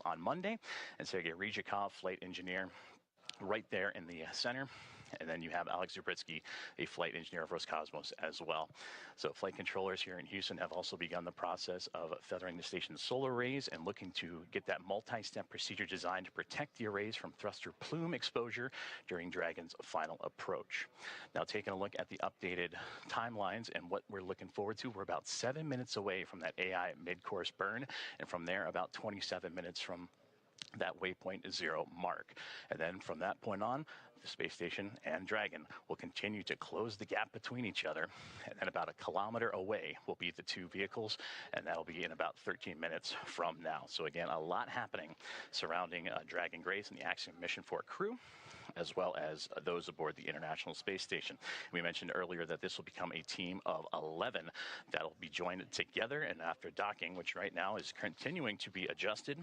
on Monday, and Sergei Ryzhikov, flight engineer, right there in the center. And then you have Alex Zubritsky, a flight engineer of Roscosmos as well. So flight controllers here in Houston have also begun the process of feathering the station's solar arrays and looking to get that multi-step procedure designed to protect the arrays from thruster plume exposure during Dragon's final approach. Now, taking a look at the updated timelines and what we're looking forward to, we're about 7 minutes away from that AI mid-course burn, and from there, about 27 minutes from that waypoint 0 mark. And then from that point on, the space station and Dragon will continue to close the gap between each other. And then about 1 kilometer away will be the two vehicles, and that'll be in about 13 minutes from now. So again, a lot happening surrounding Dragon Grace and the Axiom Mission 4 crew, as well as those aboard the International Space Station. We mentioned earlier that this will become a team of 11 that'll be joined together, and after docking, which right now is continuing to be adjusted,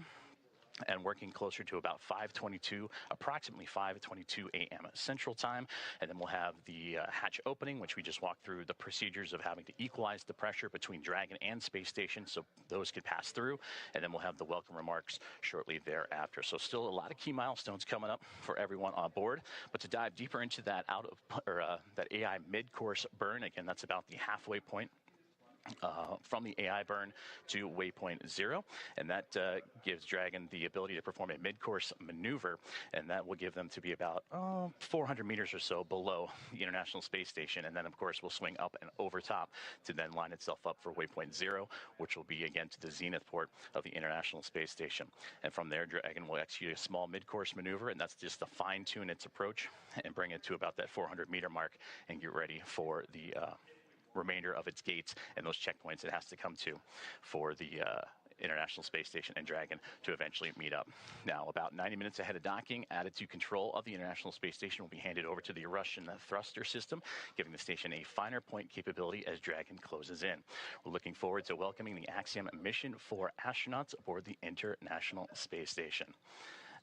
and working closer to about 5:22, approximately 5:22 a.m. Central Time. And then we'll have the hatch opening, which we just walked through the procedures of having to equalize the pressure between Dragon and Space Station so those could pass through. And then we'll have the welcome remarks shortly thereafter. So still a lot of key milestones coming up for everyone on board. But to dive deeper into that that AI mid-course burn, again, that's about the halfway point from the AI burn to waypoint 0, and that gives Dragon the ability to perform a mid-course maneuver, and that will give them to be about 400 meters or so below the International Space Station, and then of course will swing up and over top to then line itself up for waypoint 0, which will be again to the zenith port of the International Space Station. And from there, Dragon will execute a small mid-course maneuver, and that's just to fine-tune its approach and bring it to about that 400-meter mark and get ready for the remainder of its gates and those checkpoints it has to come to for the International Space Station and Dragon to eventually meet up. Now, about 90 minutes ahead of docking, attitude control of the International Space Station will be handed over to the Russian thruster system, giving the station a finer point capability as Dragon closes in. We're looking forward to welcoming the Axiom Mission 4 astronauts aboard the International Space Station.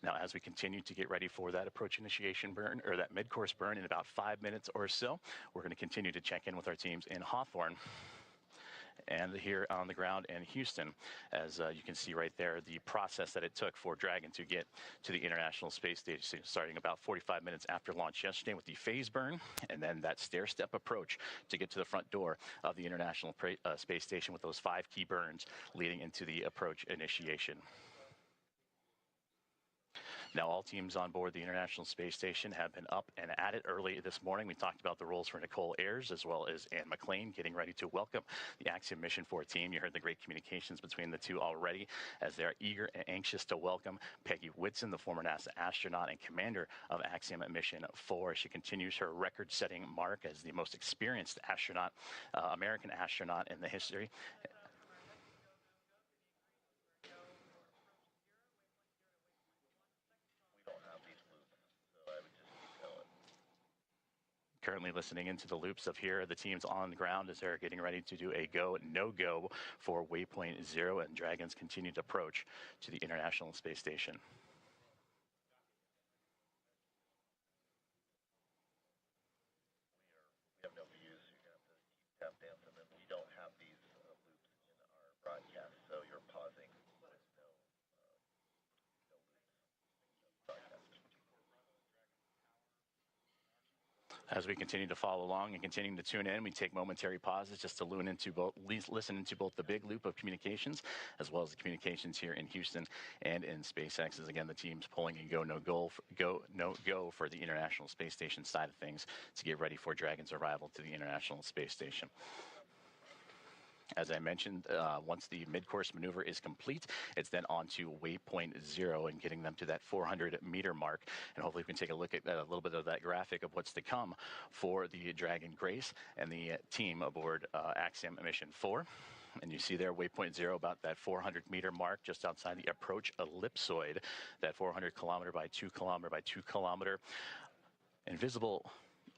Now, as we continue to get ready for that approach initiation burn, or that mid-course burn in about 5 minutes or so, we're going to continue to check in with our teams in Hawthorne and here on the ground in Houston. As you can see right there, the process that it took for Dragon to get to the International Space Station, starting about 45 minutes after launch yesterday with the phase burn, and then that stair-step approach to get to the front door of the International Space Station with those 5 key burns leading into the approach initiation. Now, all teams on board the International Space Station have been up and at it early this morning. We talked about the roles for Nicole Ayers as well as Ann McLean getting ready to welcome the Axiom Mission 4 team. You heard the great communications between the two already as they're eager and anxious to welcome Peggy Whitson, the former NASA astronaut and commander of Axiom Mission 4. She continues her record-setting mark as the most experienced astronaut, American astronaut in the history. Currently listening into the loops of here, the teams on the ground as they're getting ready to do a go, no-go for waypoint 0 and Dragon's continued approach to the International Space Station. We have no views. You're going to have to keep tap dancing, and we don't have these loops in our broadcast, so you're pausing. There's no loops broadcast. As we continue to follow along and continuing to tune in, we take momentary pauses just to listen into both the big loop of communications as well as the communications here in Houston and in SpaceX. As again, the team's pulling a go, no go for the International Space Station side of things to get ready for Dragon's arrival to the International Space Station. As I mentioned, once the mid-course maneuver is complete, it's then on to waypoint 0 and getting them to that 400-meter mark. And hopefully we can take a look at a little bit of that graphic of what's to come for the Dragon Grace and the team aboard Axiom Mission 4. And you see there, waypoint 0, about that 400-meter mark just outside the approach ellipsoid, that 400 kilometer by 2 kilometer by 2 kilometer invisible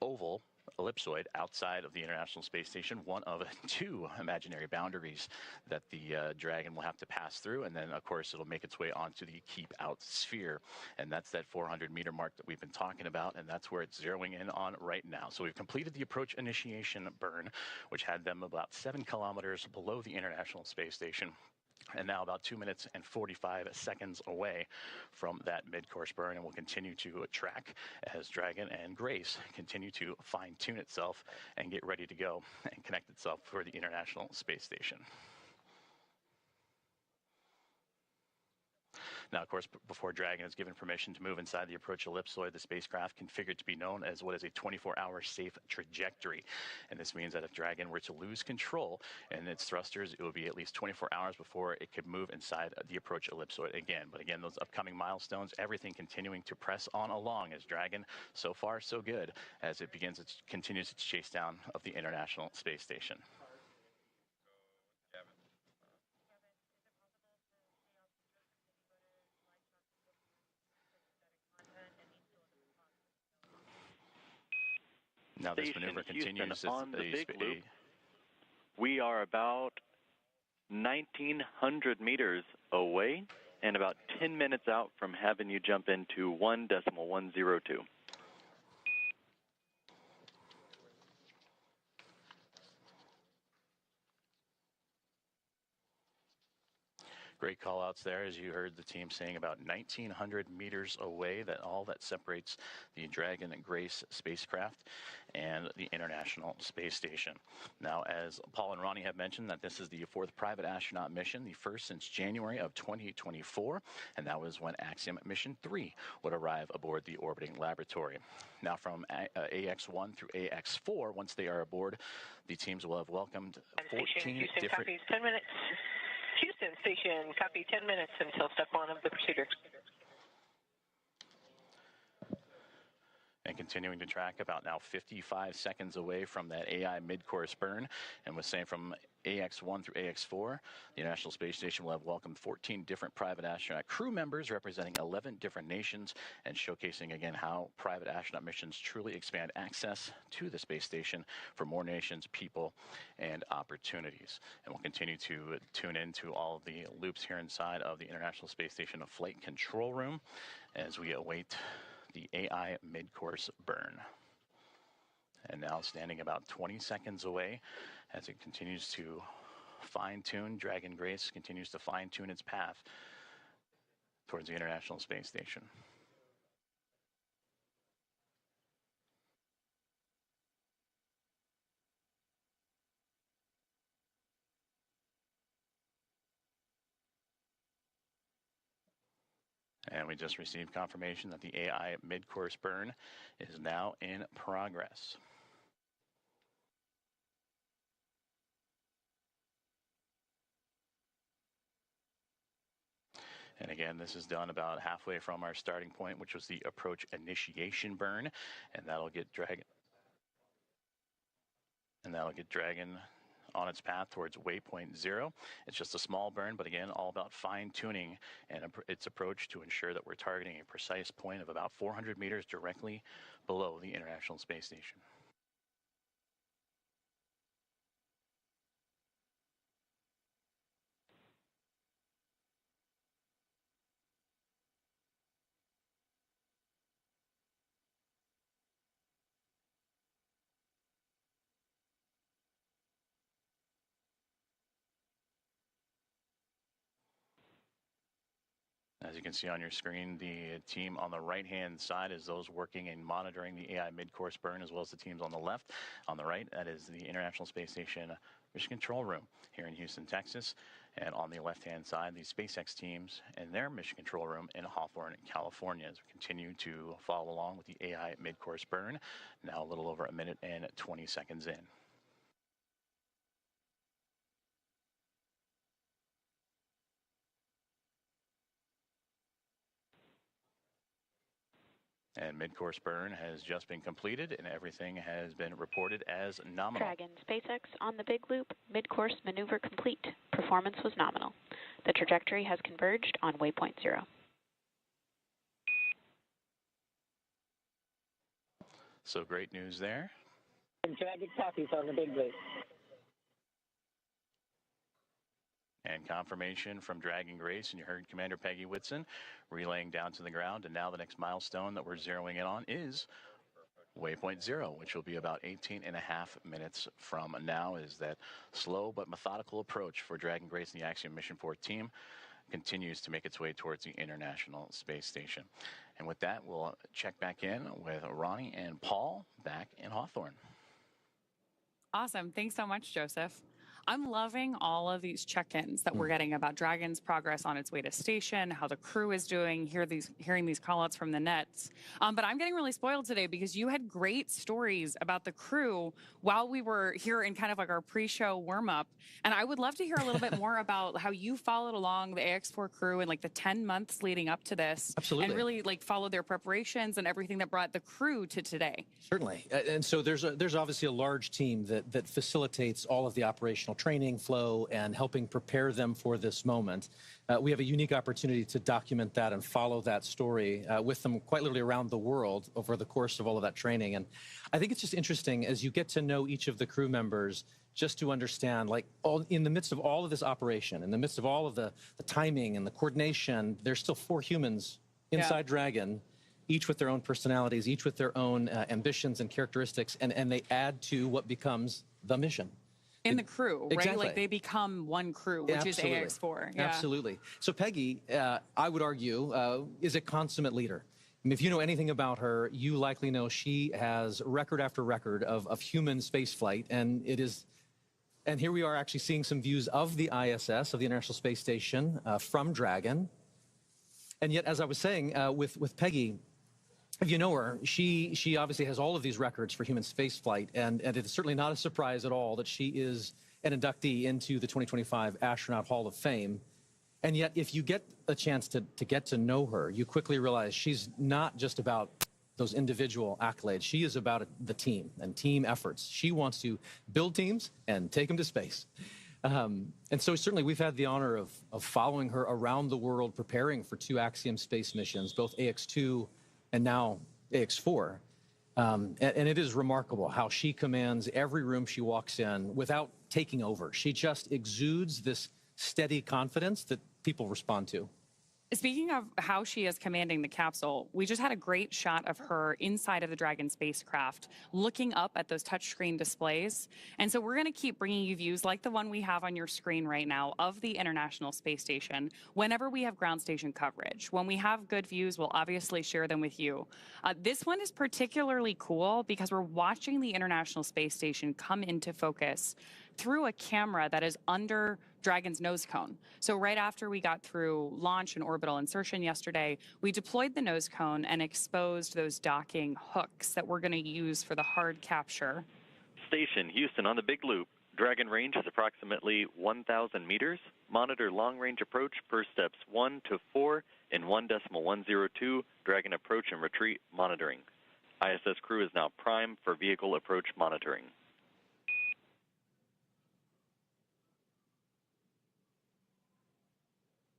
oval ellipsoid outside of the International Space Station, one of 2 imaginary boundaries that the Dragon will have to pass through, and then of course it'll make its way onto the keep out sphere, and that's that 400-meter mark that we've been talking about, and that's where it's zeroing in on right now. So we've completed the approach initiation burn, which had them about 7 kilometers below the International Space Station. and now about 2 minutes and 45 seconds away from that mid-course burn, and we'll continue to track as Dragon and Grace continue to fine-tune itself and get ready to go and connect itself for the International Space Station. Now, of course, before Dragon is given permission to move inside the approach ellipsoid, the spacecraft configured to be known as what is a 24-hour safe trajectory. And this means that if Dragon were to lose control in its thrusters, it would be at least 24 hours before it could move inside the approach ellipsoid again. But again, those upcoming milestones, everything continuing to press on along as Dragon, so far so good, as it continues its chase down of the International Space Station. Now this maneuver continues on the big loop. We are about 1,900 meters away and about 10 minutes out from having you jump into 1.102. Great call outs there, as you heard the team saying, about 1,900 meters away, all that separates the Dragon and Grace spacecraft and the International Space Station. Now, as Paul and Ronnie have mentioned, that this is the 4th private astronaut mission, the first since January of 2024, and that was when Axiom Mission 3 would arrive aboard the orbiting laboratory. Now, from AX-1 through AX-4, once they are aboard, the teams will have welcomed 14 different... Copies, 10 minutes. Houston Station, copy 10 minutes until step 1 of the procedure. And continuing to track, about now 55 seconds away from that AI mid-course burn, and was saying from AX-1 through AX-4, the International Space Station will have welcomed 14 different private astronaut crew members representing 11 different nations, and showcasing again how private astronaut missions truly expand access to the space station for more nations, people, and opportunities. And we'll continue to tune into all of the loops here inside of the International Space Station flight control room as we await the AI mid-course burn. And now standing about 20 seconds away as it continues to fine-tune, Dragon Grace continues to fine-tune its path towards the International Space Station. And we just received confirmation that the AI mid-course burn is now in progress. And again, this is done about halfway from our starting point, which was the approach initiation burn, and that'll get Dragon on its path towards waypoint 0. It's just a small burn, but again, all about fine-tuning and its approach to ensure that we're targeting a precise point of about 400 meters directly below the International Space Station. As you can see on your screen, the team on the right-hand side is those working and monitoring the AI mid-course burn, as well as the teams on the left. On the right, that is the International Space Station Mission Control Room here in Houston, Texas. And on the left-hand side, the SpaceX teams and their Mission Control Room in Hawthorne, California, as we continue to follow along with the AI mid-course burn, now a little over 1 minute and 20 seconds in. And mid-course burn has just been completed, and everything has been reported as nominal. Dragon, SpaceX on the big loop, mid-course maneuver complete. Performance was nominal. The trajectory has converged on waypoint 0. So great news there. Dragon copies on the big loop. And confirmation from Dragon Grace, and you heard Commander Peggy Whitson relaying down to the ground. And now the next milestone that we're zeroing in on is waypoint 0, which will be about 18.5 minutes from now, as that slow but methodical approach for Dragon Grace and the Axiom Mission 4 team continues to make its way towards the International Space Station. And with that, we'll check back in with Ronnie and Paul back in Hawthorne. Awesome. Thanks so much, Joseph. I'm loving all of these check-ins that we're getting about Dragon's progress on its way to station, how the crew is doing, hearing these call-outs from the nets. But I'm getting really spoiled today because you had great stories about the crew while we were here in kind of like our pre-show warm-up. And I would love to hear a little bit more about how you followed along the Ax-4 crew in like the 10 months leading up to this. Absolutely. And really like followed their preparations and everything that brought the crew to today. Certainly. And so there's obviously a large team that facilitates all of the operational training flow and helping prepare them for this moment. We have a unique opportunity to document that and follow that story with them quite literally around the world over the course of all of that training. And I think it's just interesting as you get to know each of the crew members, just to understand, like, in the midst of all of this operation, in the midst of all of the timing and the coordination, there's still 4 humans inside Dragon, each with their own personalities, each with their own ambitions and characteristics, and they add to what becomes the mission. In the crew, right? Exactly. Like they become one crew, which is Ax-4. Yeah. Absolutely. So Peggy, I would argue, is a consummate leader. I mean, if you know anything about her, you likely know she has record after record of human spaceflight, and here we are actually seeing some views of the ISS, of the International Space Station, from Dragon. And yet, as I was saying, with Peggy, if you know her, she obviously has all of these records for human spaceflight, and it is certainly not a surprise at all that she is an inductee into the 2025 Astronaut Hall of Fame. And yet, if you get a chance to get to know her, you quickly realize she's not just about those individual accolades. She is about the team and team efforts. She wants to build teams and take them to space. And so certainly we've had the honor of following her around the world, preparing for 2 Axiom space missions, both AX-2 and now Ax-4. And it is remarkable how she commands every room she walks in without taking over. She just exudes this steady confidence that people respond to. Speaking of how she is commanding the capsule, we just had a great shot of her inside of the Dragon spacecraft, looking up at those touchscreen displays. And so we're going to keep bringing you views like the one we have on your screen right now of the International Space Station whenever we have ground station coverage. When we have good views, we'll obviously share them with you. This one is particularly cool because we're watching the International Space Station come into focus through a camera that is under Dragon's nose cone. So right after we got through launch and orbital insertion yesterday, we deployed the nose cone and exposed those docking hooks that we're going to use for the hard capture. Station, Houston on the big loop. Dragon range is approximately 1,000 meters. Monitor long-range approach per steps 1 to 4 in 1.102. Dragon approach and retreat monitoring. ISS crew is now primed for vehicle approach monitoring.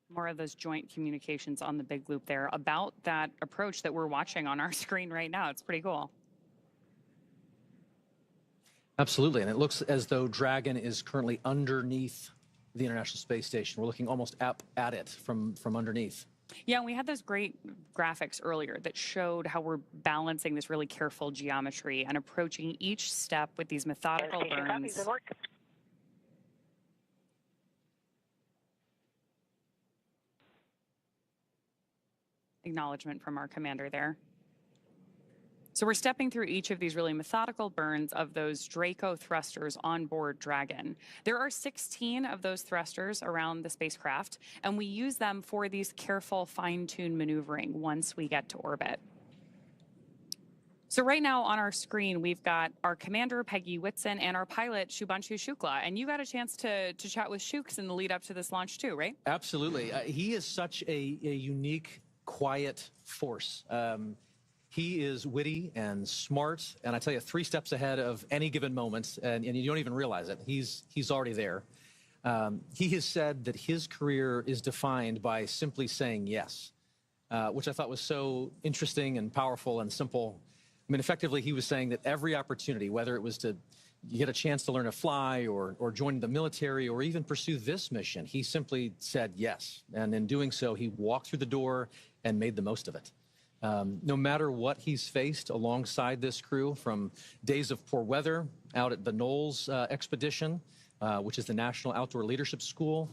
More of those joint communications on the big loop there about that approach that we're watching on our screen right now. It's pretty cool. Absolutely, and it looks as though Dragon is currently underneath the International Space Station. We're looking almost up at it from underneath. Yeah, and we had those great graphics earlier that showed how we're balancing this really careful geometry and approaching each step with these methodical burns. Acknowledgement from our commander there. So we're stepping through each of these really methodical burns of those Draco thrusters on board Dragon. There are 16 of those thrusters around the spacecraft, and we use them for these careful fine-tuned maneuvering once we get to orbit. So right now on our screen, we've got our commander, Peggy Whitson, and our pilot, Shubhanshu Shukla. And you got a chance to chat with Shooks in the lead up to this launch too, right? Absolutely. He is such a unique, quiet force. He is witty and smart, and I tell you, 3 steps ahead of any given moment, and you don't even realize it. He's already there. He has said that his career is defined by simply saying yes, which I thought was so interesting and powerful and simple. I mean, effectively, he was saying that every opportunity, whether it was to get a chance to learn to fly or join the military or even pursue this mission, he simply said yes. And in doing so, he walked through the door and made the most of it. No matter what he's faced alongside this crew, from days of poor weather out at the Knowles expedition, which is the National Outdoor Leadership School,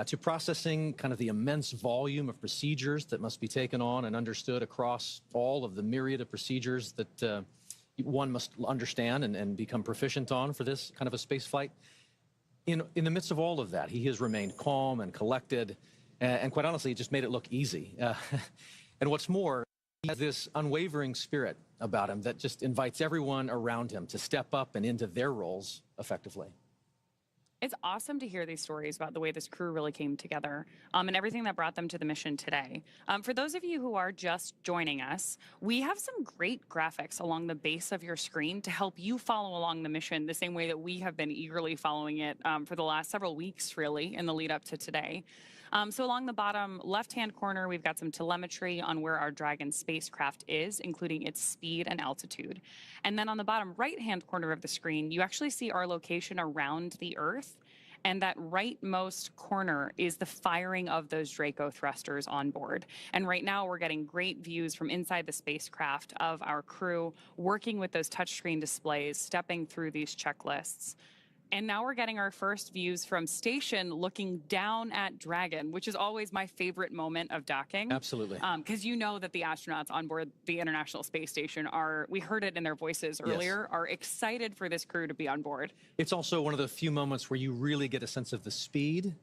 to processing kind of the immense volume of procedures that must be taken on and understood across all of the myriad of procedures that one must understand and become proficient on for this kind of a space flight. In the midst of all of that, he has remained calm and collected, and quite honestly, it just made it look easy. And what's more, he has this unwavering spirit about him that just invites everyone around him to step up and into their roles effectively. It's awesome to hear these stories about the way this crew really came together and everything that brought them to the mission today. For those of you who are just joining us, we have some great graphics along the base of your screen to help you follow along the mission the same way that we have been eagerly following it for the last several weeks, really, in the lead up to today. So along the bottom left-hand corner, we've got some telemetry on where our Dragon spacecraft is, including its speed and altitude. And then on the bottom right-hand corner of the screen, you actually see our location around the Earth. And that rightmost corner is the firing of those Draco thrusters on board. And right now we're getting great views from inside the spacecraft of our crew working with those touchscreen displays, stepping through these checklists. And now we're getting our first views from station looking down at Dragon, which is always my favorite moment of docking. Absolutely. Because you know that the astronauts on board the International Space Station are, we heard it in their voices earlier, are excited for this crew to be on board. It's also one of the few moments where you really get a sense of the speed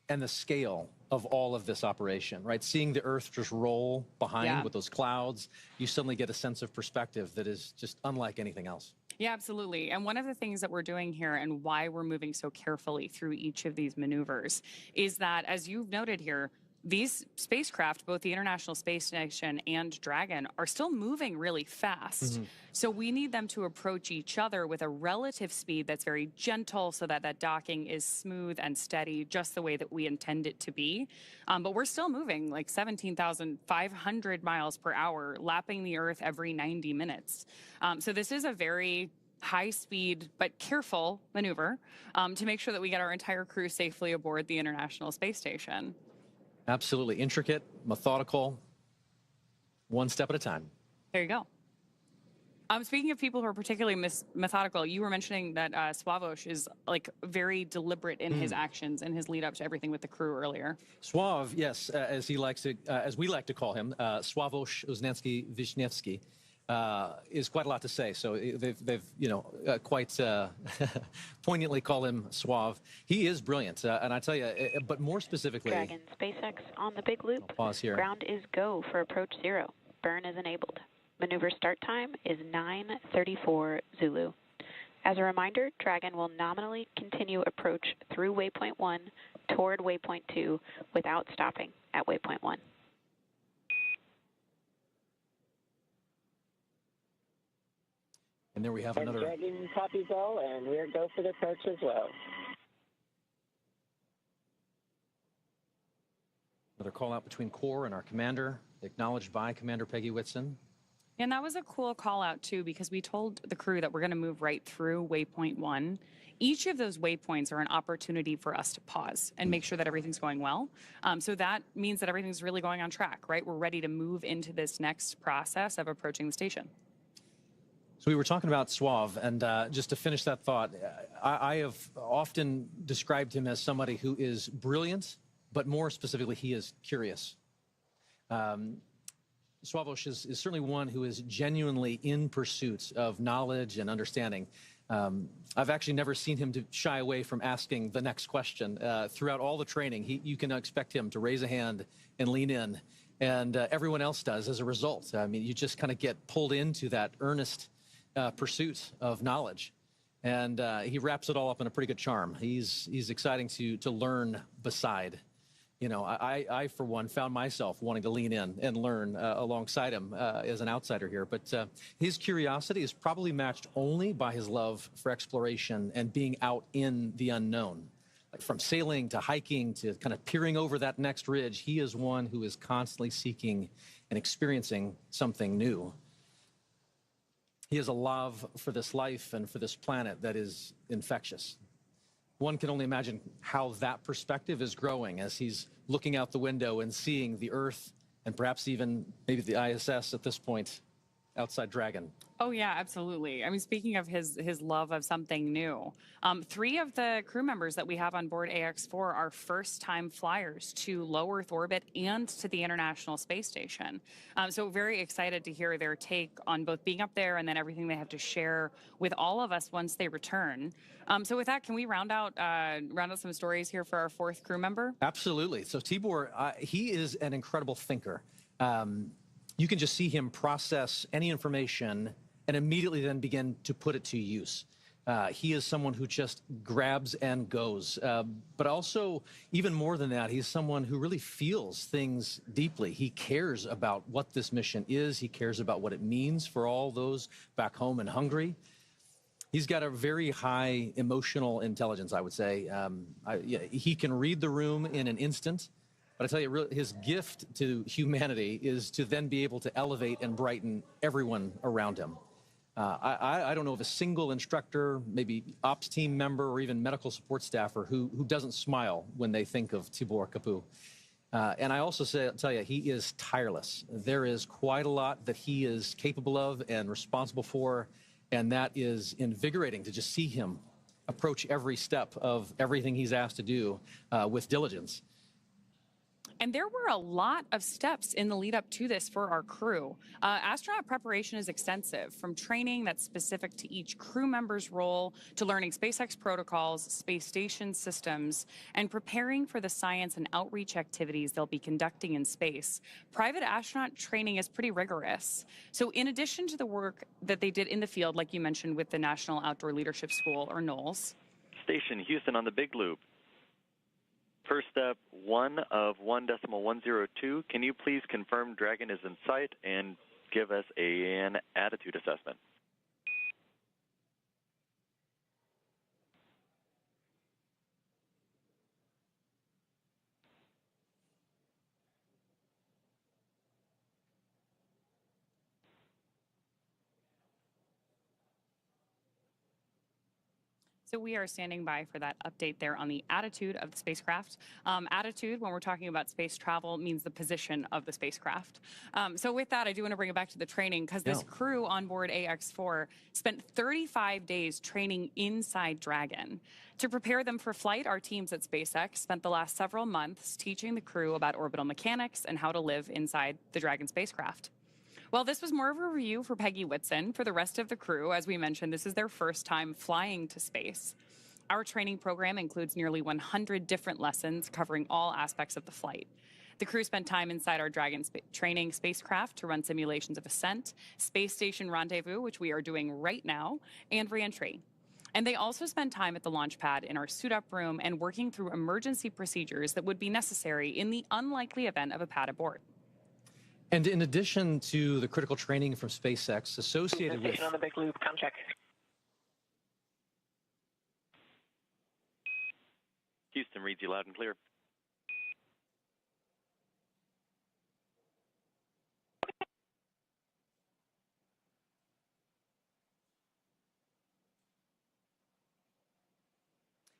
and the scale of all of this operation, right? Seeing the Earth just roll behind with those clouds, you suddenly get a sense of perspective that is just unlike anything else. Yeah, absolutely. And one of the things that we're doing here and why we're moving so carefully through each of these maneuvers is that, as you've noted here, these spacecraft, both the International Space Station and Dragon, are still moving really fast. So we need them to approach each other with a relative speed that's very gentle so that that docking is smooth and steady, just the way that we intend it to be. But we're still moving like 17,500 miles per hour, lapping the Earth every 90 minutes. So this is a very high speed but careful maneuver to make sure that we get our entire crew safely aboard the International Space Station. Absolutely. Intricate, methodical, one step at a time. There you go. Speaking of people who are particularly methodical, you were mentioning that ŁYWO is like very deliberate in his actions and his lead up to everything with the crew earlier. ŁYW, yes, as he likes to, as we like to call him, ŁYWO Uznanski Wisniewski, is quite a lot to say. So they've you know, quite poignantly call him Suave. He is brilliant, and I tell you, but more specifically, Dragon SpaceX on the big loop. I'll pause here. Ground is go for approach 0. Burn is enabled. Maneuver start time is 9:34 Zulu. As a reminder, Dragon will nominally continue approach through waypoint 1 toward waypoint 2 without stopping at waypoint 1. And there we have another. Dragon copies all, and we're go for the approach as well. Another call out between Core and our commander, acknowledged by Commander Peggy Whitson. And that was a cool call out too, because we told the crew that we're going to move right through waypoint 1. Each of those waypoints are an opportunity for us to pause and make sure that everything's going well. So that means that everything's really going on track, right? We're ready to move into this next process of approaching the station. So we were talking about Suave, and just to finish that thought, I have often described him as somebody who is brilliant, but more specifically, he is curious. ŁYWO is certainly one who is genuinely in pursuit of knowledge and understanding. I've actually never seen him to shy away from asking the next question. Throughout all the training, you can expect him to raise a hand and lean in, and everyone else does as a result. I mean, you just kind of get pulled into that earnest pursuit of knowledge, and he wraps it all up in a pretty good charm. He's exciting to learn beside. You know, I for one found myself wanting to lean in and learn alongside him as an outsider here. But his curiosity is probably matched only by his love for exploration and being out in the unknown. Like from sailing to hiking to kind of peering over that next ridge, he is one who is constantly seeking and experiencing something new. He has a love for this life and for this planet that is infectious. One can only imagine how that perspective is growing as he's looking out the window and seeing the Earth and perhaps even maybe the ISS at this point outside Dragon. Oh, yeah, absolutely. I mean, speaking of his love of something new, 3 of the crew members that we have on board Ax-4 are first-time flyers to low Earth orbit and to the International Space Station. So very excited to hear their take on both being up there and then everything they have to share with all of us once they return. So with that, can we round out some stories here for our 4th crew member? Absolutely. So Tibor, he is an incredible thinker. You can just see him process any information and immediately then begin to put it to use. He is someone who just grabs and goes. But also, even more than that, he's someone who really feels things deeply. He cares about what this mission is. He cares about what it means for all those back home in Hungary. He's got a very high emotional intelligence, I would say. He can read the room in an instant. But I tell you, his gift to humanity is to then be able to elevate and brighten everyone around him. I don't know of a single instructor, maybe ops team member, or even medical support staffer who doesn't smile when they think of Tibor Kapu. And I also tell you, he is tireless. There is quite a lot that he is capable of and responsible for, and that is invigorating to just see him approach every step of everything he's asked to do with diligence. And there were a lot of steps in the lead up to this for our crew. Astronaut preparation is extensive, from training that's specific to each crew member's role to learning SpaceX protocols, space station systems, and preparing for the science and outreach activities they'll be conducting in space. Private astronaut training is pretty rigorous. So in addition to the work that they did in the field, like you mentioned with the National Outdoor Leadership School, or NOLS. Station Houston on the Big Loop. First step, 1 of 1.102. Can you please confirm Dragon is in sight and give us an attitude assessment? So we are standing by for that update there on the attitude of the spacecraft. Attitude, when we're talking about space travel, means the position of the spacecraft. So with that, I do want to bring it back to the training, because this crew on board Ax-4 spent 35 days training inside Dragon. To prepare them for flight, our teams at SpaceX spent the last several months teaching the crew about orbital mechanics and how to live inside the Dragon spacecraft. Well, this was more of a review for Peggy Whitson. For the rest of the crew, as we mentioned, this is their first time flying to space. Our training program includes nearly 100 different lessons covering all aspects of the flight. The crew spent time inside our Dragon training spacecraft to run simulations of ascent, space station rendezvous, which we are doing right now, and reentry. And they also spent time at the launch pad in our suit-up room and working through emergency procedures that would be necessary in the unlikely event of a pad abort. And in addition to the critical training from SpaceX associated with... on the Big Loop, com check. Houston reads you loud and clear.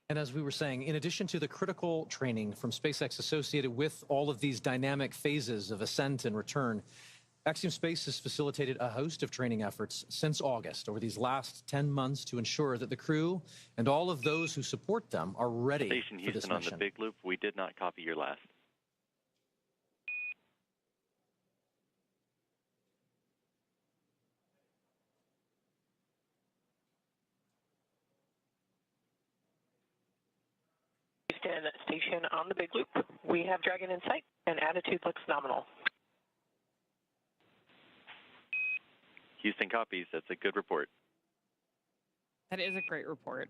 And as we were saying, in addition to the critical training from SpaceX associated with all of these dynamic phases of ascent and return, Axiom Space has facilitated a host of training efforts since August over these last 10 months to ensure that the crew and all of those who support them are ready Station for this Houston on mission. the Big Loop. We did not copy your last. Houston station on the Big Loop. We have Dragon in sight, and attitude looks nominal. Houston copies. That's a good report. That is a great report.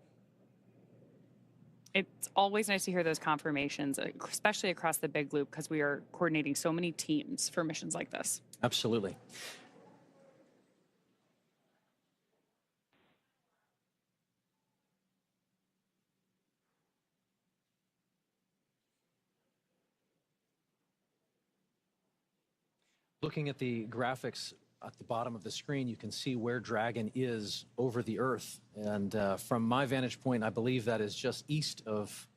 It's always nice to hear those confirmations, especially across the Big Loop, because we are coordinating so many teams for missions like this. Absolutely. Looking at the graphics at the bottom of the screen, you can see where Dragon is over the Earth. And from my vantage point, I believe that is just east of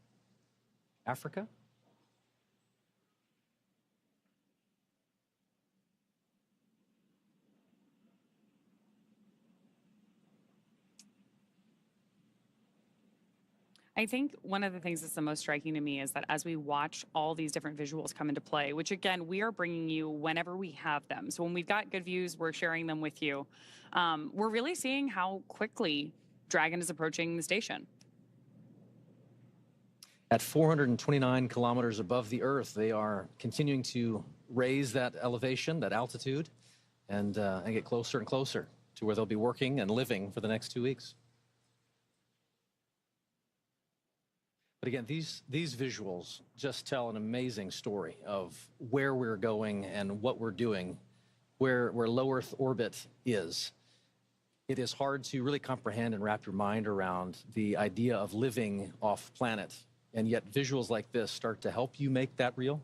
Africa. I think one of the things that's the most striking to me is that as we watch all these different visuals come into play, which again, we are bringing you whenever we have them. So when we've got good views, we're sharing them with you. We're really seeing how quickly Dragon is approaching the station. At 429 kilometers above the Earth, they are continuing to raise that elevation, that altitude, and get closer and closer to where they'll be working and living for the next 2 weeks. But again, these visuals just tell an amazing story of where we're going and what we're doing, where low Earth orbit is. It is hard to really comprehend and wrap your mind around the idea of living off planet, and yet visuals like this start to help you make that real.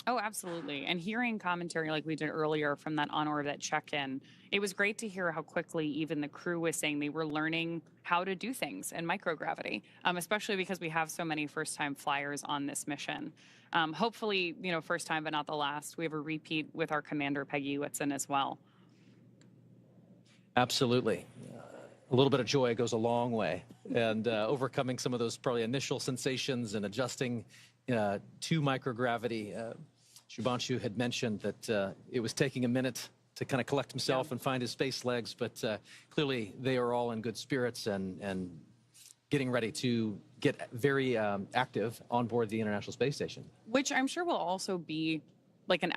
Oh, absolutely. And hearing commentary like we did earlier from that on-orbit check-in, it was great to hear how quickly even the crew was saying they were learning how to do things in microgravity, especially because we have so many first-time flyers on this mission. Hopefully, first time but not the last. We have a repeat with our commander, Peggy Whitson, as well. Absolutely. A little bit of joy goes a long way, and overcoming some of those probably initial sensations and adjusting to microgravity. Shubhanshu had mentioned that it was taking a minute to kind of collect himself and find his space legs, but clearly they are all in good spirits and getting ready to get very active on board the International Space Station. Which I'm sure will also be like an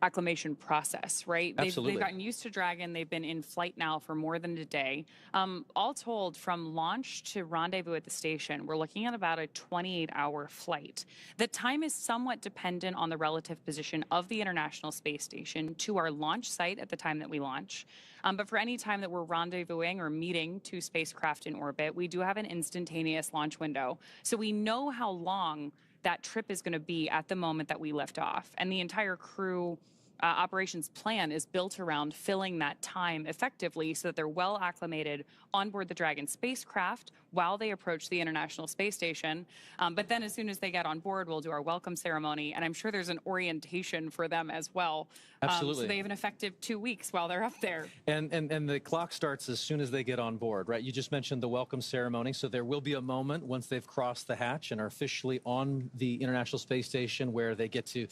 acclimation process, right? Absolutely. They've gotten used to Dragon. They've been in flight now for more than a day. All told, from launch to rendezvous at the station, we're looking at about a 28-hour flight. The time is somewhat dependent on the relative position of the International Space Station to our launch site at the time that we launch. But for any time that we're rendezvousing or meeting two spacecraft in orbit, we do have an instantaneous launch window. So we know how long that trip is going to be at the moment that we lift off. And the entire crew operations plan is built around filling that time effectively so that they're well acclimated on board the Dragon spacecraft while they approach the International Space Station. But then as soon as they get on board, we'll do our welcome ceremony. And I'm sure there's an orientation for them as well. Absolutely. So they have an effective 2 weeks while they're up there. And the clock starts as soon as they get on board, right? You just mentioned the welcome ceremony. So there will be a moment once they've crossed the hatch and are officially on the International Space Station where they get to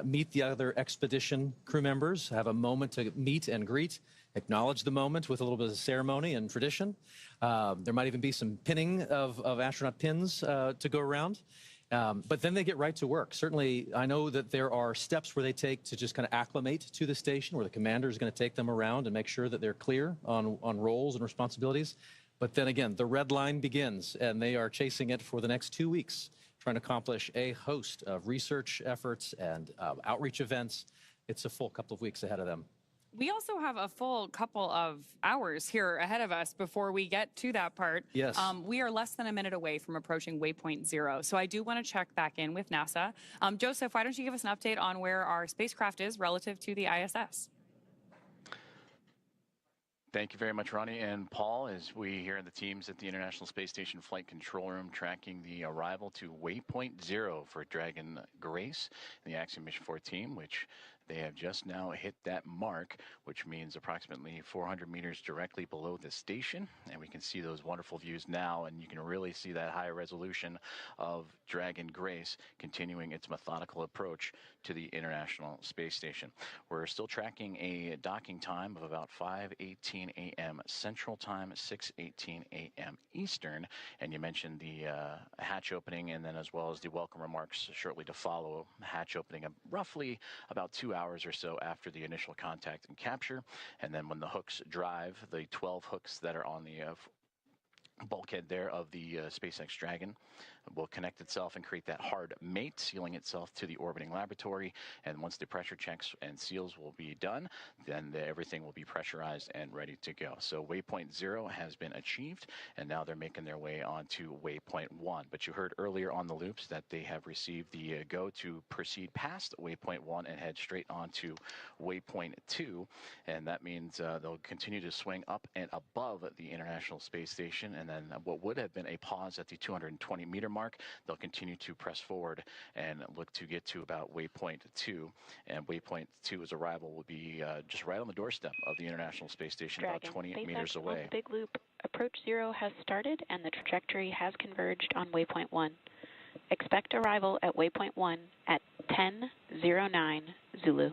meet the other expedition crew members, have a moment to meet and greet, acknowledge the moment with a little bit of ceremony and tradition. There might even be some pinning of astronaut pins to go around. But then they get right to work. Certainly, I know that there are steps where they take to just kind of acclimate to the station, where the commander is going to take them around and make sure that they're clear on roles and responsibilities. But then again, the red line begins, and they are chasing it for the next 2 weeks, trying to accomplish a host of research efforts and outreach events. It's a full couple of weeks ahead of them. We also have a full couple of hours here ahead of us before we get to that part. Yes. We are less than a minute away from approaching waypoint 0. So I do want to check back in with NASA. Joseph, why don't you give us an update on where our spacecraft is relative to the ISS? Thank you very much, Ronnie and Paul, as we here in the teams at the International Space Station Flight Control Room tracking the arrival to waypoint 0 for Dragon Grace and the Axiom Mission 4 team, which they have just now hit that mark, which means approximately 400 meters directly below the station. And we can see those wonderful views now, and you can really see that high resolution of Dragon Grace continuing its methodical approach to the International Space Station. We're still tracking a docking time of about 5:18 a.m. Central Time, 6:18 a.m. Eastern. And you mentioned the hatch opening, and then as well as the welcome remarks shortly to follow. Hatch opening roughly about 2 hours or so after the initial contact and capture. And then when the hooks drive, the 12 hooks that are on the bulkhead there of the SpaceX Dragon will connect itself and create that hard mate, sealing itself to the orbiting laboratory. And once the pressure checks and seals will be done, then everything will be pressurized and ready to go. So waypoint 0 has been achieved, and now they're making their way on to waypoint 1. But you heard earlier on the loops that they have received the go to proceed past waypoint 1 and head straight on to waypoint 2. And that means they'll continue to swing up and above the International Space Station, and then what would have been a pause at the 220-meter mark, they'll continue to press forward and look to get to about waypoint 2. And waypoint 2's arrival will be just right on the doorstep of the International Space Station, Dragon, about 20 SpaceX meters away. On the big loop, approach 0 has started and the trajectory has converged on waypoint 1. Expect arrival at waypoint 1 at 10:09 Zulu.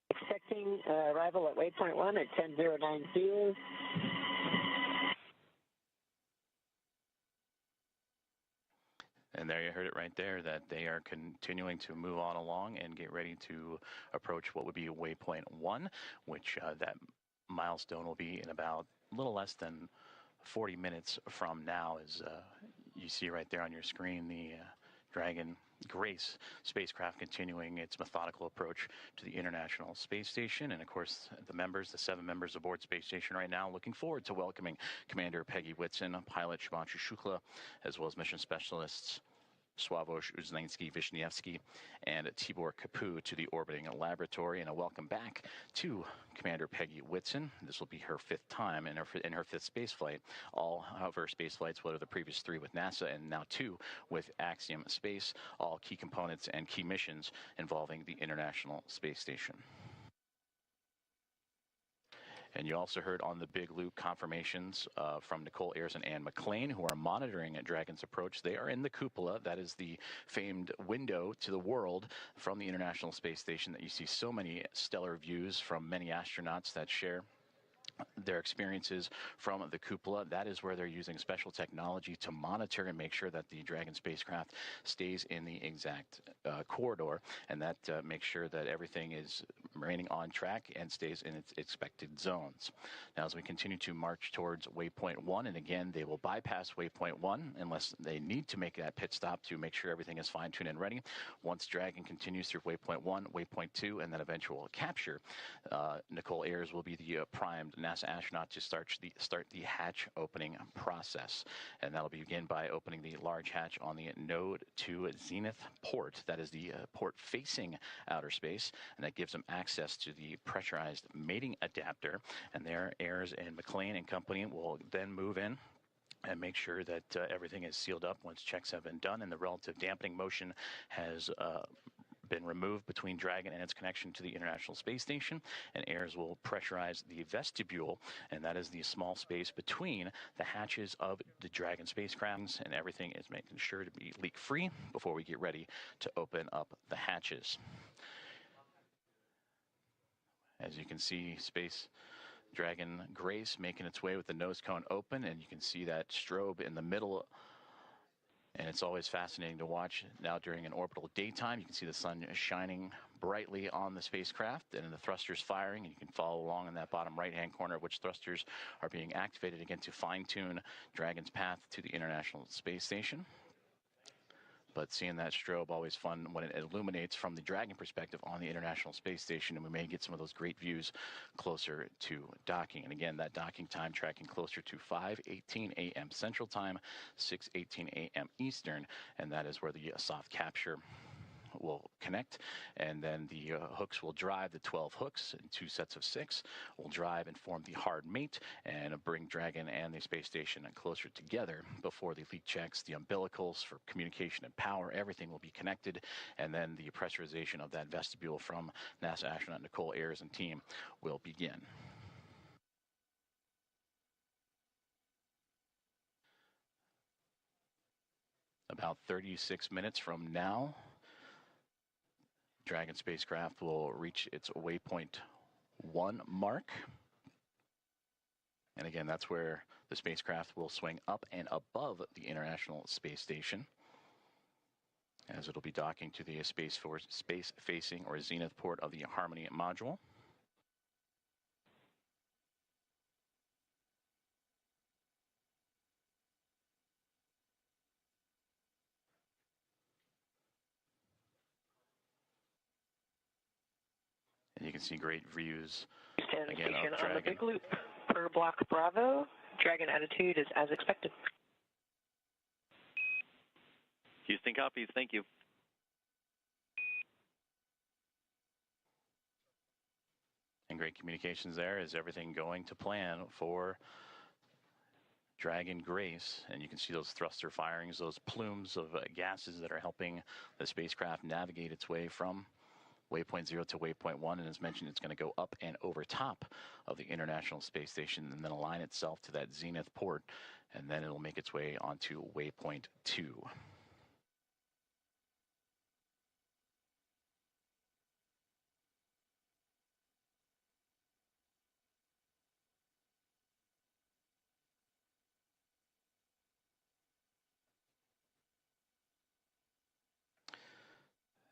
Expecting arrival at waypoint 1 at 10:09 Zulu. And there you heard it right there, that they are continuing to move on along and get ready to approach what would be waypoint 1, which that milestone will be in about a little less than 40 minutes from now. As you see right there on your screen, the Dragon Grace spacecraft continuing its methodical approach to the International Space Station. And of course, the 7 members aboard Space Station right now, looking forward to welcoming Commander Peggy Whitson, pilot Shimanshu Shukla, as well as mission specialists Sławosz Uznański-Wiśniewski and Tibor Kapu to the orbiting laboratory. And a welcome back to Commander Peggy Whitson. This will be her 5th time in her 5th space flight. All of her space flights, what are the previous 3 with NASA and now 2 with Axiom Space, all key components and key missions involving the International Space Station. And you also heard on the big loop confirmations from Nicole Ayers and Anne McLean, who are monitoring Dragon's approach. They are in the cupola. That is the famed window to the world from the International Space Station that you see so many stellar views from many astronauts that share their experiences from the cupola. That is where they're using special technology to monitor and make sure that the Dragon spacecraft stays in the exact corridor, and that makes sure that everything is remaining on track and stays in its expected zones. Now, as we continue to march towards waypoint 1, and again, they will bypass waypoint 1 unless they need to make that pit stop to make sure everything is fine-tuned and ready. Once Dragon continues through waypoint 1, waypoint 2, and then eventual capture, Nicole Ayers will be the primed NASA astronaut to start the hatch opening process. And that'll begin by opening the large hatch on the Node 2 Zenith port. That is the port facing outer space, and that gives them access to the pressurized mating adapter. And there, Ayers and McLean and company will then move in and make sure that everything is sealed up once checks have been done and the relative dampening motion has been removed between Dragon and its connection to the International Space Station. And Ayers will pressurize the vestibule, and that is the small space between the hatches of the Dragon spacecraft, and everything is making sure to be leak-free before we get ready to open up the hatches. As you can see, Space Dragon Grace making its way with the nose cone open, and you can see that strobe in the middle. And it's always fascinating to watch. Now during an orbital daytime, you can see the sun shining brightly on the spacecraft and the thrusters firing, and you can follow along in that bottom right-hand corner which thrusters are being activated again to fine-tune Dragon's path to the International Space Station. But seeing that strobe, always fun when it illuminates from the Dragon perspective on the International Space Station, and we may get some of those great views closer to docking. And again, that docking time tracking closer to 5:18 a.m. Central Time, 6:18 a.m. Eastern, and that is where the soft capture will connect, and then the hooks will drive. The 12 hooks in 2 sets of 6 will drive and form the hard mate and bring Dragon and the space station closer together before the leak checks, the umbilicals for communication and power. Everything will be connected, and then the pressurization of that vestibule from NASA astronaut Nicole Ayers and team will begin. About 36 minutes from now, Dragon spacecraft will reach its waypoint 1 mark. And again, that's where the spacecraft will swing up and above the International Space Station, as it'll be docking to the space-facing or zenith port of the Harmony module. And you can see great views again of Dragon. On the big loop per block Bravo, Dragon attitude is as expected. Houston copies. Thank you. communications there. Is everything going to plan for Dragon Grace? And you can see those thruster firings, those plumes of gases that are helping the spacecraft navigate its way from waypoint 0 to waypoint 1. And as mentioned, it's going to go up and over top of the International Space Station and then align itself to that zenith port. And then it'll make its way onto waypoint 2.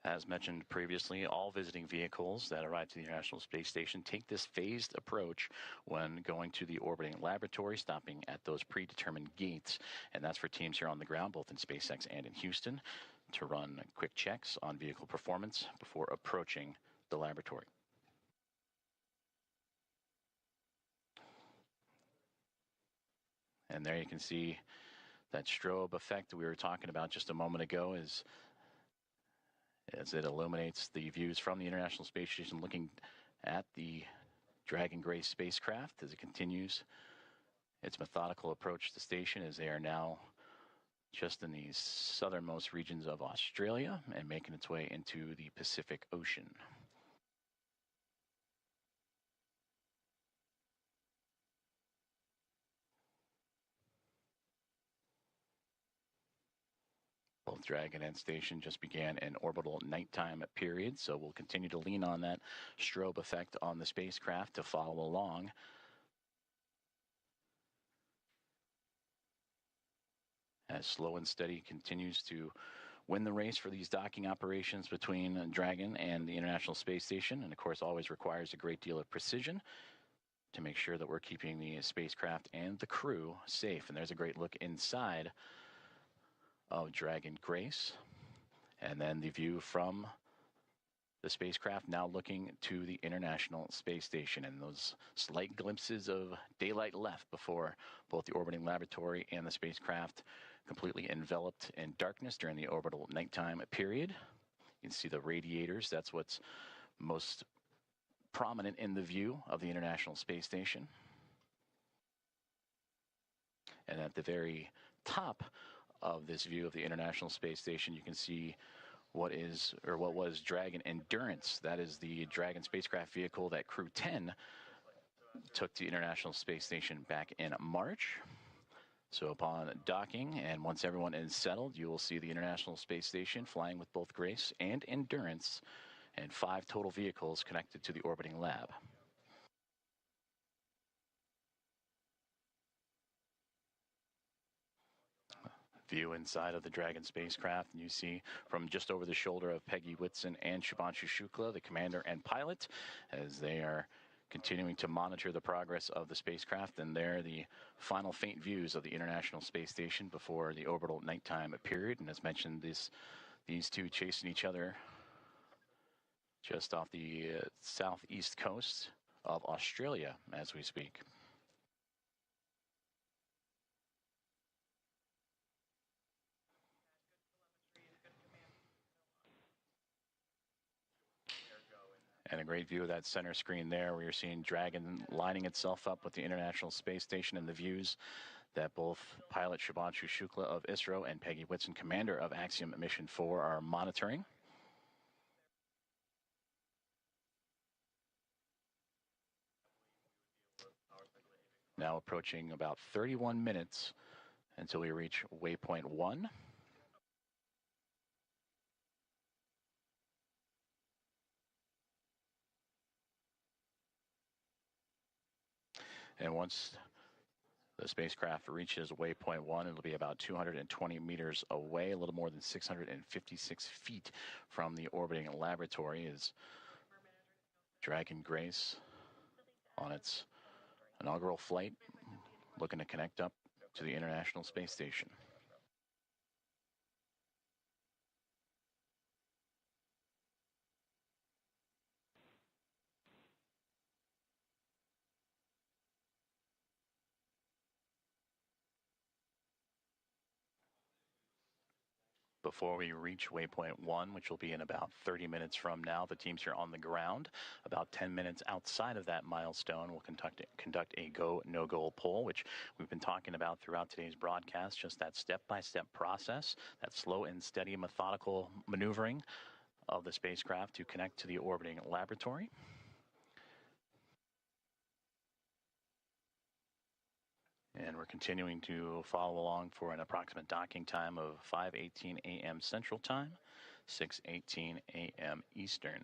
As mentioned previously, all visiting vehicles that arrive to the International Space Station take this phased approach when going to the orbiting laboratory, stopping at those predetermined gates. And that's for teams here on the ground, both in SpaceX and in Houston, to run quick checks on vehicle performance before approaching the laboratory. And there you can see that strobe effect we were talking about just a moment ago as it illuminates the views from the International Space Station looking at the Dragon Grace spacecraft as it continues its methodical approach to the station, as they are now just in the southernmost regions of Australia and making its way into the Pacific Ocean. Both Dragon and Station just began an orbital nighttime period, so we'll continue to lean on that strobe effect on the spacecraft to follow along. As Slow and Steady continues to win the race for these docking operations between Dragon and the International Space Station, and of course always requires a great deal of precision to make sure that we're keeping the spacecraft and the crew safe. And there's a great look inside of Dragon Grace, and then the view from the spacecraft now looking to the International Space Station, and those slight glimpses of daylight left before both the orbiting laboratory and the spacecraft completely enveloped in darkness during the orbital nighttime period. You can see the radiators. That's what's most prominent in the view of the International Space Station. And at the very top of this view of the International Space Station, you can see what was Dragon Endurance. That is the Dragon spacecraft vehicle that Crew 10 took to the International Space Station back in March. So upon docking, and once everyone is settled, you will see the International Space Station flying with both Grace and Endurance, and 5 total vehicles connected to the orbiting lab. View inside of the Dragon spacecraft, and you see from just over the shoulder of Peggy Whitson and Shubhanshu Shukla, the commander and pilot, as they are continuing to monitor the progress of the spacecraft. And there, the final faint views of the International Space Station before the orbital nighttime period. And as mentioned, these two chasing each other just off the southeast coast of Australia as we speak. And a great view of that center screen there, where you're seeing Dragon lining itself up with the International Space Station, and the views that both pilot Shubhanshu Shukla of ISRO and Peggy Whitson, commander of Axiom Mission 4, are monitoring. Now approaching about 31 minutes until we reach waypoint 1. And once the spacecraft reaches waypoint 1, it'll be about 220 meters away, a little more than 656 feet from the orbiting laboratory, is Dragon Grace on its inaugural flight, looking to connect up to the International Space Station. Before we reach waypoint 1, which will be in about 30 minutes from now, the teams here on the ground, about 10 minutes outside of that milestone, will conduct a go, no-go poll, which we've been talking about throughout today's broadcast, just that step-by-step process, that slow and steady methodical maneuvering of the spacecraft to connect to the orbiting laboratory. And we're continuing to follow along for an approximate docking time of 5:18 a.m. Central Time, 6:18 a.m. Eastern.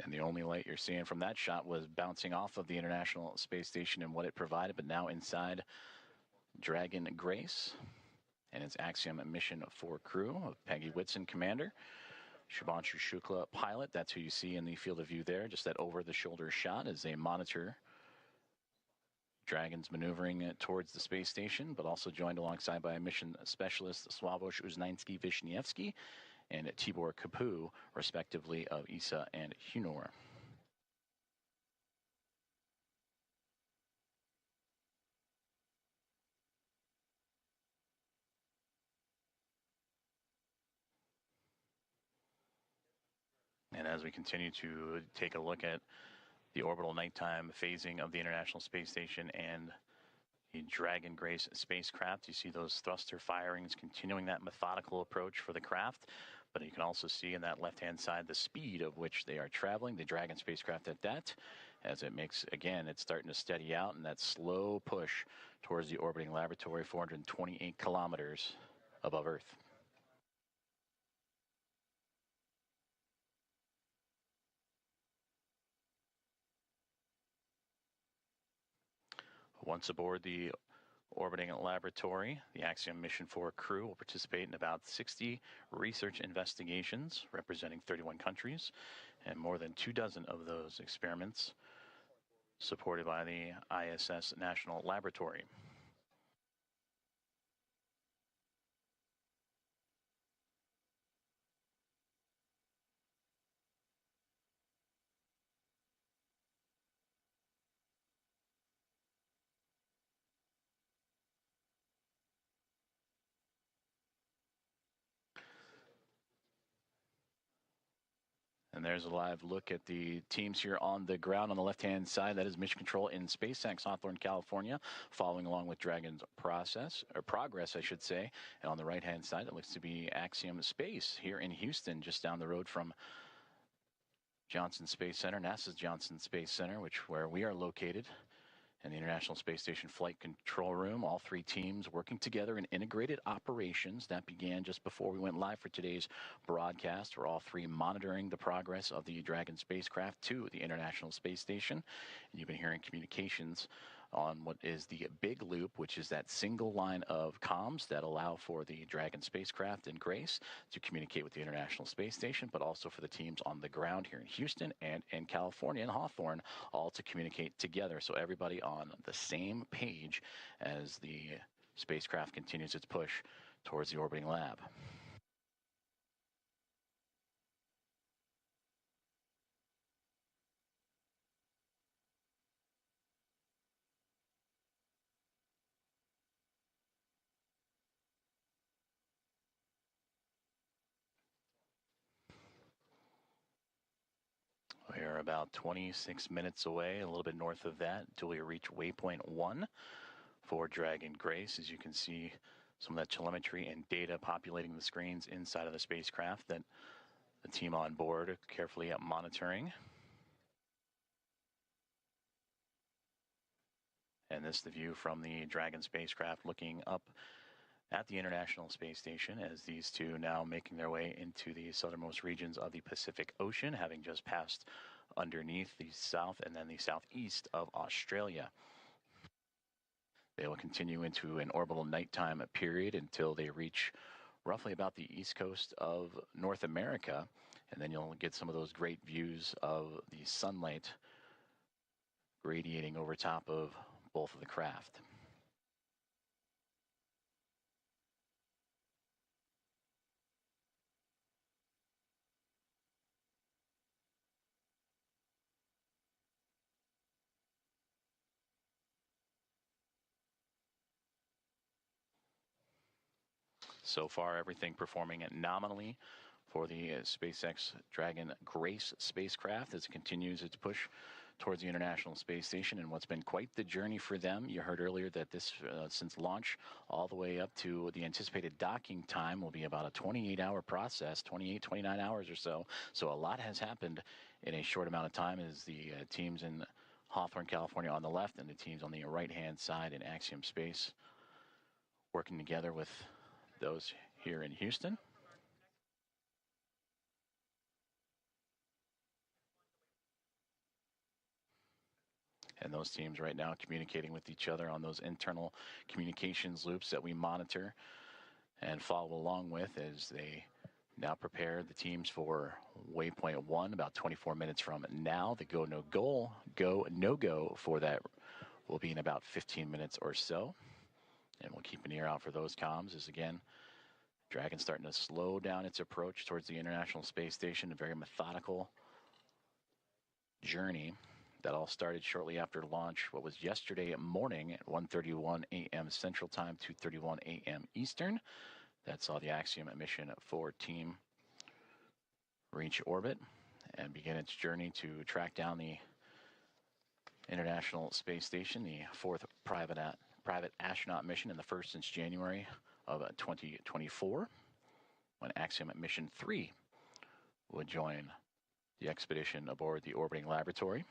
And the only light you're seeing from that shot was bouncing off of the International Space Station and what it provided, but now inside Dragon Grace and its Axiom Mission 4 crew of Peggy Whitson, commander, Shubhanshu Shukla, pilot. That's who you see in the field of view there, just that over-the-shoulder shot as they monitor Dragon's maneuvering towards the space station, but also joined alongside by mission specialist Sławosz Uznański-Wiśniewski and Tibor Kapu, respectively, of ESA and Hunor. And as we continue to take a look at the orbital nighttime phasing of the International Space Station and the Dragon Grace spacecraft, you see those thruster firings continuing that methodical approach for the craft. But you can also see in that left-hand side the speed of which they are traveling, the Dragon spacecraft at that, as it makes, again, it's starting to steady out, and that slow push towards the orbiting laboratory, 428 kilometers above Earth. Once aboard the orbiting laboratory, the Axiom Mission 4 crew will participate in about 60 research investigations representing 31 countries, and more than 24 of those experiments supported by the ISS National Laboratory. And there's a live look at the teams here on the ground. On the left-hand side, that is Mission Control in SpaceX, Hawthorne, California, following along with Dragon's progress, I should say. And on the right-hand side, it looks to be Axiom Space here in Houston, just down the road from Johnson Space Center, NASA's Johnson Space Center, where we are located. And the International Space Station Flight Control Room, all three teams working together in integrated operations. That began just before we went live for today's broadcast. We're all three monitoring the progress of the Dragon spacecraft to the International Space Station. And you've been hearing communications on what is the big loop, which is that single line of comms that allow for the Dragon spacecraft and Grace to communicate with the International Space Station, but also for the teams on the ground here in Houston and in California and Hawthorne, all to communicate together. So everybody on the same page as the spacecraft continues its push towards the orbiting lab. We are about 26 minutes away, a little bit north of that, until we reach waypoint 1 for Dragon Grace. As you can see, some of that telemetry and data populating the screens inside of the spacecraft that the team on board are carefully monitoring. And this is the view from the Dragon spacecraft looking up at the International Space Station, as these two now making their way into the southernmost regions of the Pacific Ocean, having just passed underneath the south and then the southeast of Australia. They will continue into an orbital nighttime period until they reach roughly about the east coast of North America, and then you'll get some of those great views of the sunlight radiating over top of both of the craft. So far, everything performing nominally for the SpaceX Dragon Grace spacecraft as it continues its push towards the International Space Station, and what's been quite the journey for them. You heard earlier that this, since launch all the way up to the anticipated docking time, will be about a 28-hour process, 29 hours or so. So a lot has happened in a short amount of time as the teams in Hawthorne, California on the left and the teams on the right-hand side in Axiom Space working together with those here in Houston. And those teams right now communicating with each other on those internal communications loops that we monitor and follow along with as they now prepare the teams for waypoint 1 about 24 minutes from now. The go no go for that will be in about 15 minutes or so. And we'll keep an ear out for those comms as, again, Dragon starting to slow down its approach towards the International Space Station, a very methodical journey. That all started shortly after launch, what was yesterday morning at 1:31 a.m. Central Time, 2:31 a.m. Eastern. That saw the Axiom mission for Team reach orbit and begin its journey to track down the International Space Station, the fourth private astronaut mission and the first since January of 2024, when Axiom Mission 3 would join the expedition aboard the orbiting laboratory.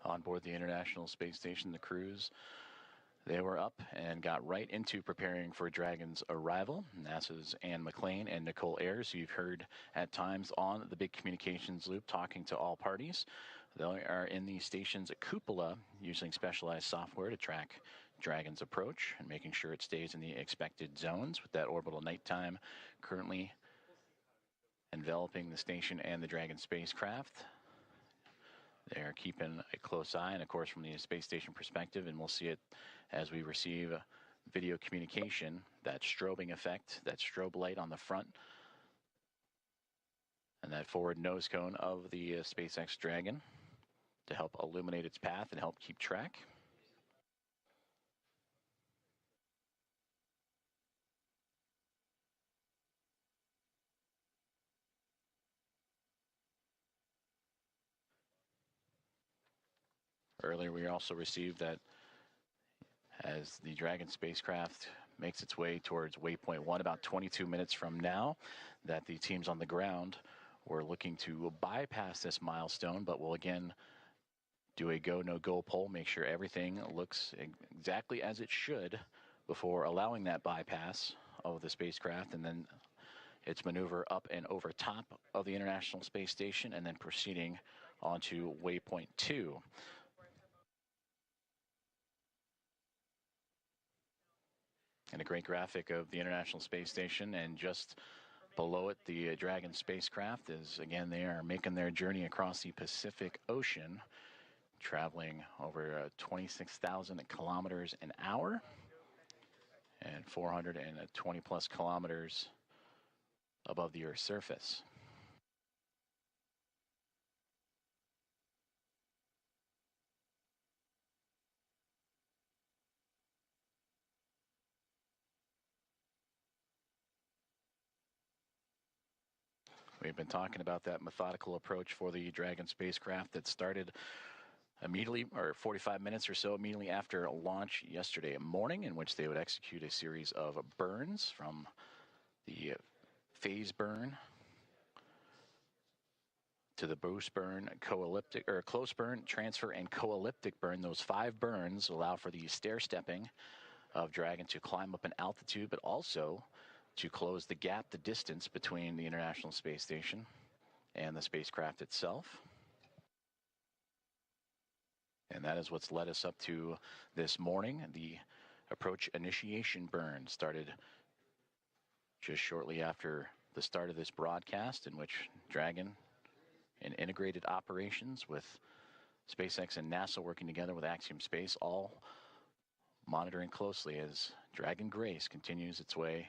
On board the International Space Station, the crews, they were up and got right into preparing for Dragon's arrival. NASA's Anne McClain and Nicole Ayers, who you've heard at times on the big communications loop talking to all parties. They are in the station's cupola using specialized software to track Dragon's approach and making sure it stays in the expected zones with that orbital nighttime currently enveloping the station and the Dragon spacecraft. They're keeping a close eye, and of course from the space station perspective, and we'll see it as we receive video communication, that strobing effect, that strobe light on the front, and that forward nose cone of the SpaceX Dragon to help illuminate its path and help keep track. Earlier, we also received that as the Dragon spacecraft makes its way towards waypoint 1 about 22 minutes from now, that the teams on the ground were looking to bypass this milestone, but will again do a go, no go poll, make sure everything looks exactly as it should before allowing that bypass of the spacecraft, and then its maneuver up and over top of the International Space Station, and then proceeding onto waypoint 2. And a great graphic of the International Space Station, and just below it, the Dragon spacecraft is, again, they are making their journey across the Pacific Ocean, traveling over 26,000 kilometers an hour and 420 plus kilometers above the Earth's surface. We've been talking about that methodical approach for the Dragon spacecraft that started immediately, or 45 minutes or so immediately after launch yesterday morning, in which they would execute a series of burns from the phase burn to the boost burn, close burn, transfer, and co-elliptic burn. Those 5 burns allow for the stair-stepping of Dragon to climb up an altitude, but also to close the gap, the distance between the International Space Station and the spacecraft itself. And that is what's led us up to this morning. The approach initiation burn started just shortly after the start of this broadcast, in which Dragon, in integrated operations with SpaceX and NASA working together with Axiom Space, all monitoring closely as Dragon Grace continues its way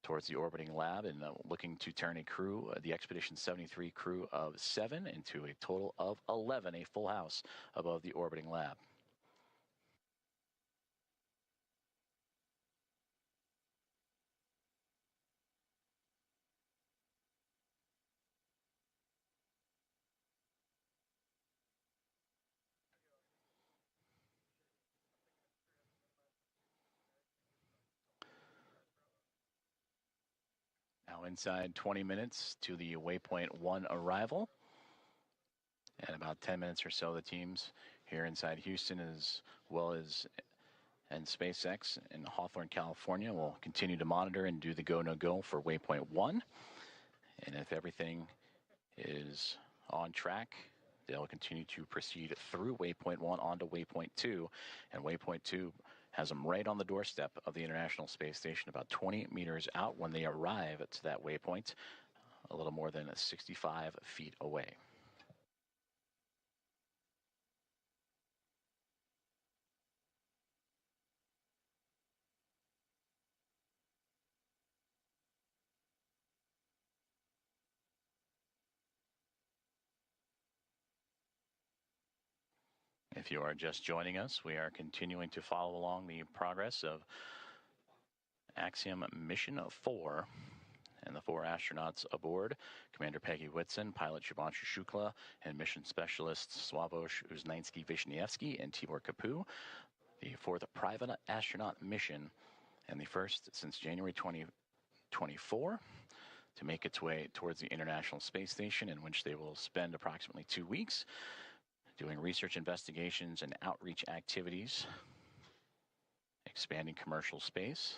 towards the orbiting lab and looking to turn a crew, the Expedition 73 crew of 7 into a total of 11, a full house above the orbiting lab. Now inside 20 minutes to the waypoint 1 arrival. And about 10 minutes or so, the teams here inside Houston as well as and SpaceX in Hawthorne, California will continue to monitor and do the go, no go for waypoint 1. And if everything is on track, they'll continue to proceed through waypoint 1 onto waypoint 2. And waypoint 2 has them right on the doorstep of the International Space Station, about 20 meters out when they arrive to that waypoint, a little more than 65 feet away. If you are just joining us, we are continuing to follow along the progress of Axiom Mission 4 and the 4 astronauts aboard, Commander Peggy Whitson, pilot Shubhanshu Shukla, and mission specialists Sławomir Uznański-Wiśniewski and Tibor Kapu, the 4th private astronaut mission and the first since January 2024 to make its way towards the International Space Station, in which they will spend approximately 2 weeks doing research investigations and outreach activities, expanding commercial space.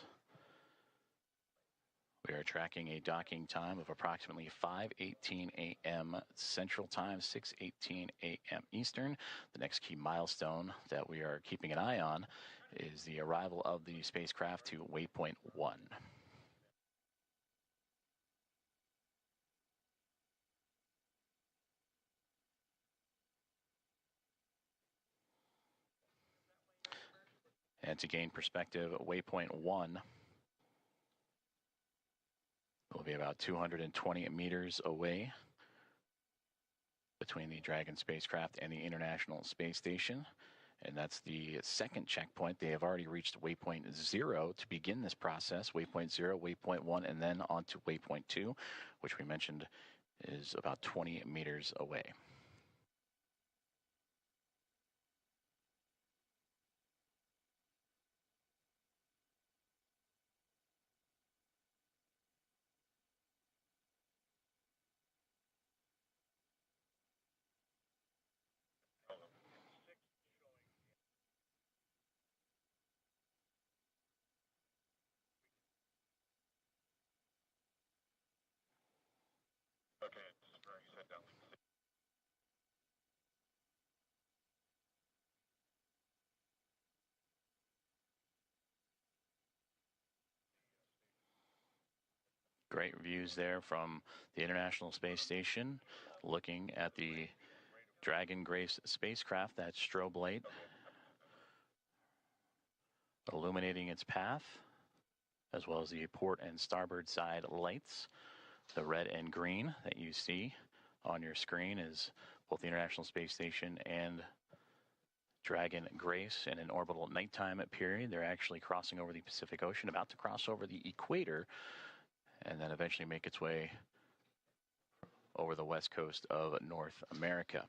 We are tracking a docking time of approximately 5:18 a.m. Central Time, 6:18 a.m. Eastern. The next key milestone that we are keeping an eye on is the arrival of the spacecraft to waypoint 1. And to gain perspective, waypoint 1 will be about 220 meters away between the Dragon spacecraft and the International Space Station. And that's the second checkpoint. They have already reached waypoint 0 to begin this process. Waypoint 0, waypoint 1, and then on to waypoint 2, which we mentioned is about 20 meters away. Great views there from the International Space Station, looking at the Dragon Grace spacecraft, that strobe light illuminating its path, as well as the port and starboard side lights. The red and green that you see on your screen is both the International Space Station and Dragon Grace in an orbital nighttime period. They're actually crossing over the Pacific Ocean, about to cross over the equator, and then eventually make its way over the west coast of North America.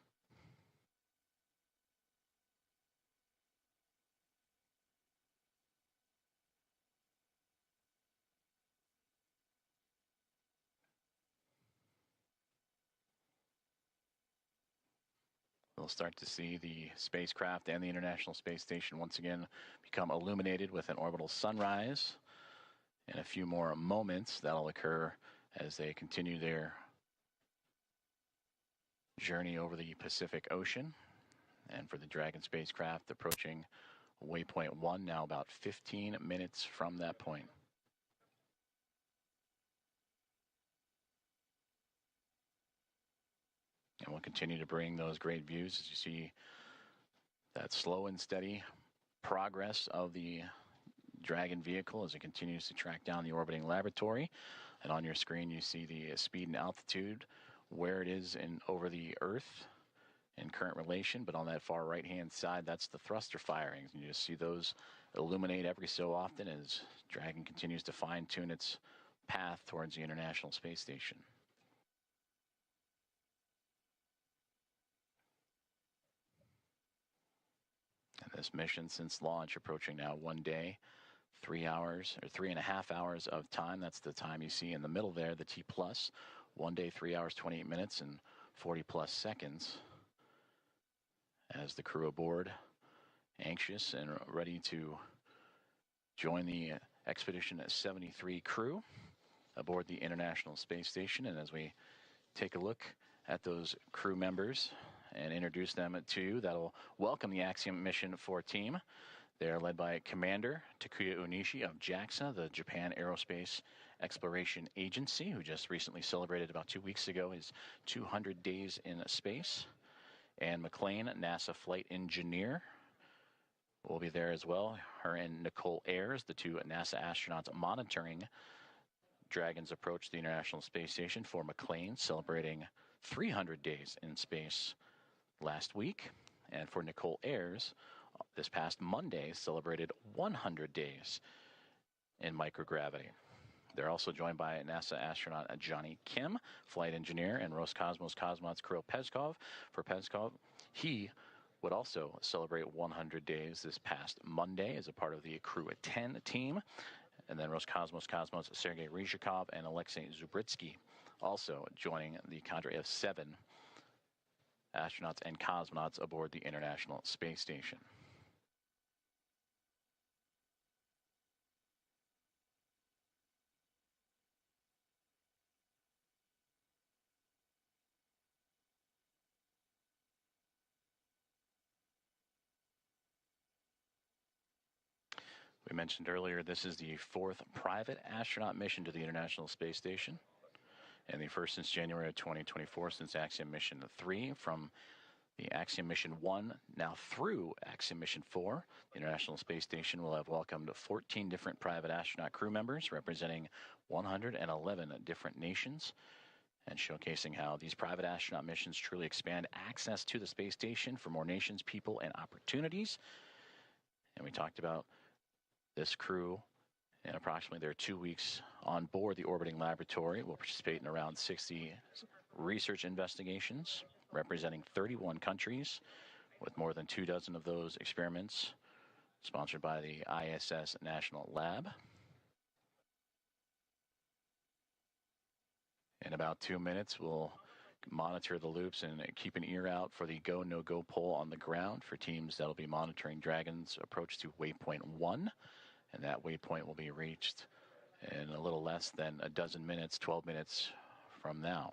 We'll start to see the spacecraft and the International Space Station once again become illuminated with an orbital sunrise. In a few more moments, that'll occur as they continue their journey over the Pacific Ocean. And for the Dragon spacecraft, approaching waypoint 1, now about 15 minutes from that point. And we'll continue to bring those great views as you see that slow and steady progress of the Dragon vehicle as it continues to track down the orbiting laboratory. And on your screen, you see the speed and altitude, where it is over the Earth in current relation. But on that far right-hand side, that's the thruster firings. And you just see those illuminate every so often as Dragon continues to fine-tune its path towards the International Space Station. And this mission since launch approaching now 1 day, 3 hours or 3.5 hours of time. That's the time you see in the middle there, the T plus. 1 day, 3 hours, 28 minutes and 40 plus seconds. As the crew aboard, anxious and ready to join the Expedition 73 crew aboard the International Space Station. And as we take a look at those crew members and introduce them to you, that'll welcome the Axiom Mission 4 team. They're led by Commander Takuya Onishi of JAXA, the Japan Aerospace Exploration Agency, who just recently celebrated about 2 weeks ago his 200 days in space. Anne McLean, NASA flight engineer, will be there as well. Her and Nicole Ayers, the two NASA astronauts monitoring Dragon's approach to the International Space Station. For McLean, celebrating 300 days in space last week. And for Nicole Ayers, this past Monday, celebrated 100 days in microgravity. They're also joined by NASA astronaut Johnny Kim, flight engineer, and Roscosmos cosmonauts Kirill Peskov. For Peskov, he would also celebrate 100 days this past Monday as a part of the Crew at 10 team. And then Roscosmos cosmonauts Sergei Ryzhikov and Alexei Zubritsky also joining the cadre of 7 astronauts and cosmonauts aboard the International Space Station. We mentioned earlier, this is the 4th private astronaut mission to the International Space Station, and the first since January of 2024, since Axiom Mission 3, from the Axiom Mission 1 now through Axiom Mission 4. The International Space Station will have welcomed 14 different private astronaut crew members representing 111 different nations, and showcasing how these private astronaut missions truly expand access to the space station for more nations, people, and opportunities. And we talked about this crew, and approximately their 2 weeks on board the orbiting laboratory, will participate in around 60 research investigations representing 31 countries, with more than 24 of those experiments sponsored by the ISS National Lab. In about 2 minutes, we'll monitor the loops and keep an ear out for the go, no-go poll on the ground for teams that'll be monitoring Dragon's approach to waypoint 1. And that waypoint will be reached in a little less than a dozen minutes, 12 minutes from now.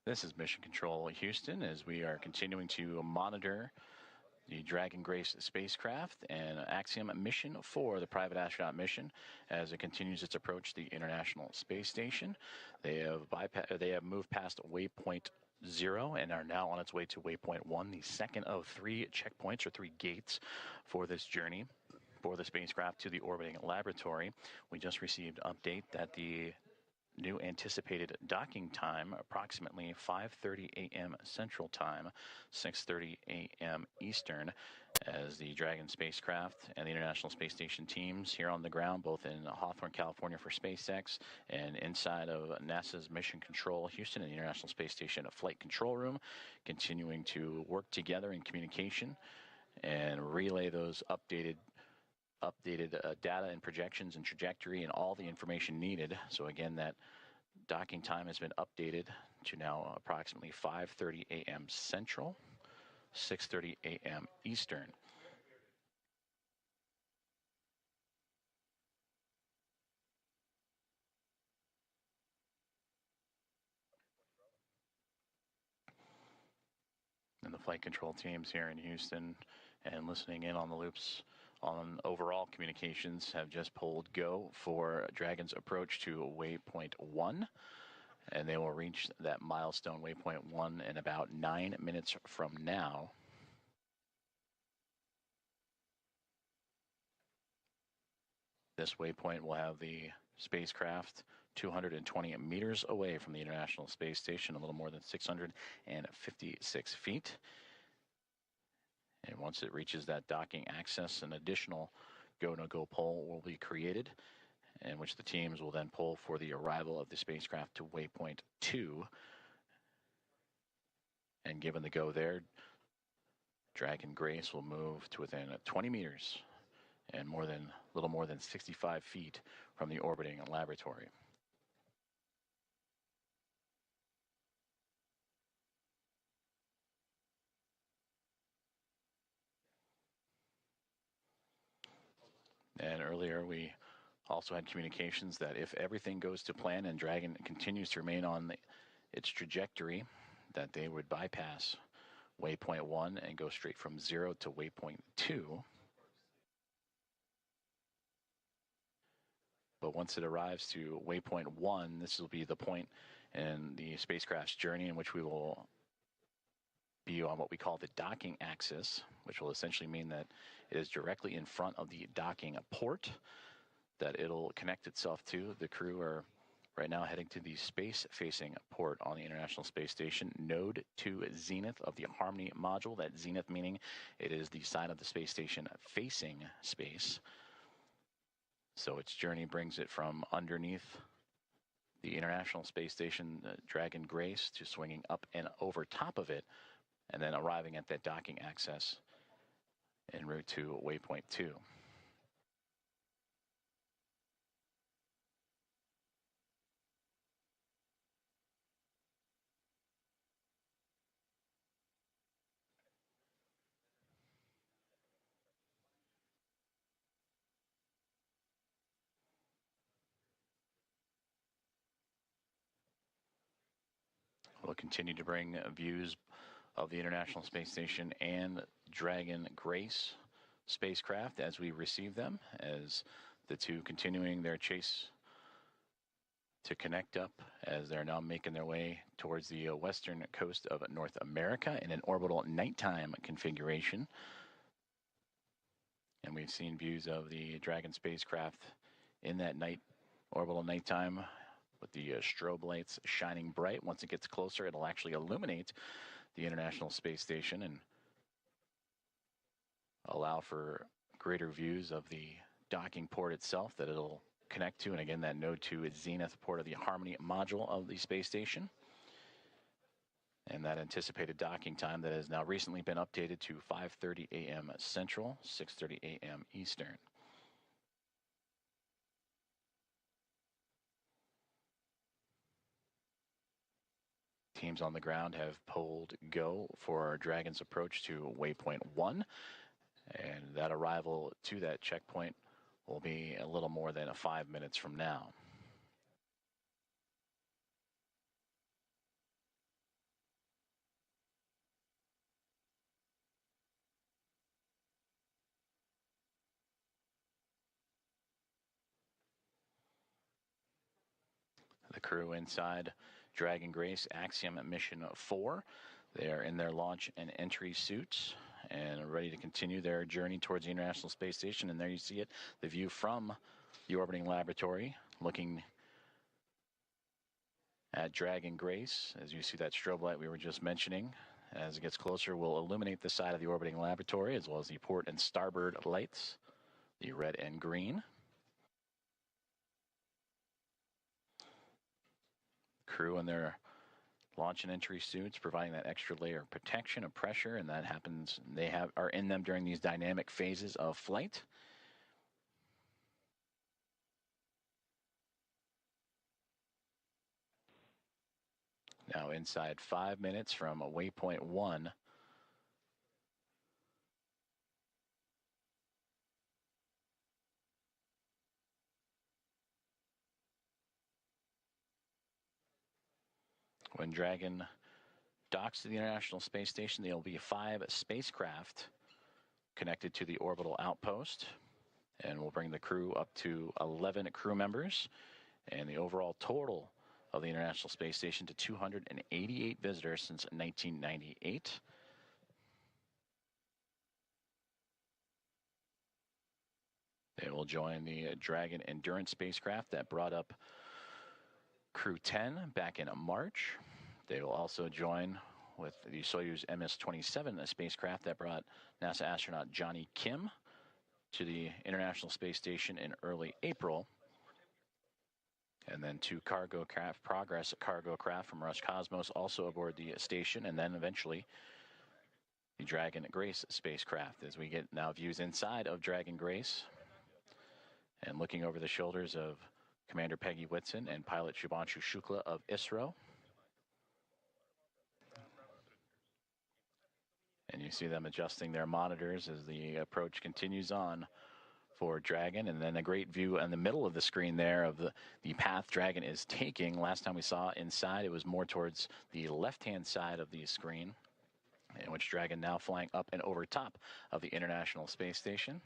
This is Mission Control Houston, as we are continuing to monitor the Dragon Grace spacecraft and Axiom Mission 4, the private astronaut mission, as it continues its approach to the International Space Station. They have moved past waypoint 0 and are now on its way to waypoint 1, the second of 3 checkpoints or 3 gates for this journey. for the spacecraft to the orbiting laboratory. We just received update that the new anticipated docking time, approximately 5:30 a.m. Central Time, 6:30 a.m. Eastern, as the Dragon spacecraft and the International Space Station teams here on the ground, both in Hawthorne, California for SpaceX and inside of NASA's Mission Control Houston and the International Space Station Flight Control Room, continuing to work together in communication and relay those updated data and projections and trajectory and all the information needed. So again, that docking time has been updated to now approximately 5:30 a.m. Central, 6:30 a.m. Eastern. And the flight control teams here in Houston and listening in on the loops on overall communications have just pulled go for Dragon's approach to waypoint 1, and they will reach that milestone waypoint 1 in about 9 minutes from now. This waypoint will have the spacecraft 220 meters away from the International Space Station, a little more than 656 feet. And once it reaches that docking access, an additional go-no-go pole will be created, in which the teams will then pull for the arrival of the spacecraft to waypoint 2. And given the go there, Dragon Grace will move to within 20 meters and a little more than 65 feet from the orbiting laboratory. And earlier we also had communications that if everything goes to plan and Dragon continues to remain on its trajectory, that they would bypass waypoint 1 and go straight from 0 to waypoint 2. But once it arrives to waypoint 1, this will be the point in the spacecraft's journey in which we will be on what we call the docking axis, which will essentially mean that it is directly in front of the docking port that it'll connect itself to. The crew are right now heading to the space-facing port on the International Space Station, node to zenith of the Harmony module. That zenith meaning it is the side of the space station facing space. So its journey brings it from underneath the International Space Station, Dragon Grace, to swinging up and over top of it, and then arriving at that docking access en route to waypoint 2. We'll continue to bring views of the International Space Station and Dragon Grace spacecraft as we receive them, as the two continuing their chase to connect up as they're now making their way towards the western coast of North America in an orbital nighttime configuration. And we've seen views of the Dragon spacecraft in that orbital nighttime with the strobe lights shining bright. Once it gets closer, it'll actually illuminate the International Space Station and allow for greater views of the docking port itself that it'll connect to. And again, that node to its zenith port of the Harmony module of the space station. And that anticipated docking time that has now recently been updated to 5:30 a.m. Central, 6:30 a.m. Eastern. Teams on the ground have pulled go for Dragon's approach to waypoint 1, and that arrival to that checkpoint will be a little more than 5 minutes from now. The crew inside Dragon Grace Axiom Mission 4 They are in their launch and entry suits and are ready to continue their journey towards the International Space Station. And there you see it, the view from the orbiting laboratory, looking at Dragon Grace. As you see that strobe light we were just mentioning, as it gets closer, will illuminate the side of the orbiting laboratory, as well as the port and starboard lights, the red and green. Crew in their launch and entry suits, providing that extra layer of protection of pressure, and that happens, are in them during these dynamic phases of flight. Now inside 5 minutes from waypoint 1. When Dragon docks to the International Space Station, there will be 5 spacecraft connected to the orbital outpost, and we'll bring the crew up to 11 crew members, and the overall total of the International Space Station to 288 visitors since 1998. They will join the Dragon Endurance spacecraft that brought up Crew 10 back in March. They will also join with the Soyuz MS-27, a spacecraft that brought NASA astronaut Johnny Kim to the International Space Station in early April. And then 2 cargo craft, Progress cargo craft from Roscosmos also aboard the station, and then eventually the Dragon Grace spacecraft, as we get now views inside of Dragon Grace and looking over the shoulders of Commander Peggy Whitson and pilot Shubhanshu Shukla of ISRO. And you see them adjusting their monitors as the approach continues on for Dragon. And then a great view in the middle of the screen there of the path Dragon is taking. Last time we saw inside, it was more towards the left-hand side of the screen, in which Dragon now flying up and over top of the International Space Station.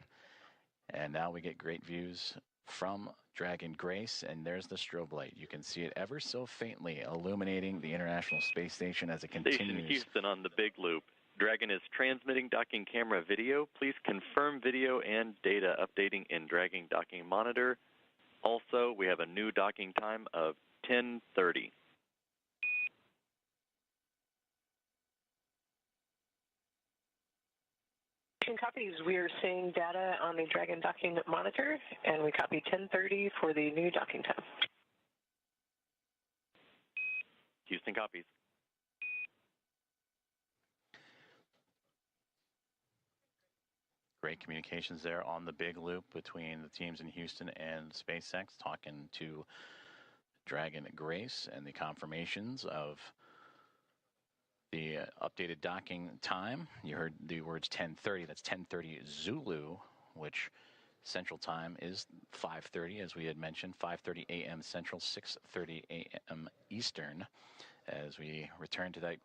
And now we get great views from Dragon Grace, and there's the strobe light. You can see it ever so faintly illuminating the International Space Station as it continues. Station Houston on the big loop. Dragon is transmitting docking camera video. Please confirm video and data updating in Dragon docking monitor. Also, we have a new docking time of 10:30. Copies. We are seeing data on the Dragon docking monitor, and we copy 10:30 for the new docking time. Houston copies. Great communications there on the big loop between the teams in Houston and SpaceX, talking to Dragon Grace and the confirmations of the updated docking time. You heard the words 10:30. That's 10:30 Zulu, which Central Time is 5:30, as we had mentioned, 5:30 a.m. Central, 6:30 a.m. Eastern, as we return to that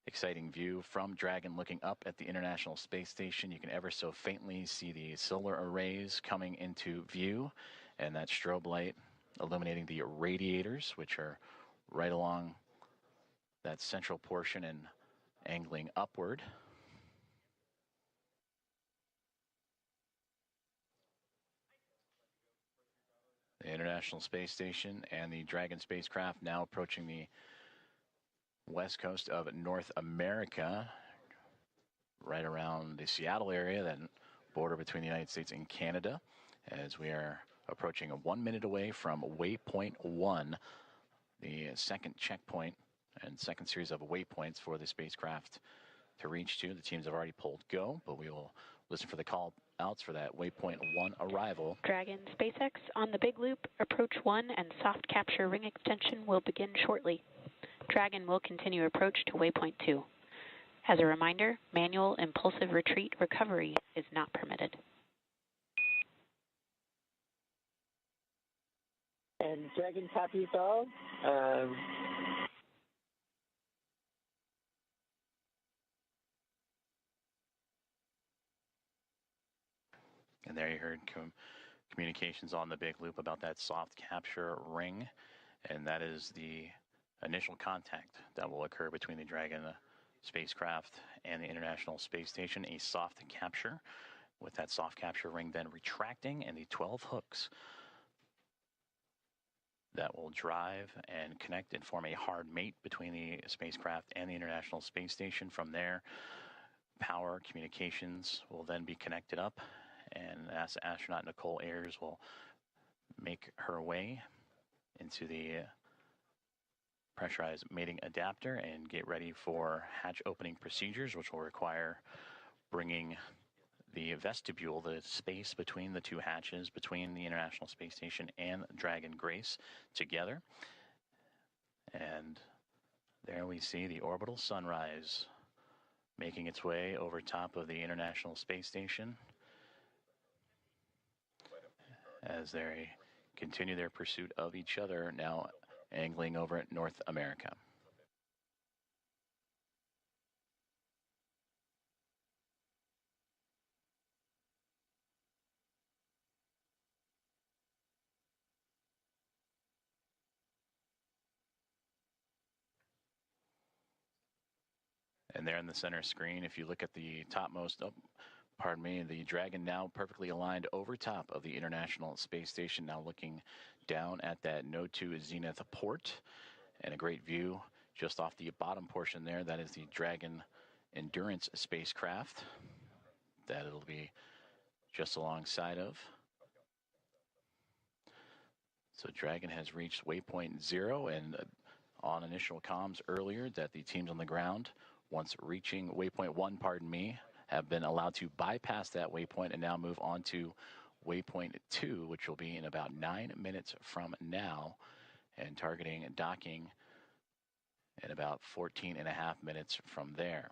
exciting view from Dragon looking up at the International Space Station. You can ever so faintly see the solar arrays coming into view, and that strobe light illuminating the radiators, which are right along that central portion and angling upward. The International Space Station and the Dragon spacecraft now approaching the west coast of North America, right around the Seattle area, that border between the United States and Canada, as we are approaching 1 minute away from waypoint 1, the second checkpoint and second series of waypoints for the spacecraft to reach to. The teams have already pulled go, but we will listen for the call outs for that waypoint 1 arrival. Dragon SpaceX on the big loop, approach 1 and soft capture ring extension will begin shortly. Dragon will continue approach to waypoint 2. As a reminder, manual impulsive retreat recovery is not permitted. And Dragon copies all. And there you heard communications on the big loop about that soft capture ring, and that is the initial contact that will occur between the Dragon spacecraft and the International Space Station a soft capture, with that soft capture ring then retracting and the 12 hooks that will drive and connect and form a hard mate between the spacecraft and the International Space Station. From there, power communications will then be connected up, and NASA astronaut Nicole Ayers will make her way into the pressurized mating adapter and get ready for hatch opening procedures, which will require bringing the vestibule, the space between the two hatches, between the International Space Station and Dragon Grace, together. And there we see the orbital sunrise making its way over top of the International Space Station as they continue their pursuit of each other, now angling over at North America. And there in the center screen, if you look at the topmost, the Dragon now perfectly aligned over top of the International Space Station, now looking down at that Node 2 Zenith port, and a great view just off the bottom portion there. That is the Dragon Endurance spacecraft that it'll be just alongside of. So Dragon has reached waypoint 0, and on initial comms earlier that the teams on the ground, once reaching waypoint 1, have been allowed to bypass that waypoint and now move on to waypoint 2, which will be in about 9 minutes from now, and targeting docking in about 14.5 minutes from there.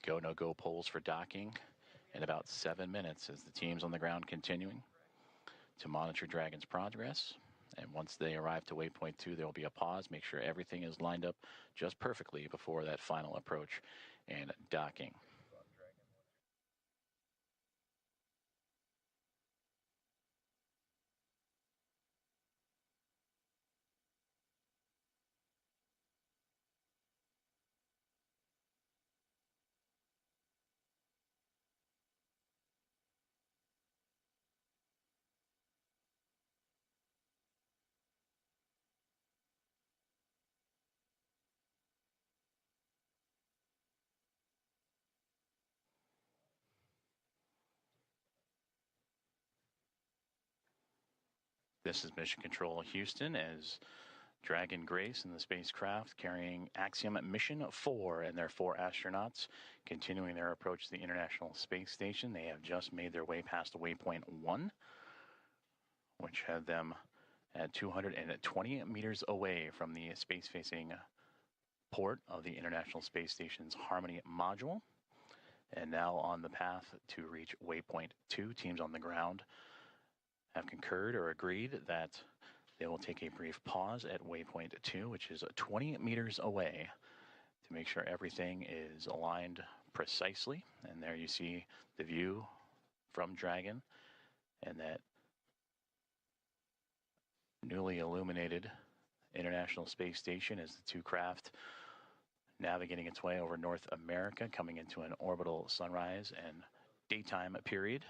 Go, no-go polls for docking in about 7 minutes as the teams on the ground continuing to monitor Dragon's progress. And once they arrive to waypoint 2, there will be a pause, make sure everything is lined up just perfectly before that final approach and docking. This is Mission Control Houston as Dragon Grace and the spacecraft carrying Axiom Mission 4 and their 4 astronauts continuing their approach to the International Space Station. They have just made their way past waypoint 1, which had them at 220 meters away from the space-facing port of the International Space Station's Harmony module. And now on the path to reach waypoint 2, teams on the ground have concurred or agreed that they will take a brief pause at waypoint 2, which is 20 meters away, to make sure everything is aligned precisely. And there you see the view from Dragon and that newly illuminated International Space Station as the two craft navigating its way over North America, coming into an orbital sunrise and daytime period.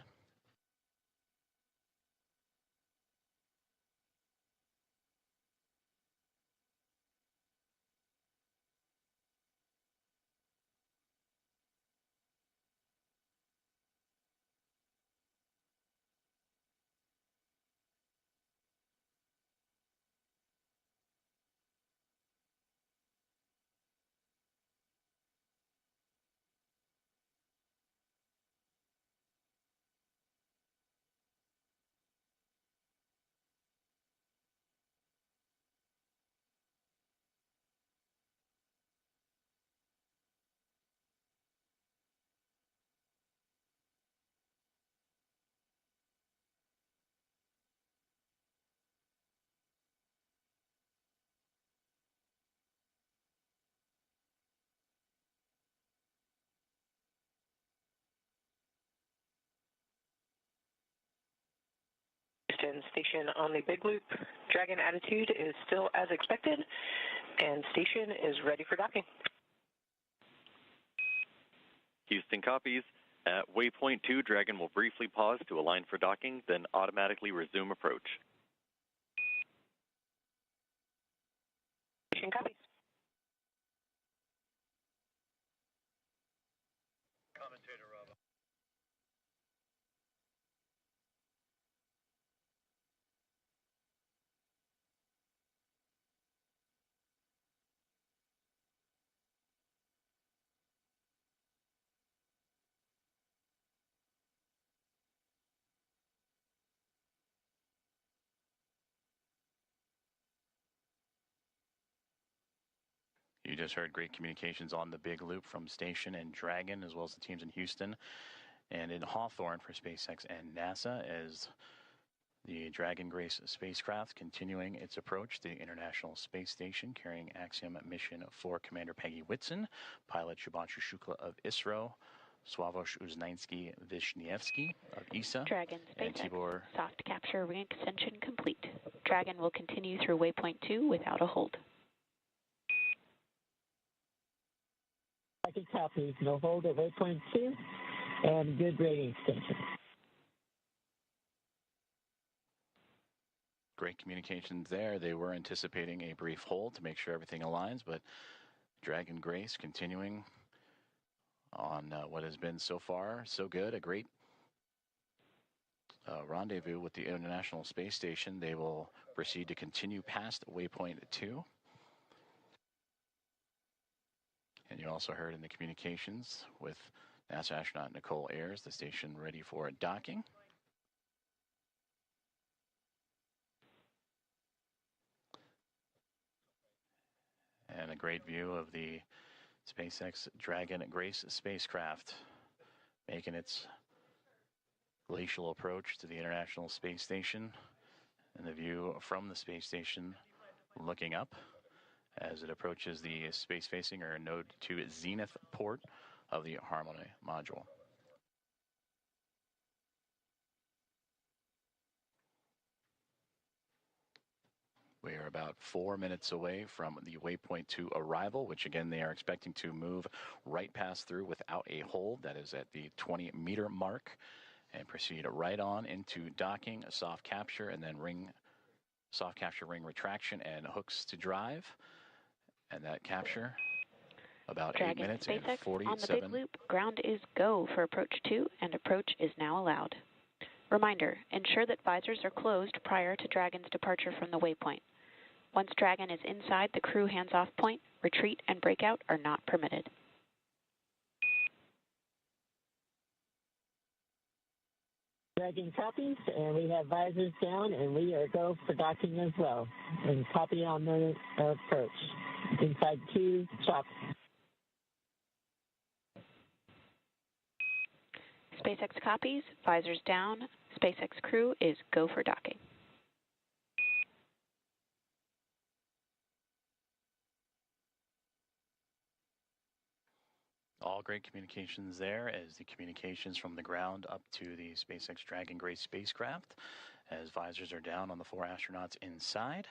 Station on the big loop. Dragon attitude is still as expected, and station is ready for docking. Houston copies. At waypoint 2, Dragon will briefly pause to align for docking, then automatically resume approach. Houston copies. Commentator Rob. You just heard great communications on the big loop from Station and Dragon, as well as the teams in Houston and in Hawthorne for SpaceX and NASA, as the Dragon Grace spacecraft continuing its approach to the International Space Station, carrying Axiom Mission 4 Commander Peggy Whitson, pilot Shubhanshu Shukla of ISRO, Sławosz Uznański-Wiśniewski of ESA, Dragon and SpaceX Tibor. soft capture ring extension complete. Dragon will continue through waypoint 2 without a hold. Second copies, no hold at waypoint 2, and good rating extension. Great communications there. They were anticipating a brief hold to make sure everything aligns, but Dragon Grace continuing on what has been so far so good. A great rendezvous with the International Space Station. They will proceed to continue past waypoint 2. And you also heard in the communications with NASA astronaut Nicole Ayers, the station ready for docking. And a great view of the SpaceX Dragon Grace spacecraft making its glacial approach to the International Space Station. And the view from the space station looking up as it approaches the space-facing or node 2 zenith port of the Harmony module. We are about 4 minutes away from the waypoint 2 arrival, which again they are expecting to move right past through without a hold. That is at the 20-meter mark, and proceed right on into docking, a soft capture, and then soft capture ring retraction and hooks to drive. And that capture, about Dragon 8 minutes SpaceX and 47. on the big loop, ground is go for approach 2, and approach is now allowed. Reminder, ensure that visors are closed prior to Dragon's departure from the waypoint. Once Dragon is inside the crew hands-off point, retreat and breakout are not permitted. Dragon copies, and we have visors down, and we are go for docking as well. And copy on the approach. Inside 2, chop. SpaceX copies, visors down, SpaceX crew is go for docking. All great communications there as the communications from the ground up to the SpaceX Dragon Grace spacecraft, as visors are down on the 4 astronauts inside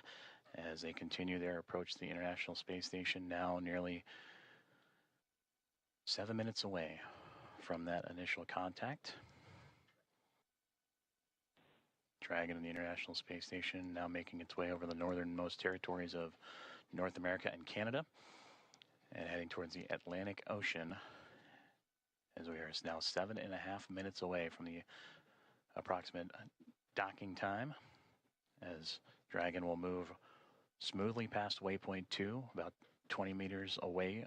as they continue their approach to the International Space Station, now nearly 7 minutes away from that initial contact. Dragon and the International Space Station now making its way over the northernmost territories of North America and Canada, and heading towards the Atlantic Ocean, as we are now 7.5 minutes away from the approximate docking time, as Dragon will move smoothly past waypoint 2, about 20 meters away.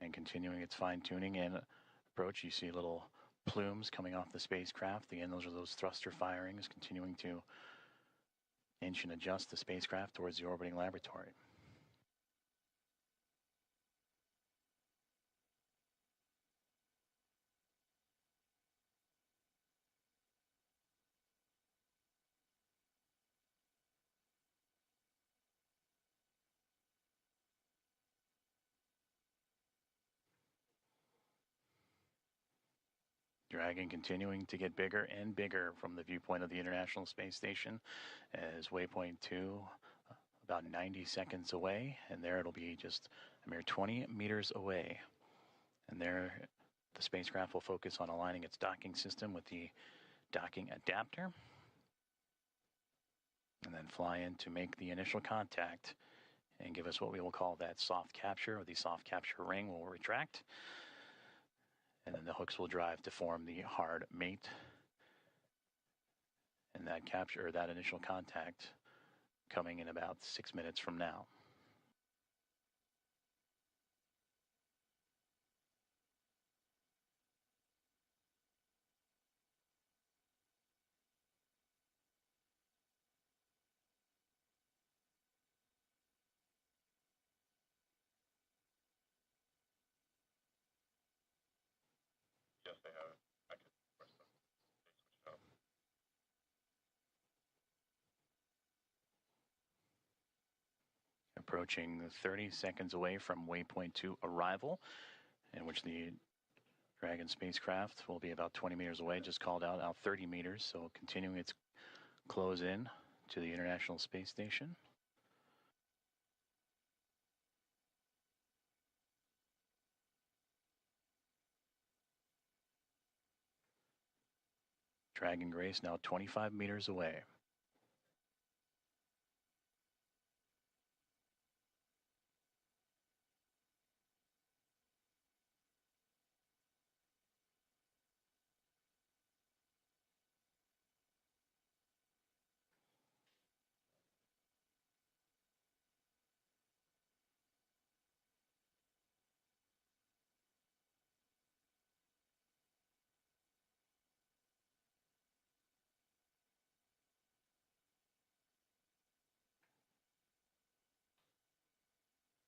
And continuing its fine-tuning and approach, you see little plumes coming off the spacecraft. Again, those are those thruster firings continuing to inch and adjust the spacecraft towards the orbiting laboratory. Dragon continuing to get bigger and bigger from the viewpoint of the International Space Station, as waypoint 2 about 90 seconds away, and there it'll be just a mere 20 meters away. And there, the spacecraft will focus on aligning its docking system with the docking adapter, and then fly in to make the initial contact and give us what we will call that soft capture, or the soft capture ring will retract, and then the hooks will drive to form the hard mate. And that capture, or that initial contact, coming in about 6 minutes from now. Yes, they have. I can press them. They switched up. Approaching 30 seconds away from waypoint 2 arrival, in which the Dragon spacecraft will be about 20 meters away, just called out 30 meters, so continuing its close in to the International Space Station. Dragon Grace now 25 meters away.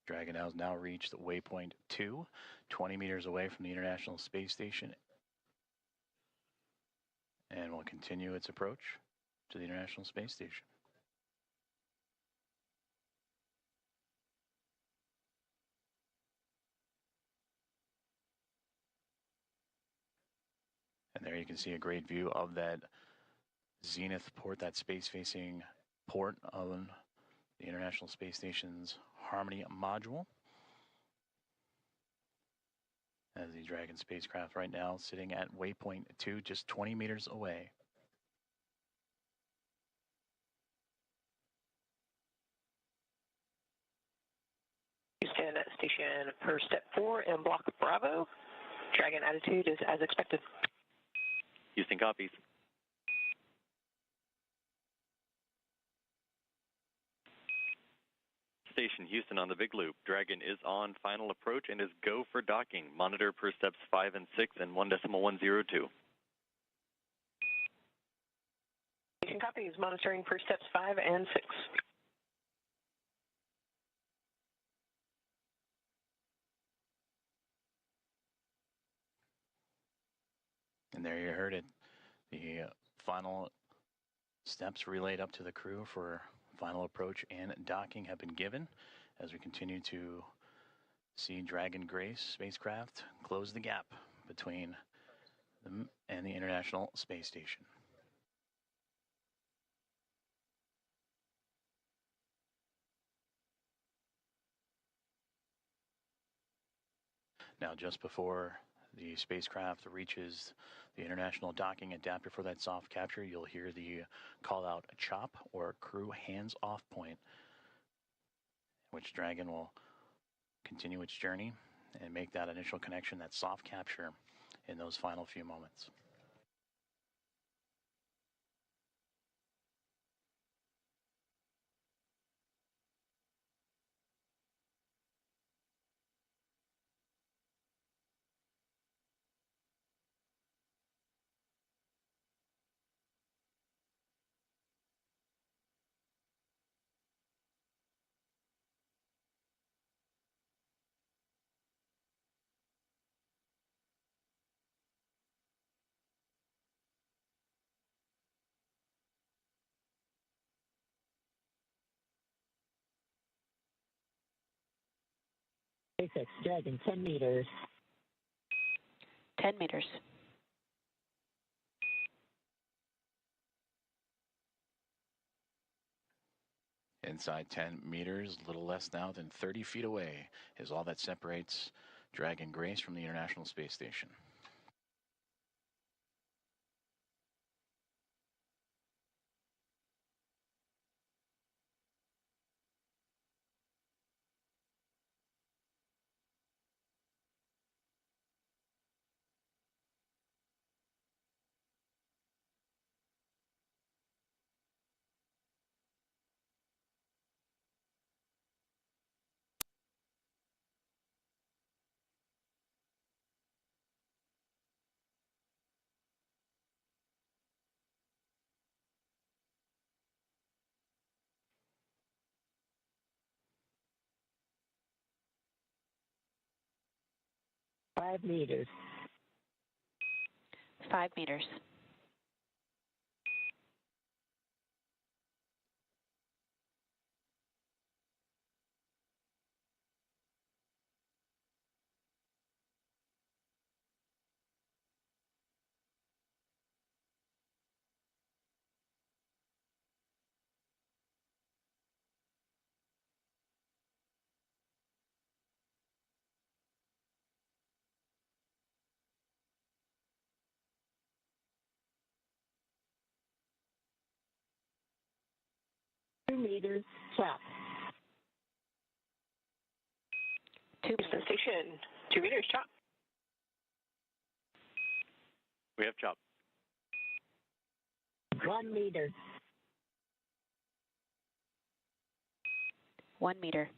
Dragon has now reached waypoint 2, 20 meters away from the International Space Station, and will continue its approach to the International Space Station. And there you can see a great view of that zenith port, that space-facing port of the International Space Station's Harmony module. As the Dragon spacecraft right now sitting at waypoint 2, just 20 meters away. Houston station for step 4 in block Bravo. Dragon attitude is as expected. Houston copies. Station Houston on the big loop. Dragon is on final approach and is go for docking. Monitor per steps 5 and 6 and 1.102. Station copies, monitoring for steps 5 and 6. And there you heard it. The final steps relayed up to the crew for final approach and docking have been given as we continue to see Dragon Grace spacecraft close the gap between them and the International Space Station. Now, just before the spacecraft reaches the international docking adapter for that soft capture, you'll hear the call out CHOP, or crew hands off point, which Dragon will continue its journey and make that initial connection, that soft capture, in those final few moments. SpaceX Dragon, 10 meters. 10 meters. inside 10 meters, a little less now than 30 feet away, is all that separates Dragon Grace from the International Space Station. Five meters. 5 meters. Meters, chop. 2 Houston meters. Station, 2 meters, chop. We have chop. 1 meter. 1 meter.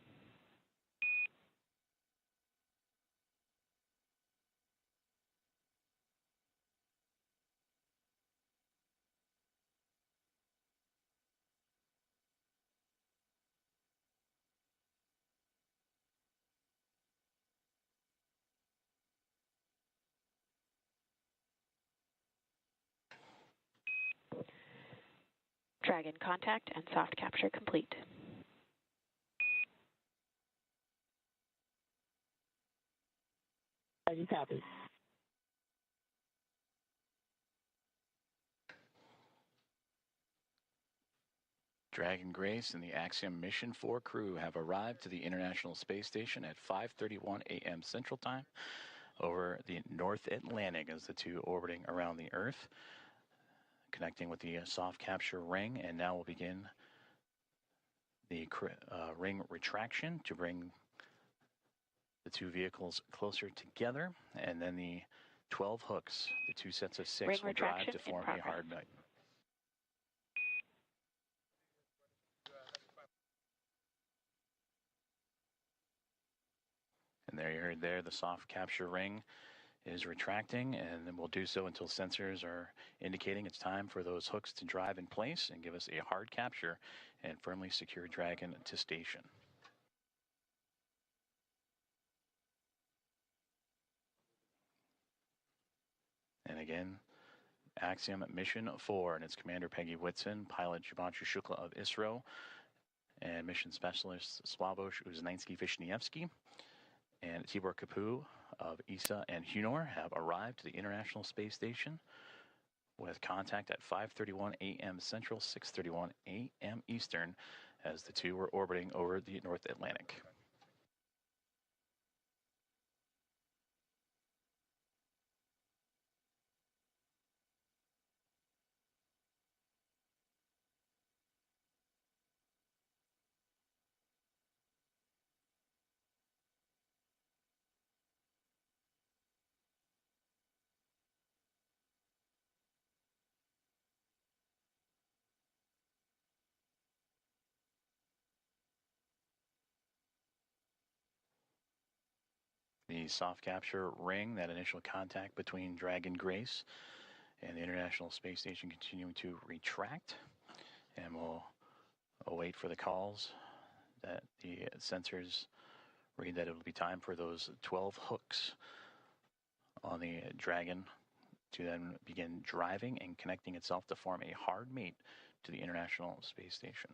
Dragon contact and soft capture complete. Roger, copy. Dragon Grace and the Axiom Mission 4 crew have arrived to the International Space Station at 5:31 a.m. Central Time over the North Atlantic as the two orbiting around the Earth, connecting with the soft capture ring, and now we'll begin the ring retraction to bring the two vehicles closer together, and then the 12 hooks, the two sets of 6, Ring will drive retraction to in form a progress. hard nut. And there you heard there, the soft capture ring is retracting, and then we'll do so until sensors are indicating it's time for those hooks to drive in place and give us a hard capture and firmly secure Dragon to station. And again, Axiom Mission 4 and its commander Peggy Whitson, pilot Jubanshu Shukla of ISRO, and mission specialist Sławosz Uznański-Wiśniewski and Tibor Kapu of ESA and Hunor have arrived to the International Space Station with contact at 5:31 a.m. Central, 6:31 a.m. Eastern, as the two were orbiting over the North Atlantic. The soft capture ring, that initial contact between Dragon Grace and the International Space Station, continuing to retract, and we'll await for the calls that the sensors read that it will be time for those 12 hooks on the Dragon to then begin driving and connecting itself to form a hard mate to the International Space Station.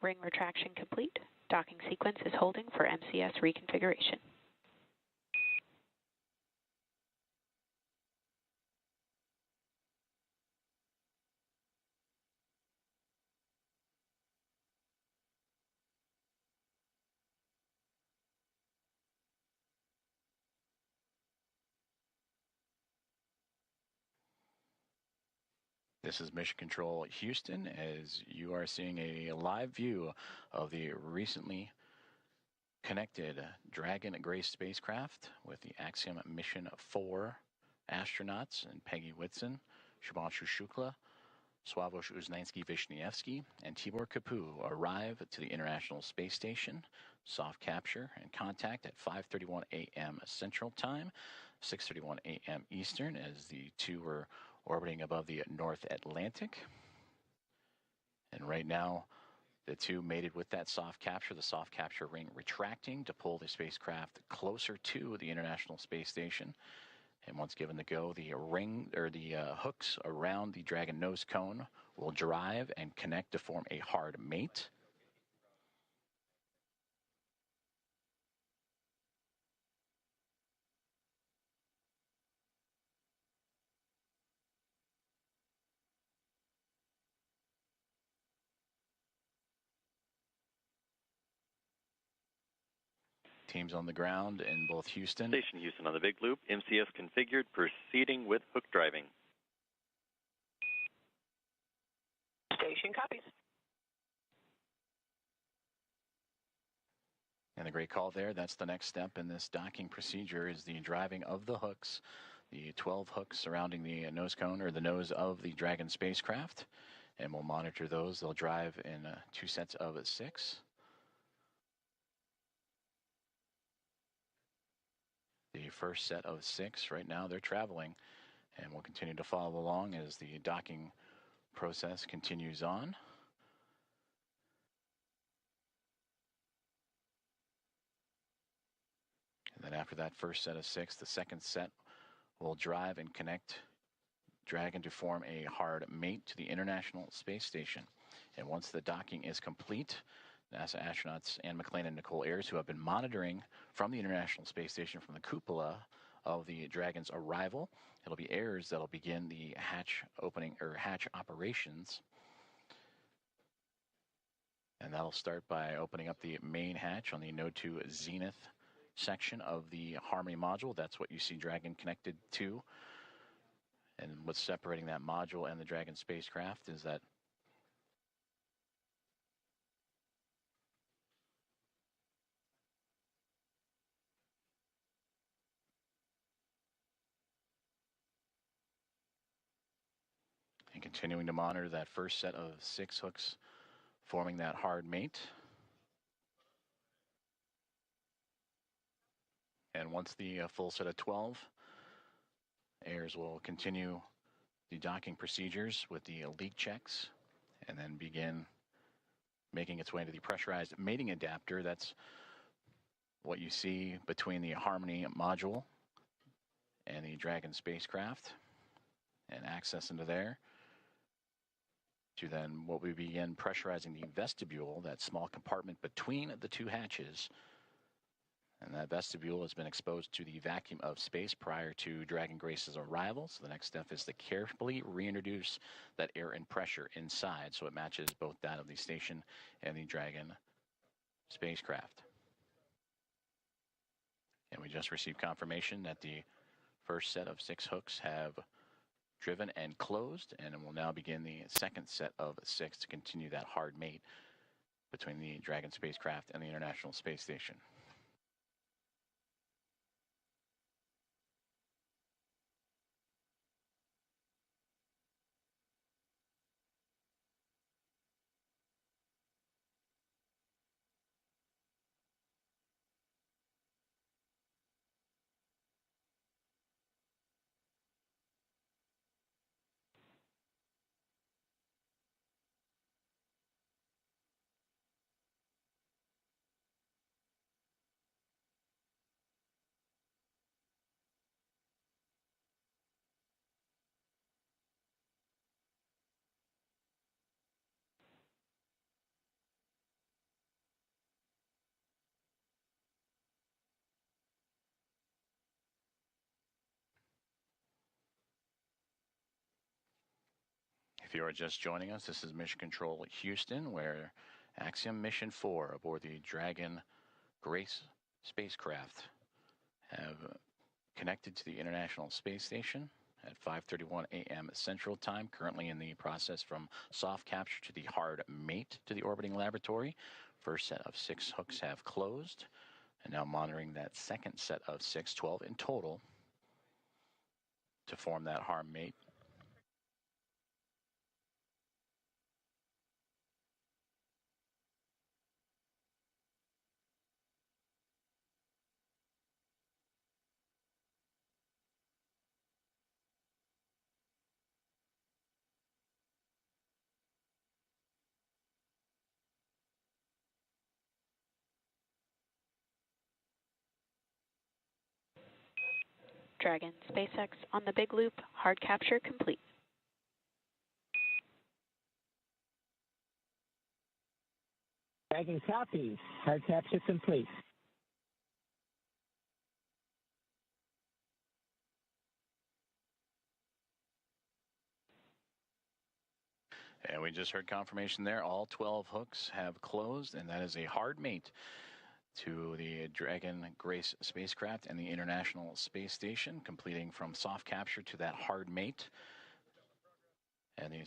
Ring retraction complete. Docking sequence is holding for MCS reconfiguration. This is Mission Control Houston, as you are seeing a live view of the recently connected Dragon Gray spacecraft with the Axiom Mission 4 astronauts and Peggy Whitson, Shubhanshu Shukla, Sławosz Uznański-Wiśniewski, and Tibor Kapu arrive to the International Space Station. Soft capture and contact at 5:31 a.m. Central Time, 6:31 a.m. Eastern, as the two were orbiting above the North Atlantic. And right now, the two mated with that soft capture, the soft capture ring retracting to pull the spacecraft closer to the International Space Station. And once given the go, the ring or the hooks around the Dragon nose cone will drive and connect to form a hard mate. Teams on the ground in both Houston. Station Houston on the big loop. MCS configured, proceeding with hook driving. Station copies. And a great call there. That's the next step in this docking procedure, is the driving of the hooks, the 12 hooks surrounding the nose cone or the nose of the Dragon spacecraft. And we'll monitor those. They'll drive in 2 sets of 6. The first set of 6 right now, they're traveling, and we'll continue to follow along as the docking process continues on. And then after that first set of 6, the second set will drive and connect Dragon to form a hard mate to the International Space Station. And once the docking is complete, NASA astronauts Anne McLean and Nicole Ayers, who have been monitoring from the International Space Station from the cupola of the Dragon's arrival, it'll be Ayers that'll begin the hatch opening or hatch operations. And that'll start by opening up the main hatch on the Node 2 Zenith section of the Harmony module. That's what you see Dragon connected to. And what's separating that module and the Dragon spacecraft is that and continuing to monitor that first set of 6 hooks forming that hard mate. And once the full set of 12, Ayers will continue the docking procedures with the leak checks and then begin making its way into the pressurized mating adapter. That's what you see between the Harmony module and the Dragon spacecraft, and access into there to then what we begin pressurizing the vestibule, that small compartment between the 2 hatches. And that vestibule has been exposed to the vacuum of space prior to Dragon Grace's arrival. So the next step is to carefully reintroduce that air and pressure inside so it matches both that of the station and the Dragon spacecraft. And we just received confirmation that the first set of 6 hooks have driven and closed, and we'll now begin the second set of 6 to continue that hard mate between the Dragon spacecraft and the International Space Station. If you are just joining us, this is Mission Control Houston, where Axiom Mission 4 aboard the Dragon Grace spacecraft have connected to the International Space Station at 5:31 a.m. Central Time, currently in the process from soft capture to the hard mate to the orbiting laboratory. First set of 6 hooks have closed, and now monitoring that second set of 6, 12 in total, to form that hard mate. Dragon SpaceX on the big loop, hard capture complete. Dragon copies, hard capture complete. And we just heard confirmation there. All 12 hooks have closed, and that is a hard mate to the Dragon Grace spacecraft and the International Space Station, completing from soft capture to that hard mate. And the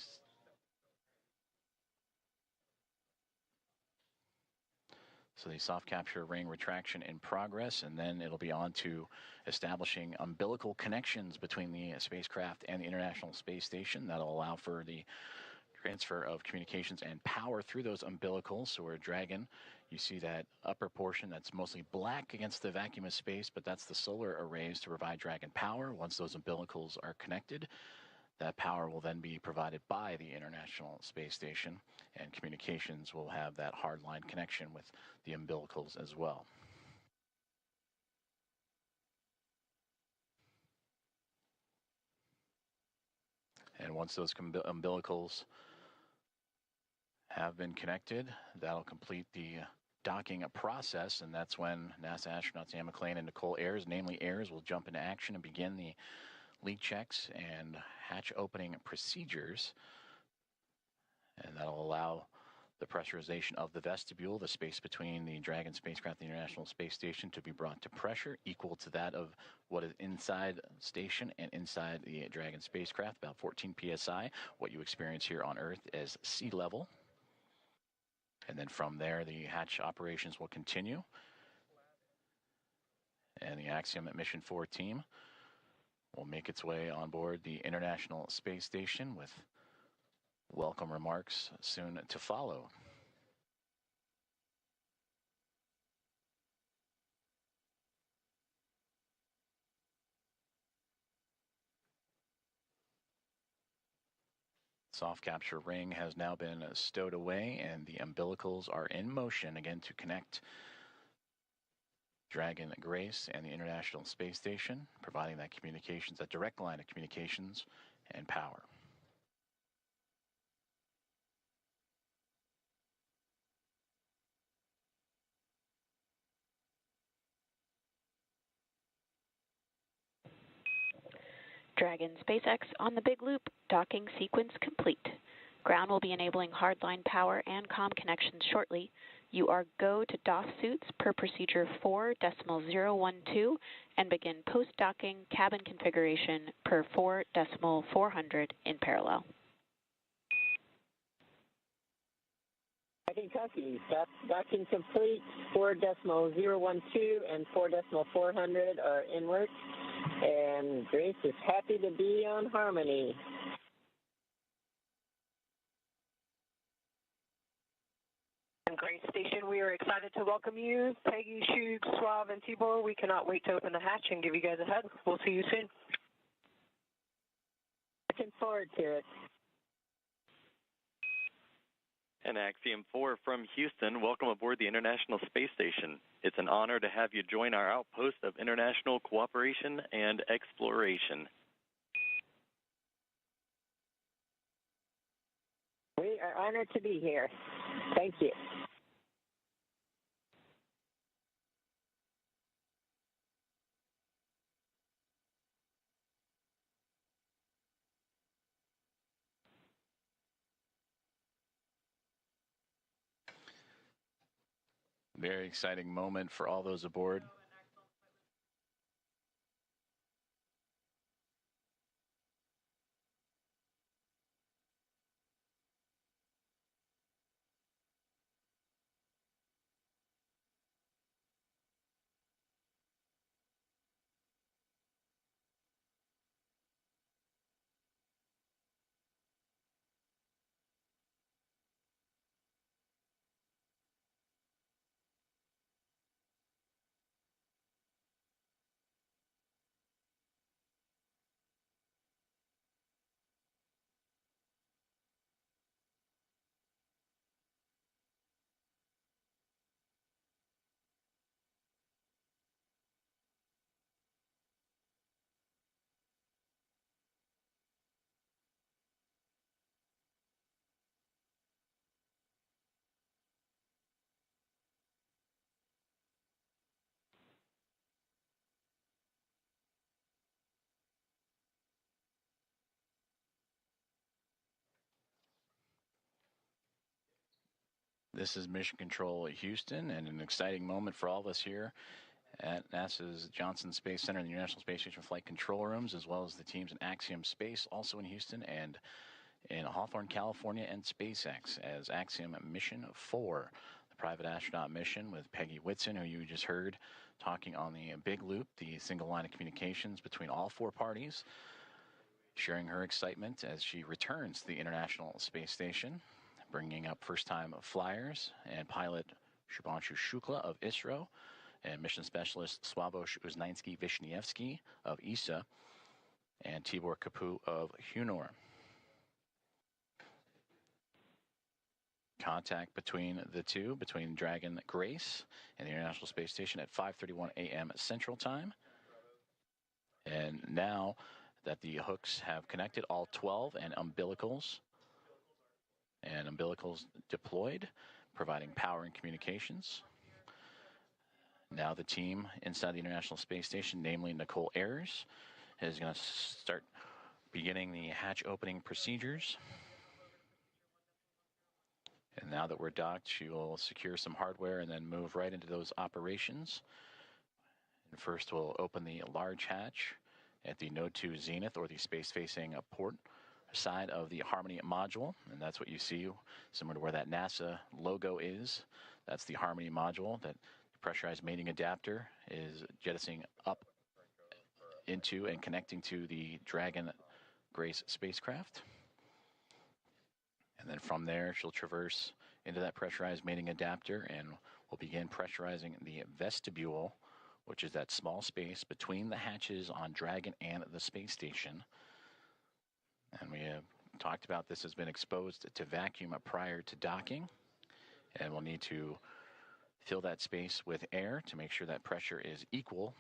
soft capture ring retraction in progress, and then it'll be on to establishing umbilical connections between the spacecraft and the International Space Station. That'll allow for the transfer of communications and power through those umbilicals. So we're Dragon. You see that upper portion that's mostly black against the vacuum of space, but that's the solar arrays to provide Dragon power. Once those umbilicals are connected, that power will then be provided by the International Space Station, and communications will have that hardline connection with the umbilicals as well. And once those umbilicals have been connected, that'll complete the docking process, and that's when NASA astronauts Anne McClain and Nicole Ayers, namely Ayers, will jump into action and begin the leak checks and hatch opening procedures. And that'll allow the pressurization of the vestibule, the space between the Dragon spacecraft and the International Space Station, to be brought to pressure equal to that of what is inside station and inside the Dragon spacecraft, about 14 psi, what you experience here on Earth as sea level. And then from there, the hatch operations will continue. And the Axiom Mission 4 team will make its way on board the International Space Station with welcome remarks soon to follow. Soft capture ring has now been stowed away, and the umbilicals are in motion again to connect Dragon Grace and the International Space Station, providing that communications, that direct line of communications and power. Dragon SpaceX on the big loop, docking sequence complete. Ground will be enabling hardline power and comm connections shortly. You are go to DOF suits per procedure 4.012 and begin post-docking cabin configuration per 4.400 in parallel. Dragon copies, docking complete. 4.012 and 4.400 are in work. And Grace is happy to be on Harmony. Grace Station, we are excited to welcome you. Peggy, Shug, Suave, and Tibor, we cannot wait to open the hatch and give you guys a hug. We'll see you soon. Looking forward to it. And Axiom 4 from Houston, welcome aboard the International Space Station. It's an honor to have you join our outpost of international cooperation and exploration. We are honored to be here. Thank you. Very exciting moment for all those aboard. This is Mission Control Houston, and an exciting moment for all of us here at NASA's Johnson Space Center and the International Space Station flight control rooms, as well as the teams in Axiom Space, also in Houston, and in Hawthorne, California, and SpaceX as Axiom Mission 4, the private astronaut mission with Peggy Whitson, who you just heard talking on the big loop, the single line of communications between all four parties, sharing her excitement as she returns to the International Space Station, bringing up first-time flyers and pilot Shubhanshu Shukla of ISRO and mission specialist Sławosz Uznański-Wiśniewski of ESA and Tibor Kapu of Hunor. Contact between the two, between Dragon Grace and the International Space Station at 5:31 a.m. Central Time. And now that the hooks have connected, all 12 and umbilicals deployed, providing power and communications. Now the team inside the International Space Station, namely Nicole Ayers, is going to start beginning the hatch opening procedures. And now that we're docked, she will secure some hardware and then move right into those operations. And first we'll open the large hatch at the Node 2 Zenith, or the space-facing port side of the Harmony module, and that's what you see, similar to where that NASA logo is. That's the Harmony module that the pressurized mating adapter is jettisoning up into and connecting to the Dragon Grace spacecraft. And then from there, she'll traverse into that pressurized mating adapter and we'll begin pressurizing the vestibule, which is that small space between the hatches on Dragon and the space station. And we have talked about this has been exposed to vacuum prior to docking. And we'll need to fill that space with air to make sure that pressure is equal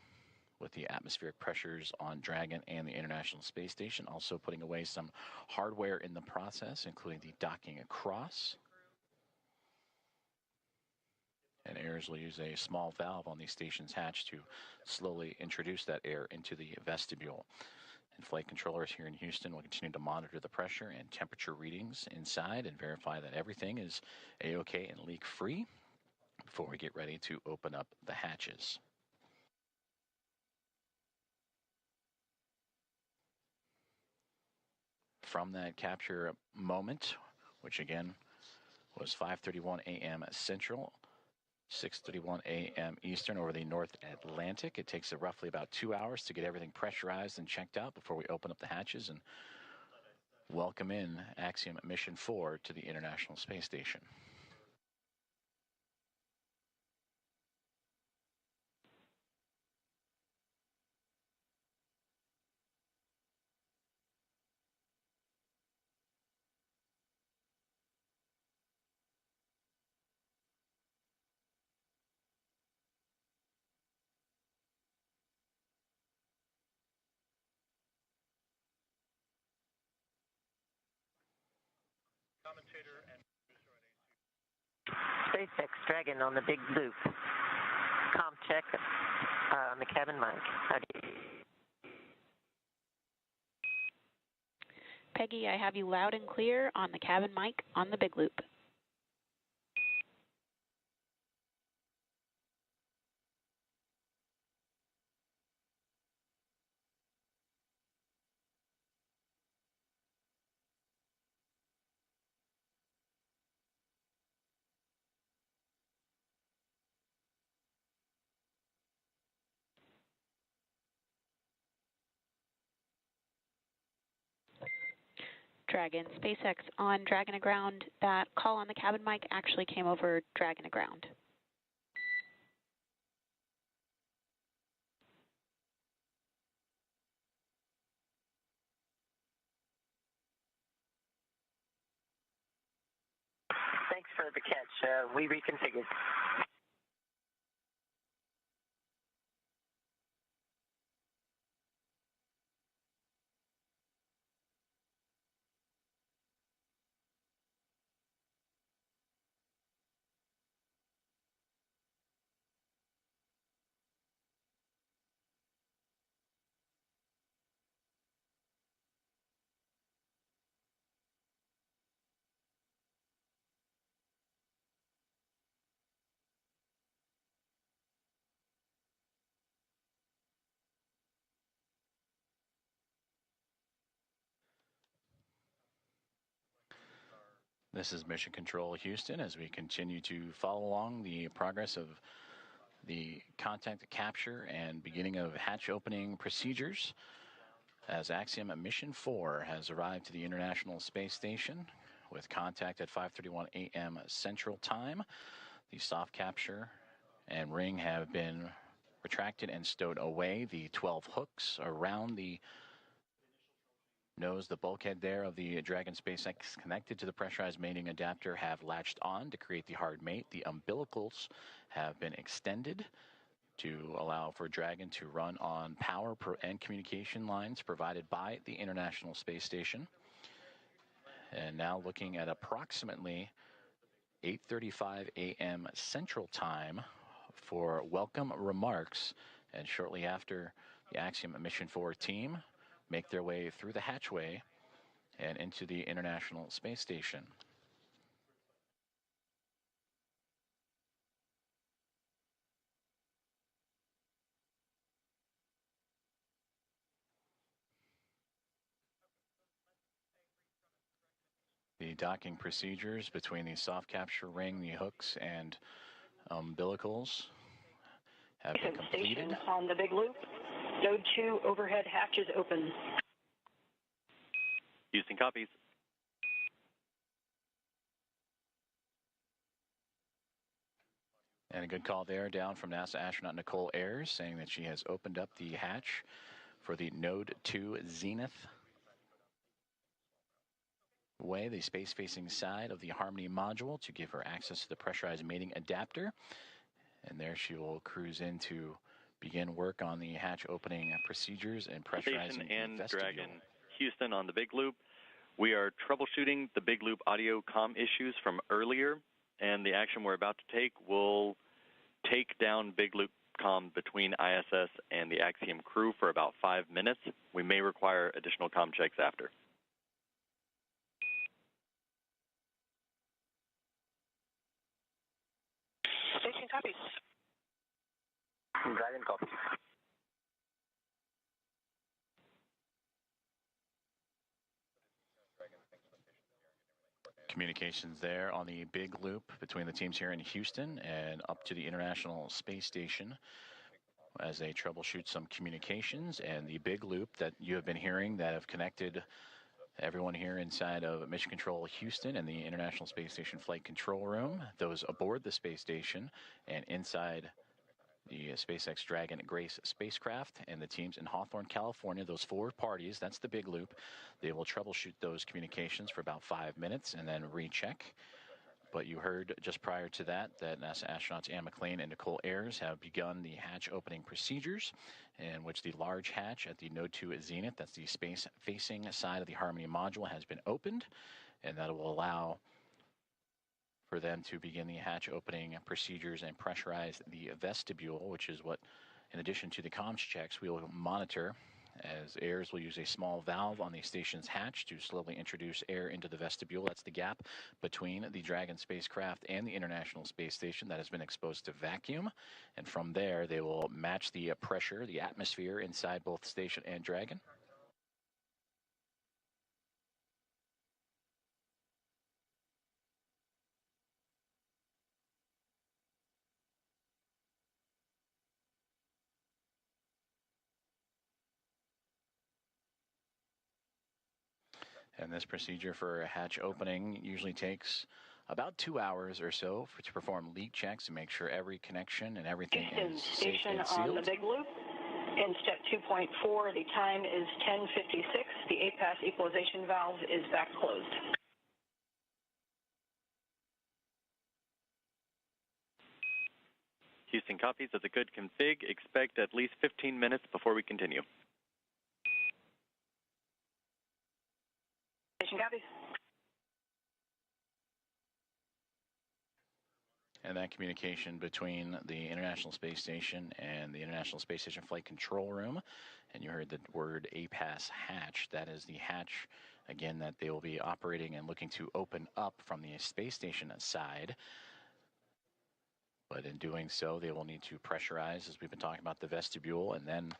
with the atmospheric pressures on Dragon and the International Space Station. Also putting away some hardware in the process, including the docking across. And Ayers will use a small valve on the station's hatch to slowly introduce that air into the vestibule. And flight controllers here in Houston will continue to monitor the pressure and temperature readings inside and verify that everything is A-OK and leak-free before we get ready to open up the hatches. From that capture moment, which again was 5:31 a.m. Central, 6:31 a.m. Eastern over the North Atlantic. It takes roughly about 2 hours to get everything pressurized and checked out before we open up the hatches and welcome in Axiom Mission 4 to the International Space Station. SpaceX Dragon on the big loop. Com check on the cabin mic. How do you... Peggy, I have you loud and clear on the cabin mic on the big loop. Dragon, SpaceX on Dragon aground. That call on the cabin mic actually came over Dragon aground. Thanks for the catch. We reconfigured. This is Mission Control Houston as we continue to follow along the progress of the contact capture and beginning of hatch opening procedures as Axiom Mission 4 has arrived to the International Space Station with contact at 5:31 a.m. Central Time. The soft capture and ring have been retracted and stowed away. The 12 hooks around the nose, the bulkhead there of the Dragon SpaceX connected to the pressurized mating adapter have latched on to create the hard mate. The umbilicals have been extended to allow for Dragon to run on power and communication lines provided by the International Space Station. And now looking at approximately 8:35 a.m. Central Time for welcome remarks, and shortly after the Axiom Mission 4 team make their way through the hatchway and into the International Space Station. The docking procedures between the soft capture ring, the hooks, and umbilicals have been completed. Station on the big loop. Node 2 overhead hatch is open. Houston copies. And a good call there down from NASA astronaut Nicole Ayers saying that she has opened up the hatch for the Node 2 Zenith way, the space-facing side of the Harmony module, to give her access to the pressurized mating adapter. And there she will cruise in to begin work on the hatch opening procedures and pressurizing Station and the vestibule. Dragon Houston on the big loop. We are troubleshooting the big loop audio comm issues from earlier, and the action we're about to take will take down big loop comm between ISS and the Axiom crew for about 5 minutes. We may require additional comm checks after. Station copies. Dragon copies. Communications there on the big loop between the teams here in Houston and up to the International Space Station as they troubleshoot some communications. And the big loop that you have been hearing that have connected everyone here inside of Mission Control Houston and the International Space Station Flight Control Room, those aboard the space station and inside the SpaceX Dragon Grace spacecraft, and the teams in Hawthorne, California, those 4 parties, that's the big loop. They will troubleshoot those communications for about 5 minutes and then recheck. But you heard just prior to that NASA astronauts Anne McLean and Nicole Ayers have begun the hatch opening procedures, in which the large hatch at the Node 2 Zenith, that's the space-facing side of the Harmony module, has been opened, and that will allow for them to begin the hatch opening procedures and pressurize the vestibule, which is what, in addition to the comms checks, we will monitor, as Ayers will use a small valve on the station's hatch to slowly introduce air into the vestibule. That's the gap between the Dragon spacecraft and the International Space Station that has been exposed to vacuum. And from there, they will match the pressure, the atmosphere inside both station and Dragon. And this procedure for a hatch opening usually takes about 2 hours or so to perform leak checks and make sure every connection and everything is safe and sealed. On the big loop. In step 2.4, the time is 10:56. The A-pass equalization valve is back closed. Houston copies. That's a good config. Expect at least 15 minutes before we continue. Station copies. And that communication between the International Space Station and the International Space Station Flight Control Room, and you heard the word APAS hatch. That is the hatch, again, that they will be operating and looking to open up from the space station side. But in doing so, they will need to pressurize, as we've been talking about, the vestibule, and then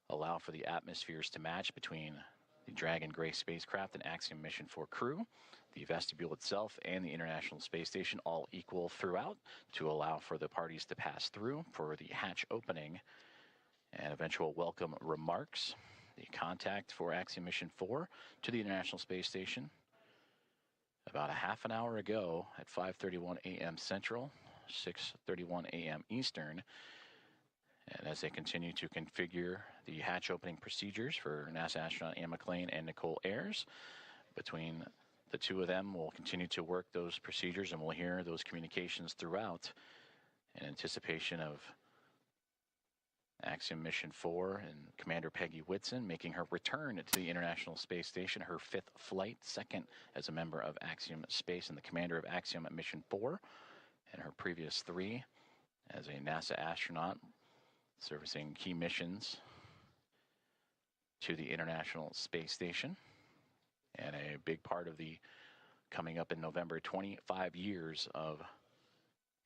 allow for the atmospheres to match between the Dragon Grace spacecraft and Axiom Mission 4 crew, the vestibule itself, and the International Space Station, all equal throughout to allow for the parties to pass through for the hatch opening and eventual welcome remarks. The contact for Axiom Mission 4 to the International Space Station about a half an hour ago at 5:31 a.m. Central, 6:31 a.m. Eastern. And as they continue to configure the hatch opening procedures for NASA astronaut Anne McClain and Nicole Ayers, between the two of them, we'll continue to work those procedures, and we'll hear those communications throughout in anticipation of Axiom Mission 4 and Commander Peggy Whitson making her return to the International Space Station, her 5th flight, second as a member of Axiom Space and the commander of Axiom Mission 4, and her previous 3 as a NASA astronaut servicing key missions to the International Space Station. And a big part of the coming up in November, 25 years of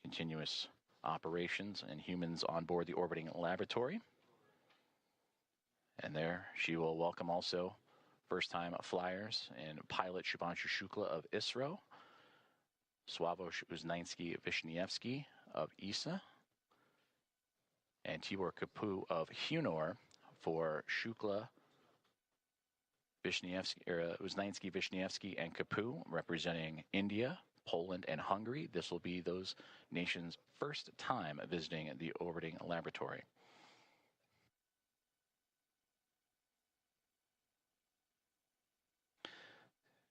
continuous operations and humans on board the orbiting laboratory. And there she will welcome also first-time flyers and pilot Shubhanshu Shukla of ISRO, ൦Uznansky-Vishnievsky of ESA, and Tibor Kapu of Hunor for Shukla, Uznansky, Vishnievsky, and Kapu, representing India, Poland, and Hungary. This will be those nations' first time visiting the orbiting laboratory.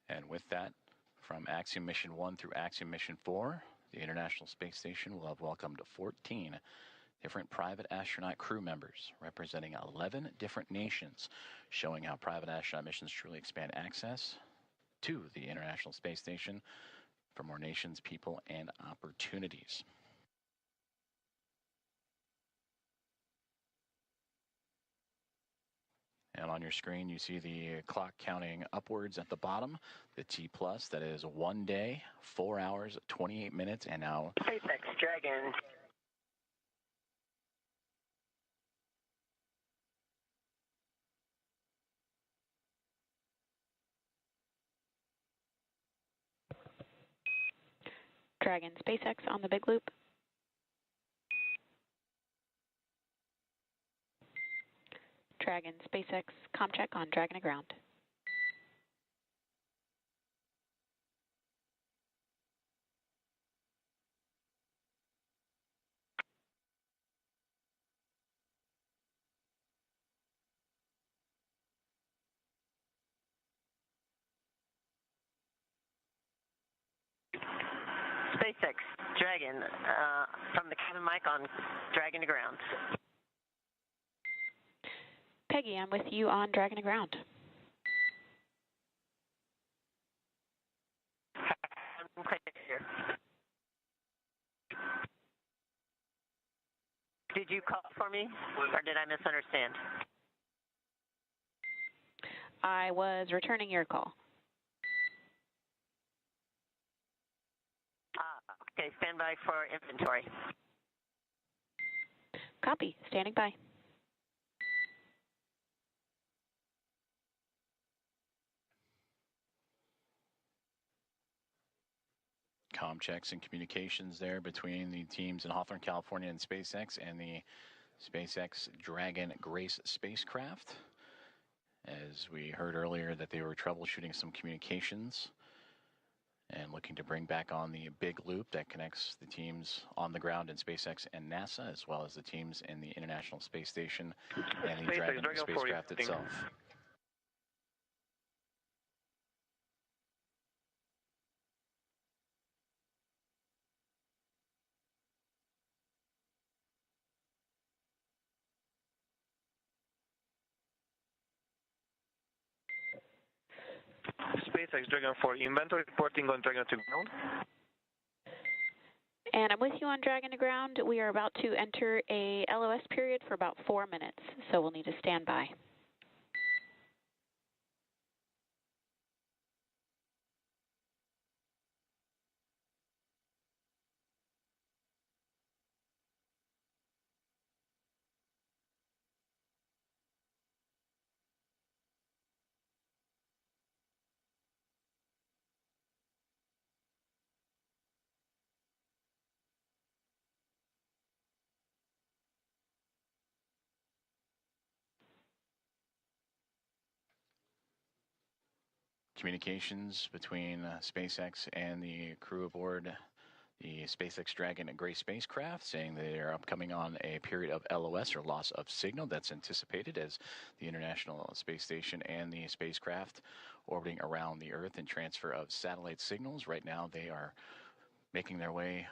And with that, from Axiom Mission 1 through Axiom Mission 4, the International Space Station will have welcomed 14 different private astronaut crew members representing 11 different nations, showing how private astronaut missions truly expand access to the International Space Station for more nations, people, and opportunities. And on your screen, you see the clock counting upwards at the bottom, the T+, that is 1 day, 4 hours, 28 minutes, and now SpaceX Dragon. Dragon SpaceX on the big loop. Dragon SpaceX ComCheck on Dragon ground. SpaceX Dragon from the cabin mic on Dragon to ground. Peggy, I'm with you on Dragon to ground. I'm clear here. Did you call for me, or did I misunderstand? I was returning your call. Okay, stand by for inventory. Copy, standing by. comm checks and communications there between the teams in Hawthorne, California and SpaceX and the SpaceX Dragon Grace spacecraft. as we heard earlier that they were troubleshooting some communications and looking to bring back on the big loop that connects the teams on the ground in SpaceX and NASA, as well as the teams in the International Space Station and the Dragon spacecraft itself. SpaceX Dragon 4, inventory reporting on Dragon to ground. And I'm with you on Dragon to ground. We are about to enter a LOS period for about 4 minutes, so we'll need to stand by. Communications between SpaceX and the crew aboard the SpaceX Dragon gray spacecraft saying they are upcoming on a period of LOS, or loss of signal, that's anticipated as the International Space Station and the spacecraft orbiting around the Earth and transfer of satellite signals. Right now they are making their way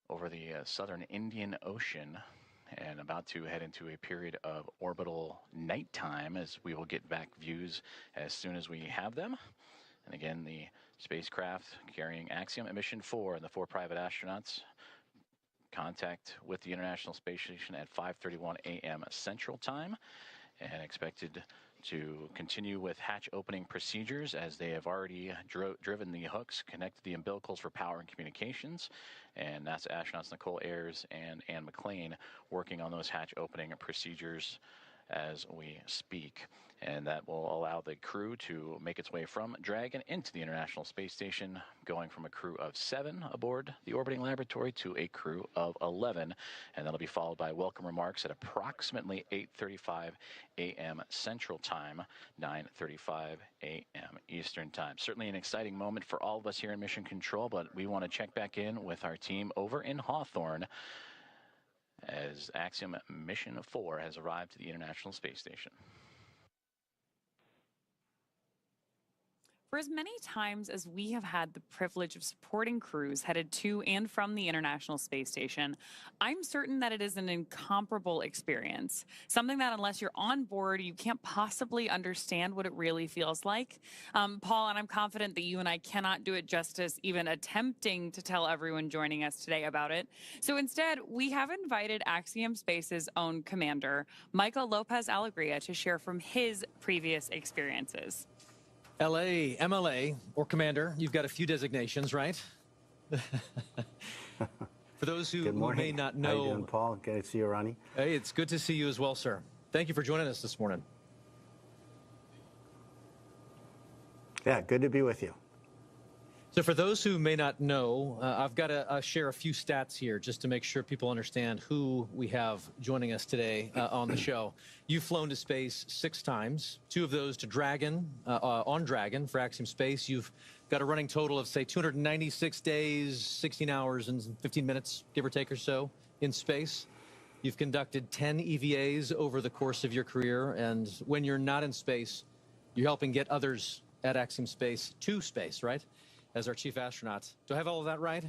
over the southern Indian Ocean and about to head into a period of orbital nighttime, as we will get back views as soon as we have them. And again, the spacecraft carrying Axiom Mission 4 and the 4 private astronauts contact with the International Space Station at 5:31 a.m. Central Time, and expected to continue with hatch opening procedures as they have already driven the hooks, connected the umbilicals for power and communications, and NASA astronauts Nicole Ayers and Ann McLean working on those hatch opening procedures as we speak. And that will allow the crew to make its way from Dragon into the International Space Station, going from a crew of 7 aboard the orbiting laboratory to a crew of 11. And that'll be followed by welcome remarks at approximately 8:35 a.m. Central Time, 9:35 a.m. Eastern Time. Certainly an exciting moment for all of us here in Mission Control, but we want to check back in with our team over in Hawthorne as Axiom Mission 4 has arrived to the International Space Station. For as many times as we have had the privilege of supporting crews headed to and from the International Space Station, I'm certain that it is an incomparable experience. Something that unless you're on board, you can't possibly understand what it really feels like. Paul, and I'm confident that you and I cannot do it justice even attempting to tell everyone joining us today about it. So instead, we have invited Axiom Space's own commander, Michael Lopez Alegria, to share from his previous experiences. LA, MLA, or Commander, you've got a few designations, right? For those who may not know... How you doing, Paul? Good to see you, Ronnie. Hey, it's good to see you as well, sir. Thank you for joining us this morning. Yeah, good to be with you. So for those who may not know, I've got to share a few stats here just to make sure people understand who we have joining us today on the show. You've flown to space 6 times, 2 of those to Dragon, on Dragon for Axiom Space. You've got a running total of, say, 296 days, 16 hours and 15 minutes, give or take or so, in space. You've conducted 10 EVAs over the course of your career, and when you're not in space, you're helping get others at Axiom Space to space, right? As our chief astronaut. Do I have all of that right?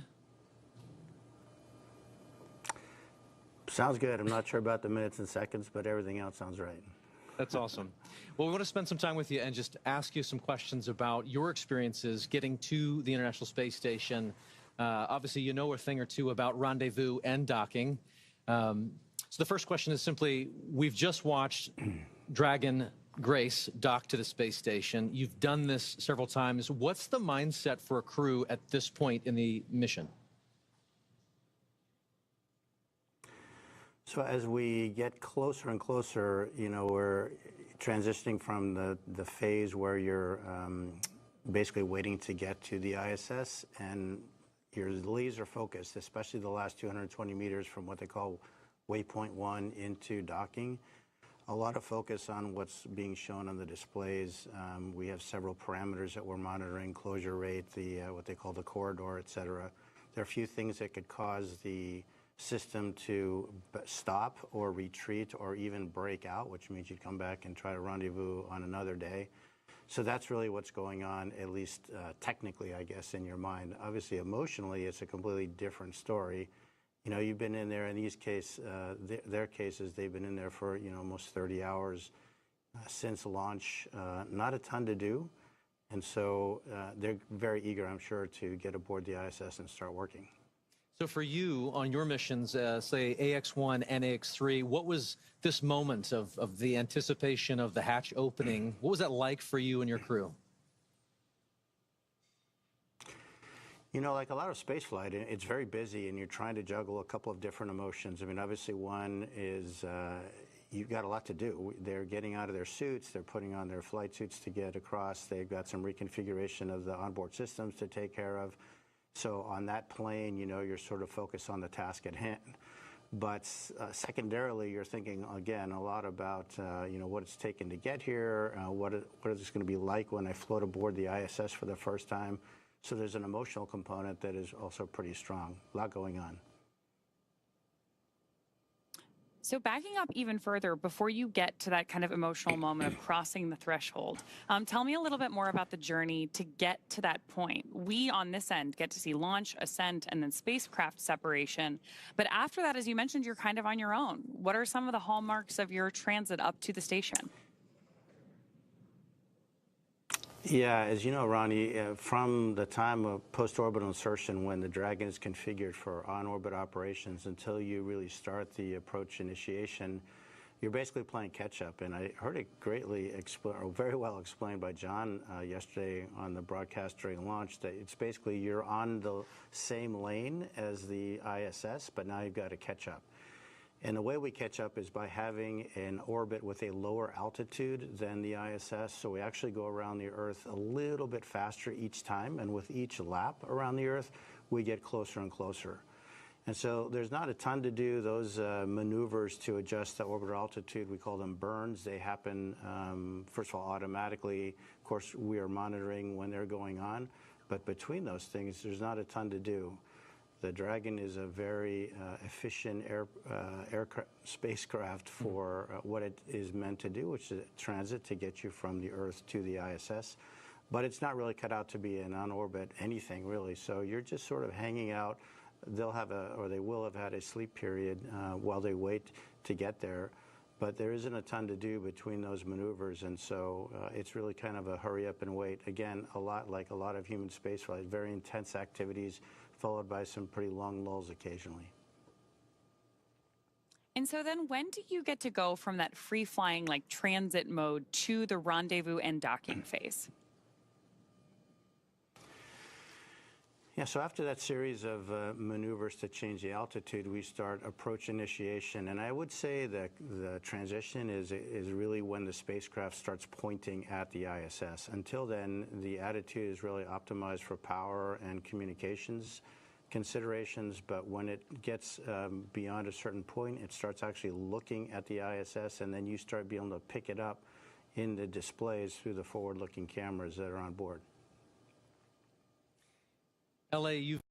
Sounds good. I'm not sure about the minutes and seconds, but everything else sounds right. That's awesome. Well, we want to spend some time with you and just ask you some questions about your experiences getting to the International Space Station. Obviously, you know a thing or two about rendezvous and docking. So the first question is simply, we've just watched Dragon Grace dock to the space station. You've done this several times. What's the mindset for a crew at this point in the mission? So as we get closer and closer, you know, we're transitioning from the phase where you're basically waiting to get to the ISS, and you're laser focused, especially the last 220 meters from what they call waypoint 1 into docking. a lot of focus on what's being shown on the displays. We have several parameters that we're monitoring: closure rate, the what they call the corridor, et cetera. There are a few things that could cause the system to stop or retreat or even break out, which means you'd come back and try to rendezvous on another day. So that's really what's going on, at least technically, I guess, in your mind. Obviously, emotionally, it's a completely different story. You know, you've been in there. In these their cases, they've been in there for almost 30 hours since launch. Not a ton to do, and so they're very eager, I'm sure, to get aboard the ISS and start working. So for you, on your missions, say AX-1 and AX-3, what was this moment of the anticipation of the hatch opening? What was that like for you and your crew? You know, like a lot of spaceflight, it's very busy, and you're trying to juggle a couple of different emotions. I mean, obviously, one is you've got a lot to do. They're getting out of their suits. They're putting on their flight suits to get across. They've got some reconfiguration of the onboard systems to take care of. So on that plane, you're sort of focused on the task at hand. But secondarily, you're thinking, again, a lot about, what it's taken to get here, what is this going to be like when I float aboard the ISS for the first time. So there's an emotional component that is also pretty strong. A lot going on. So backing up even further, before you get to that kind of emotional moment of crossing the threshold, tell me a little bit more about the journey to get to that point. We, on this end, get to see launch, ascent, and then spacecraft separation. But after that, as you mentioned, you're kind of on your own. What are some of the hallmarks of your transit up to the station? Yeah, as you know, Ronnie, from the time of post-orbital insertion, when the Dragon is configured for on-orbit operations, until you really start the approach initiation, you're basically playing catch-up. And I heard it very well explained by John yesterday on the broadcast during launch, that it's basically you're on the same lane as the ISS, but now you've got to catch up. And the way we catch up is by having an orbit with a lower altitude than the ISS. So we actually go around the Earth a little bit faster each time. And with each lap around the Earth, we get closer and closer. And so there's not a ton to do. Those maneuvers to adjust the orbital altitude, we call them burns. They happen, first of all, automatically. Of course, we are monitoring when they're going on. But between those things, there's not a ton to do. The Dragon is a very efficient spacecraft for what it is meant to do, which is transit to get you from the Earth to the ISS. But it's not really cut out to be an on-orbit anything, really. So you're just sort of hanging out. They will have had a sleep period while they wait to get there. But there isn't a ton to do between those maneuvers, and so it's really kind of a hurry up and wait. Again, a lot like a lot of human spaceflight, very intense activities, followed by some pretty long lulls occasionally. And so then when do you get to go from that free-flying, like transit mode, to the rendezvous and docking phase? Yeah, so after that series of maneuvers to change the altitude, we start approach initiation. And I would say that the transition is really when the spacecraft starts pointing at the ISS. Until then, the attitude is really optimized for power and communications considerations. But when it gets beyond a certain point, it starts actually looking at the ISS, and then you start being able to pick it up in the displays through the forward-looking cameras that are on board. LA, you've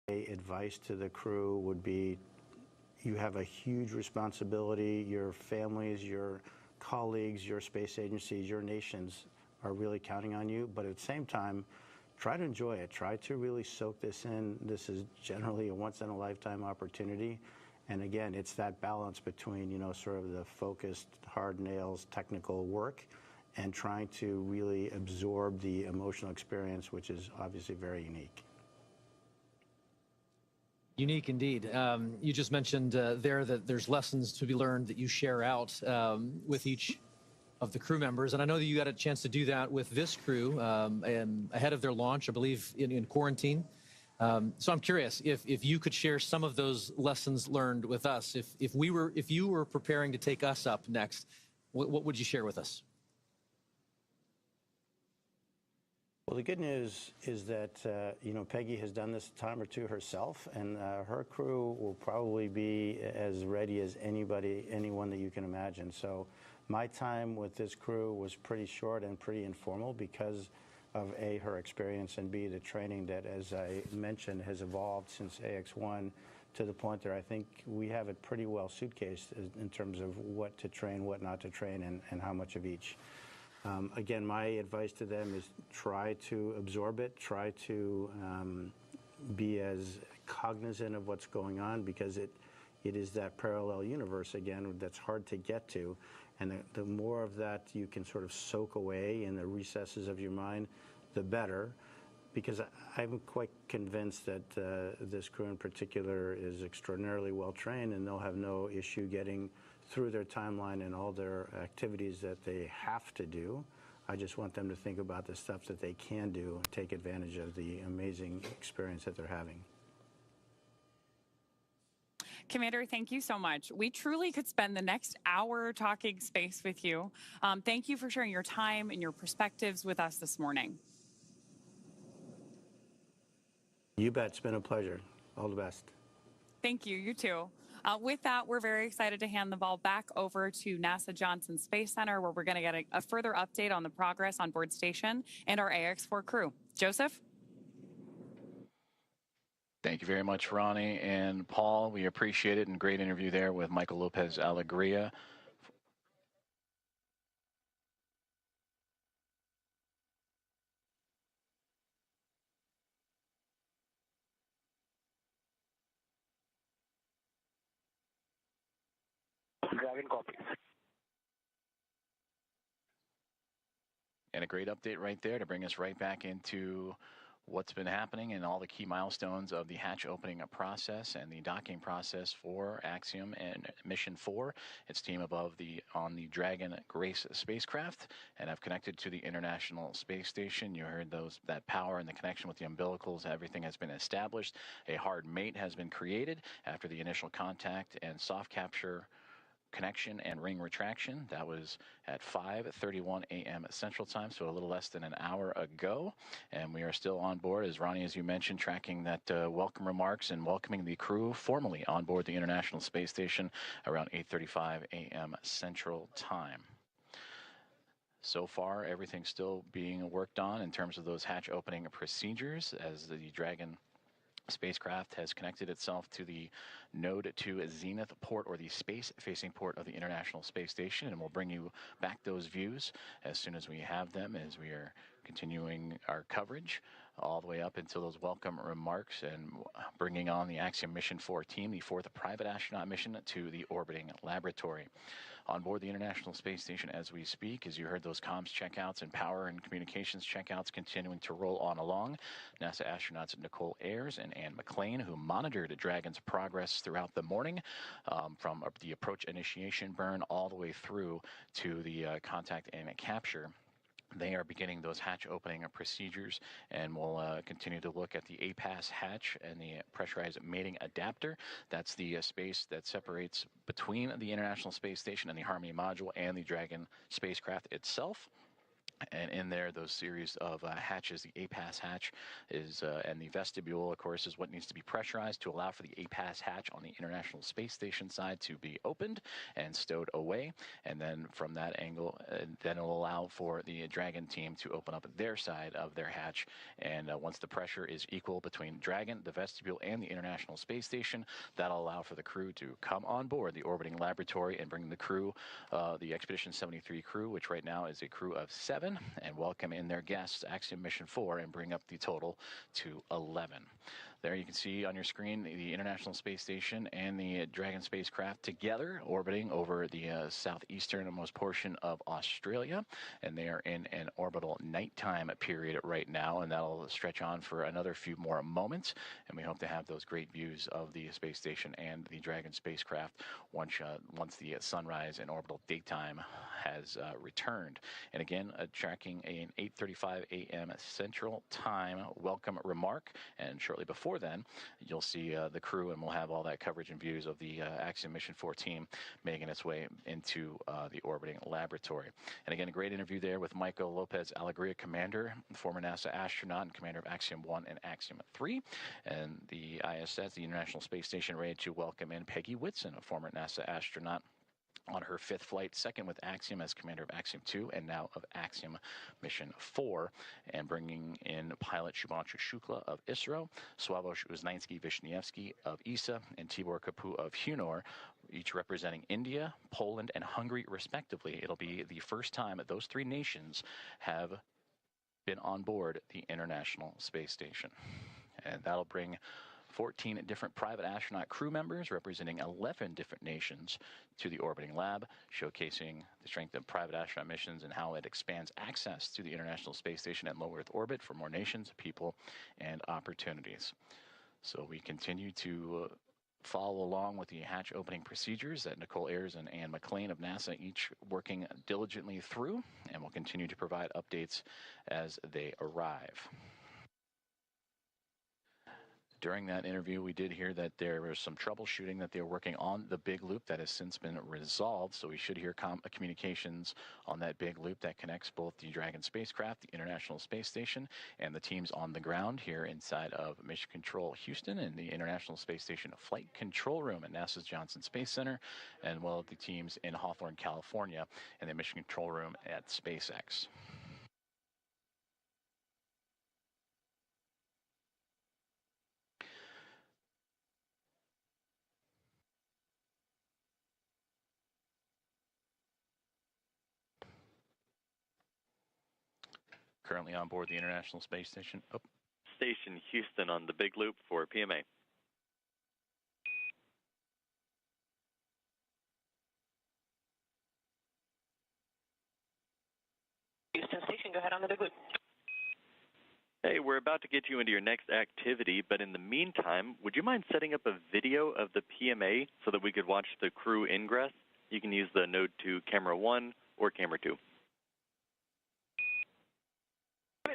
Advice to the crew would be, you have a huge responsibility. Your families, your colleagues, your space agencies, your nations are really counting on you. But at the same time, try to enjoy it. Try to really soak this in. This is generally a once-in-a-lifetime opportunity. And again, it's that balance between, you know, sort of the focused, hard nails, technical work and trying to really absorb the emotional experience, which is obviously very unique. Unique indeed. You just mentioned there that there's lessons to be learned that you share out with each of the crew members. And I know that you got a chance to do that with this crew ahead of their launch, I believe, in quarantine. So I'm curious if you could share some of those lessons learned with us. If you were preparing to take us up next, what would you share with us? Well, the good news is that, you know, Peggy has done this a time or two herself, and her crew will probably be as ready as anyone that you can imagine. So my time with this crew was pretty short and pretty informal because of A, her experience, and B, the training that, as I mentioned, has evolved since AX-1 to the point that I think we have it pretty well suitcased in terms of what to train, what not to train, and how much of each. Again, my advice to them is try to absorb it, try to be as cognizant of what's going on, because it is that parallel universe, again, that's hard to get to. And the more of that you can sort of soak away in the recesses of your mind, the better. Because I'm quite convinced that this crew in particular is extraordinarily well trained, and they'll have no issue getting through their timeline and all their activities that they have to do. I just want them to think about the stuff that they can do, take advantage of the amazing experience that they're having. Commander, thank you so much. We truly could spend the next hour talking space with you. Thank you for sharing your time and your perspectives with us this morning. You bet. It's been a pleasure. All the best. Thank you. You too. With that, we're very excited to hand the ball back over to NASA Johnson Space Center, where we're going to get a further update on the progress on board station and our Ax-4 crew. Joseph? Thank you very much, Ronnie and Paul. We appreciate it, and great interview there with Michael Lopez Alegria. Dragon copies. And a great update right there to bring us right back into what's been happening and all the key milestones of the hatch opening process and the docking process for Axiom and Mission 4. Its team on the Dragon Grace spacecraft, and have connected to the International Space Station. You heard that power and the connection with the umbilicals. Everything has been established. A hard mate has been created after the initial contact and soft capture connection and ring retraction. That was at 5:31 a.m. Central Time, so a little less than an hour ago. And we are still on board, as Ronnie, as you mentioned, tracking that welcome remarks and welcoming the crew formally on board the International Space Station around 8:35 a.m. Central Time. So far, everything's still being worked on in terms of those hatch opening procedures as the Dragon spacecraft has connected itself to the Node 2 Zenith port, or the space-facing port of the International Space Station, and we'll bring you back those views as soon as we have them, as we are continuing our coverage all the way up until those welcome remarks and bringing on the Axiom Mission 4 team, the fourth private astronaut mission to the orbiting laboratory. On board the International Space Station as we speak, as you heard those comms checkouts and power and communications checkouts continuing to roll on along. NASA astronauts Nicole Ayers and Anne McLean, who monitored Dragon's progress throughout the morning, from the approach initiation burn all the way through to the contact and capture. They are beginning those hatch opening procedures, and we'll continue to look at the APAS hatch and the pressurized mating adapter. That's the space that separates between the International Space Station and the Harmony module and the Dragon spacecraft itself. And in there, those series of hatches, the A-pass hatch is, and the vestibule, of course, is what needs to be pressurized to allow for the A-pass hatch on the International Space Station side to be opened and stowed away. And then from that angle, then it'll allow for the Dragon team to open up their side of their hatch. And once the pressure is equal between Dragon, the vestibule, and the International Space Station, that'll allow for the crew to come on board the orbiting laboratory and bring the crew, the Expedition 73 crew, which right now is a crew of 7, and welcome in their guests, Axiom Mission 4, and bring up the total to 11. There you can see on your screen the International Space Station and the Dragon spacecraft together orbiting over the southeasternmost portion of Australia, and they are in an orbital nighttime period right now, and that'll stretch on for another few more moments, and we hope to have those great views of the space station and the Dragon spacecraft once the sunrise and orbital daytime has returned. And again, tracking an 8:35 a.m. Central Time welcome remark, and shortly before then, you'll see the crew, and we'll have all that coverage and views of the Axiom Mission 4 team making its way into the orbiting laboratory. And again, a great interview there with Michael Lopez Alegria, commander, former NASA astronaut and commander of Axiom 1 and Axiom 3, and the ISS, the International Space Station, ready to welcome in Peggy Whitson, a former NASA astronaut, on her 5th flight, second with Axiom as commander of Axiom 2 and now of Axiom Mission 4, and bringing in pilot Shubhanshu Shukla of ISRO, Sławomir Uznański-Wiśniewski of ESA, and Tibor Kapu of Hunor, each representing India, Poland, and Hungary respectively. It'll be the first time that those 3 nations have been on board the International Space Station. And that'll bring 14 different private astronaut crew members representing 11 different nations to the orbiting lab, showcasing the strength of private astronaut missions and how it expands access to the International Space Station at low Earth orbit for more nations, people, and opportunities. So we continue to follow along with the hatch opening procedures that Nicole Ayers and Anne McLean of NASA each working diligently through, and will continue to provide updates as they arrive. During that interview, we did hear that there was some troubleshooting that they were working on the big loop that has since been resolved. So we should hear communications on that big loop that connects both the Dragon spacecraft, the International Space Station, and the teams on the ground here inside of Mission Control Houston and the International Space Station Flight Control Room at NASA's Johnson Space Center, and well the teams in Hawthorne, California, and the Mission Control Room at SpaceX. Currently on board the International Space Station. Oh. Station Houston on the big loop for PMA. Houston Station, go ahead on the big loop. Hey, we're about to get you into your next activity, but in the meantime, would you mind setting up a video of the PMA so that we could watch the crew ingress? You can use the Node 2 Camera 1 or Camera 2.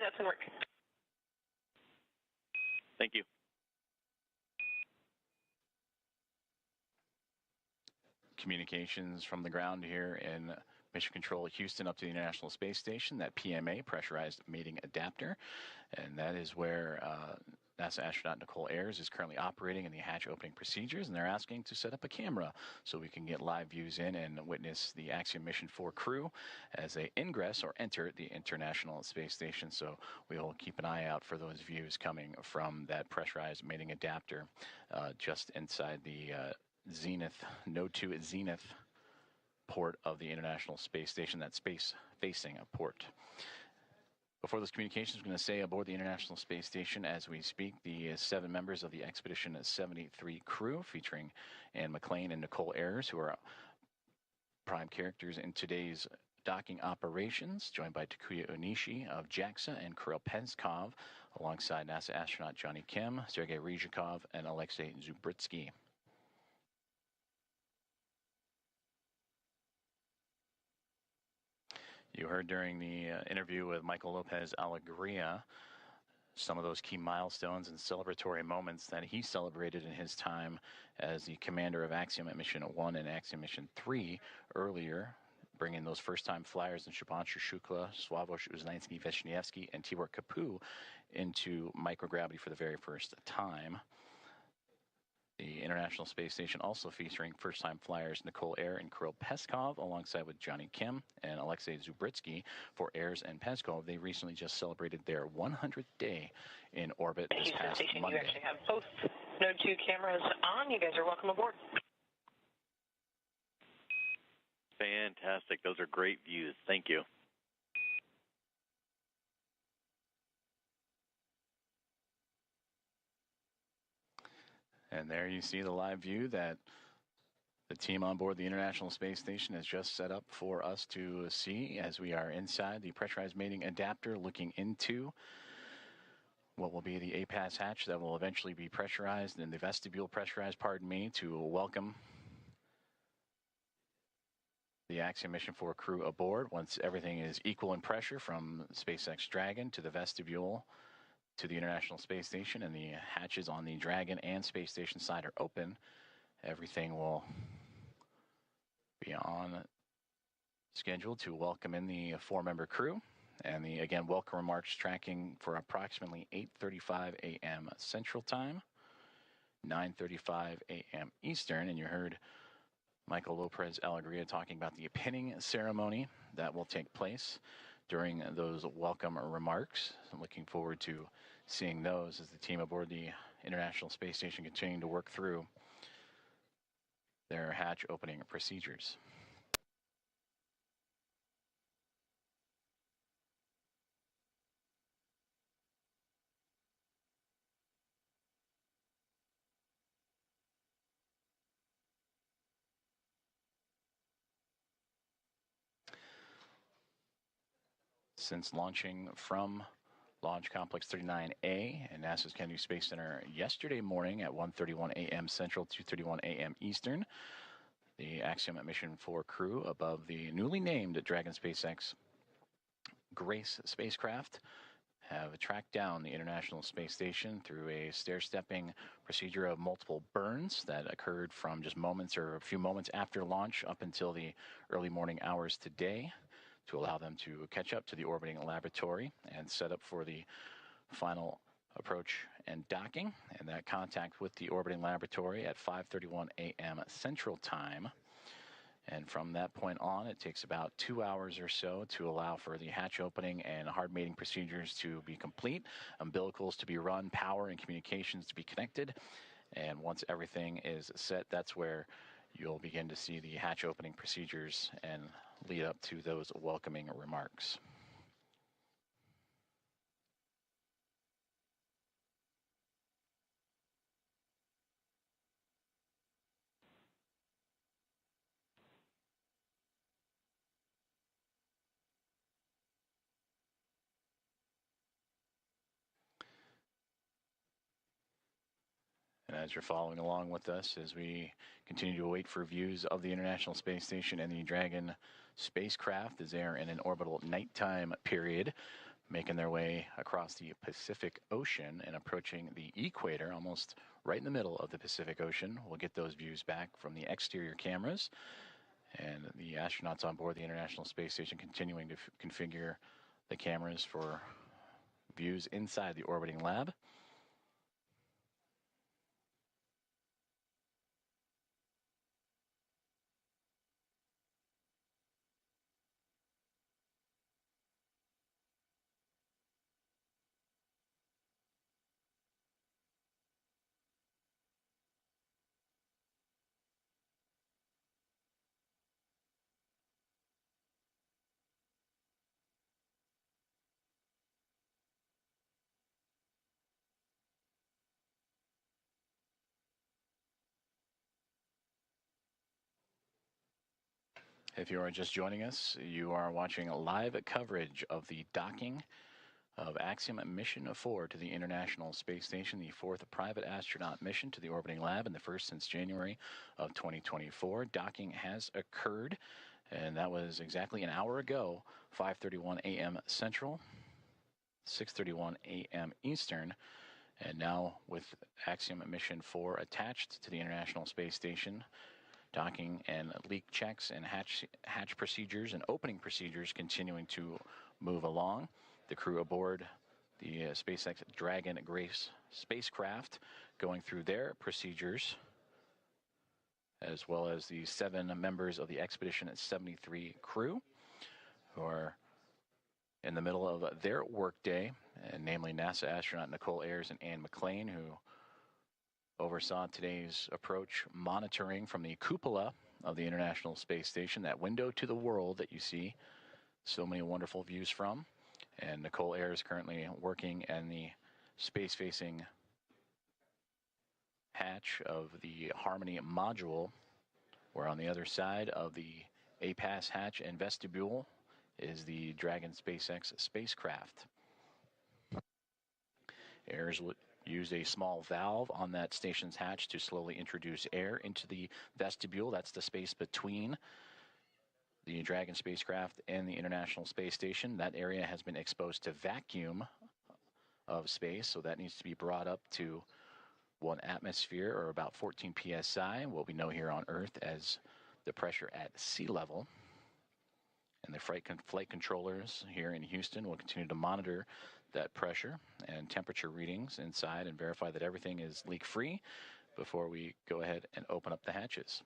That's in work. Thank you. Communications from the ground here in Mission Control Houston up to the International Space Station, that PMA, pressurized mating adapter, and that is where NASA astronaut Nicole Ayers is currently operating in the hatch opening procedures, and they're asking to set up a camera so we can get live views in and witness the Axiom Mission 4 crew as they ingress or enter the International Space Station. So we will keep an eye out for those views coming from that pressurized mating adapter just inside the Node 2 Zenith port of the International Space Station, that space-facing port. Before those communications, I'm going to say aboard the International Space Station as we speak, the 7 members of the Expedition 73 crew, featuring Anne McLean and Nicole Ayers, who are prime characters in today's docking operations, joined by Takuya Onishi of JAXA and Kirill Peskov, alongside NASA astronaut Johnny Kim, Sergei Ryzhikov, and Alexei Zubritsky. You heard during the interview with Michael Lopez Alegria some of those key milestones and celebratory moments that he celebrated in his time as the commander of Axiom at Mission 1 and Axiom Mission 3 earlier bring in those first-time flyers in Shubhanshu Shukla, Sławosz Uznański-Wiśniewski, and Tibor Kapu into microgravity for the very first time. The International Space Station also featuring first-time flyers Nicole Ayer and Kirill Peskov, alongside with Johnny Kim and Alexei Zubritsky for Ayers and Peskov. They recently just celebrated their 100th day in orbit this past Station, Monday. you actually have both Node 2 cameras on. You guys are welcome aboard. Fantastic. Those are great views. Thank you. And there you see the live view that the team on board the International Space Station has just set up for us to see as we are inside the pressurized mating adapter, looking into what will be the APAS hatch that will eventually be pressurized, and the vestibule pressurized, pardon me, to welcome the Axiom Mission 4 crew aboard. Once everything is equal in pressure from SpaceX Dragon to the vestibule to the International Space Station, and the hatches on the Dragon and Space Station side are open, everything will be on schedule to welcome in the 4-member crew. And the, again, welcome remarks tracking for approximately 8:35 a.m. Central Time, 9:35 a.m. Eastern. And you heard Michael Lopez Alegria talking about the pinning ceremony that will take place during those welcome remarks. I'm looking forward to seeing those as the team aboard the International Space Station continuing to work through their hatch opening procedures. Since launching from Launch Complex 39A and NASA's Kennedy Space Center yesterday morning at 1:31 a.m. Central, 2:31 a.m. Eastern, the Axiom Mission 4 crew above the newly named Dragon SpaceX Grace spacecraft have tracked down the International Space Station through a stair-stepping procedure of multiple burns that occurred from just moments or a few moments after launch up until the early morning hours today, to allow them to catch up to the orbiting laboratory and set up for the final approach and docking, and that contact with the orbiting laboratory at 5:31 a.m. Central Time. And from that point on, it takes about 2 hours or so to allow for the hatch opening and hard mating procedures to be complete, umbilicals to be run, power and communications to be connected. And once everything is set, that's where you'll begin to see the hatch opening procedures and lead up to those welcoming remarks. And as you're following along with us, as we continue to wait for views of the International Space Station and the Dragon spacecraft as they are in an orbital nighttime period, making their way across the Pacific Ocean and approaching the equator, almost right in the middle of the Pacific Ocean. We'll get those views back from the exterior cameras. And the astronauts on board the International Space Station continuing to configure the cameras for views inside the orbiting lab. If you are just joining us, you are watching live coverage of the docking of Axiom Mission 4 to the International Space Station, the 4th private astronaut mission to the orbiting lab and the first since January of 2024. Docking has occurred, and that was exactly an hour ago, 5:31 a.m. Central, 6:31 a.m. Eastern. And now with Axiom Mission 4 attached to the International Space Station, docking and leak checks and hatch procedures and opening procedures continuing to move along. The crew aboard the SpaceX Dragon Grace spacecraft going through their procedures, as well as the 7 members of the Expedition 73 crew who are in the middle of their workday, and namely NASA astronaut Nicole Ayers and Anne McClain, who oversaw today's approach monitoring from the cupola of the International Space Station, that window to the world that you see so many wonderful views from. And Nicole Ayers currently working in the space-facing hatch of the Harmony module, where on the other side of the APAS hatch and vestibule is the Dragon SpaceX spacecraft. Ayers used a small valve on that station's hatch to slowly introduce air into the vestibule. That's the space between the Dragon spacecraft and the International Space Station. That area has been exposed to vacuum of space, so that needs to be brought up to 1 atmosphere, or about 14 psi, what we know here on Earth as the pressure at sea level. And the flight controllers here in Houston will continue to monitor that pressure and temperature readings inside and verify that everything is leak-free before we go ahead and open up the hatches.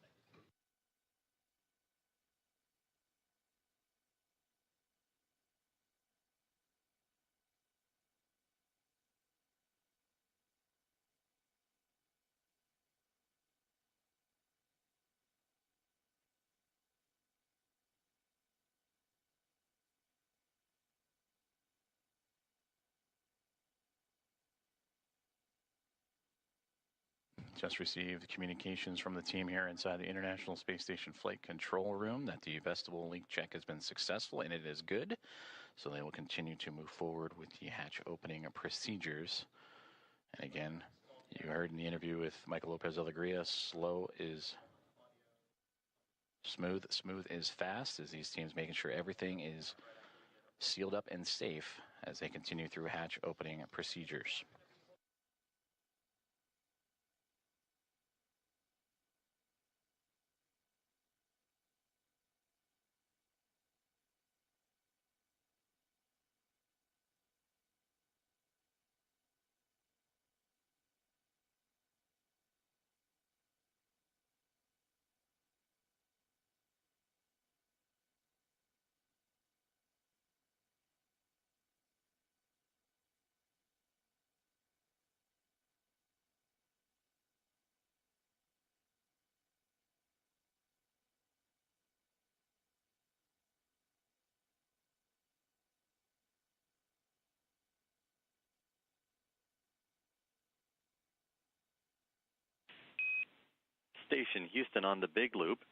Just received communications from the team here inside the International Space Station Flight Control Room that the vestibule leak check has been successful, and it is good. So they will continue to move forward with the hatch opening procedures. And again, you heard in the interview with Michael Lopez Alegria, slow is smooth, smooth is fast, as these teams making sure everything is sealed up and safe as they continue through hatch opening procedures. Station Houston on the big loop.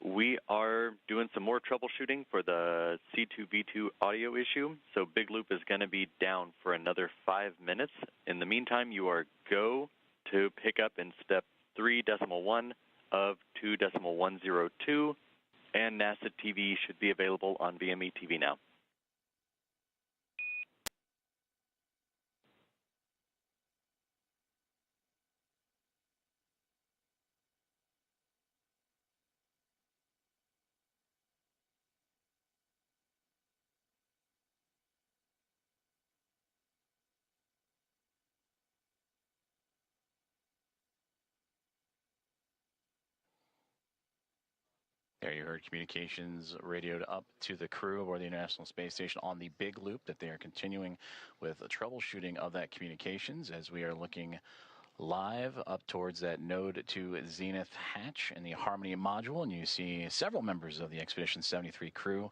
We are doing some more troubleshooting for the C2V2 audio issue, so big loop is going to be down for another 5 minutes. In the meantime, you are go to pick up in step 3.1 of 2.102, and NASA TV should be available on VME TV now. There you heard communications radioed up to the crew aboard the International Space Station on the big loop that they are continuing with the troubleshooting of that communications as we are looking live up towards that node to zenith hatch in the Harmony module, and you see several members of the Expedition 73 crew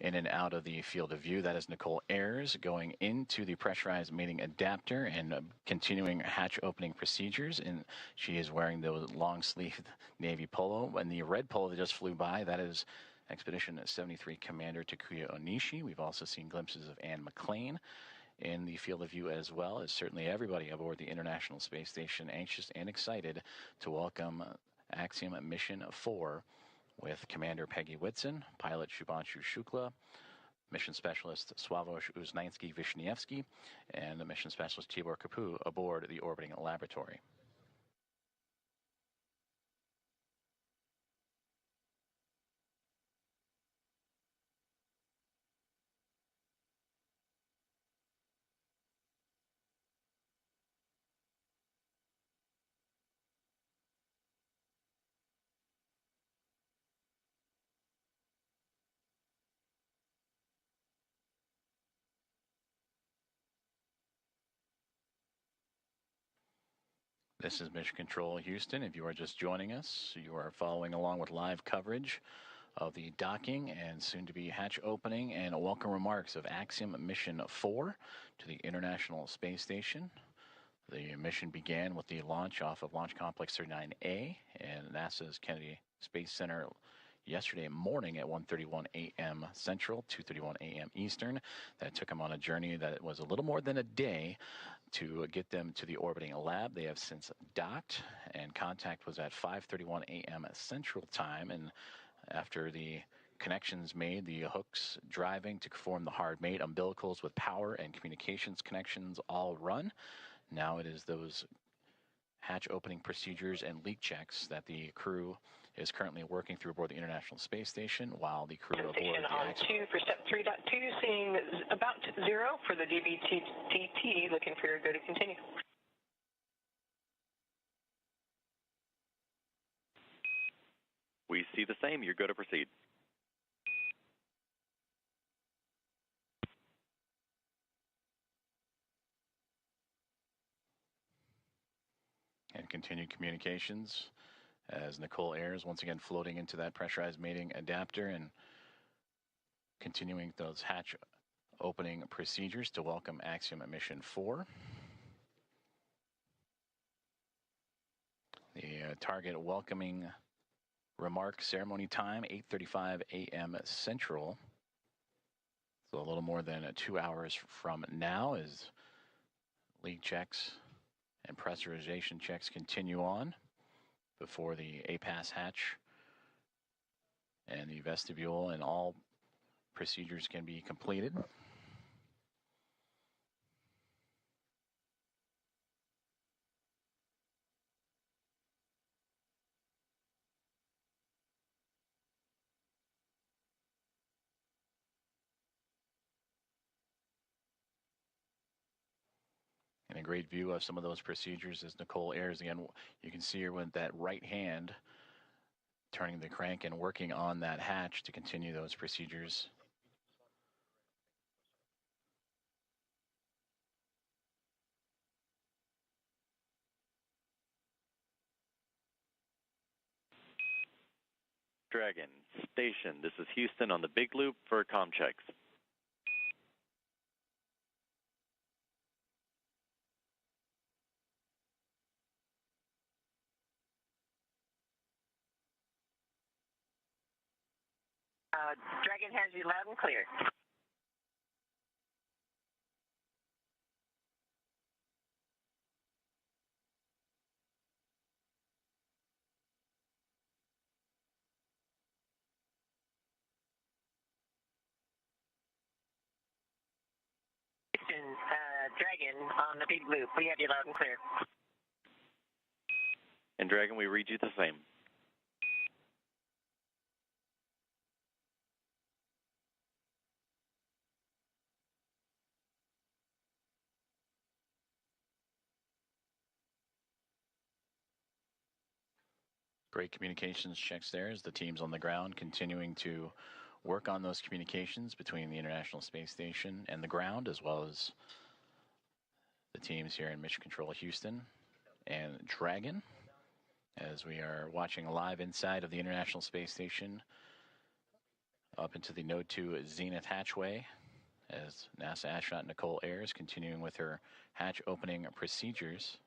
in and out of the field of view. That is Nicole Ayers going into the pressurized mating adapter and continuing hatch opening procedures, and she is wearing the long-sleeved navy polo. And the red polo that just flew by, that is Expedition 73 Commander Takuya Onishi. We've also seen glimpses of Anne McClain in the field of view, as well as certainly everybody aboard the International Space Station anxious and excited to welcome Axiom Mission 4 with Commander Peggy Whitson, pilot Shubhanshu Shukla, mission specialist Sławomir Uznański-Wiśniewski, and mission specialist Tibor Kapu aboard the orbiting laboratory. This is Mission Control Houston. If you are just joining us, you are following along with live coverage of the docking and soon-to-be hatch opening and welcome remarks of Axiom Mission 4 to the International Space Station. The mission began with the launch off of Launch Complex 39A and NASA's Kennedy Space Center yesterday morning at 1:31 a.m. Central, 2:31 a.m. Eastern. That took them on a journey that was a little more than a day to get them to the orbiting lab. They have since docked, and contact was at 5:31 a.m. Central Time. And after the connections made, the hooks driving to form the hard mate, umbilicals with power and communications connections all run. Now it is those hatch opening procedures and leak checks that the crew is currently working through aboard the International Space Station, while the crew aboard the on 2 for step 3.2, seeing about 0 for the DBTT, looking for your go to continue. We see the same. You're good to proceed. And continued communications as Nicole Ayers once again floating into that pressurized mating adapter and continuing those hatch opening procedures to welcome Axiom Mission 4. The target welcoming remark ceremony time, 8:35 a.m. Central. So a little more than 2 hours from now as leak checks and pressurization checks continue on before the APAS hatch and the vestibule and all procedures can be completed. And a great view of some of those procedures as Nicole Ayers again. You can see her with that right hand turning the crank and working on that hatch to continue those procedures. Dragon Station, this is Houston on the Big Loop for comm checks. Dragon has you loud and clear. Dragon on the Big Loop, we have you loud and clear. And Dragon, we read you the same. Great communications checks there as the teams on the ground continuing to work on those communications between the International Space Station and the ground, as well as the teams here in Mission Control Houston and Dragon, as we are watching live inside of the International Space Station up into the Node 2 Zenith Hatchway as NASA astronaut Nicole Ayers continuing with her hatch opening procedures.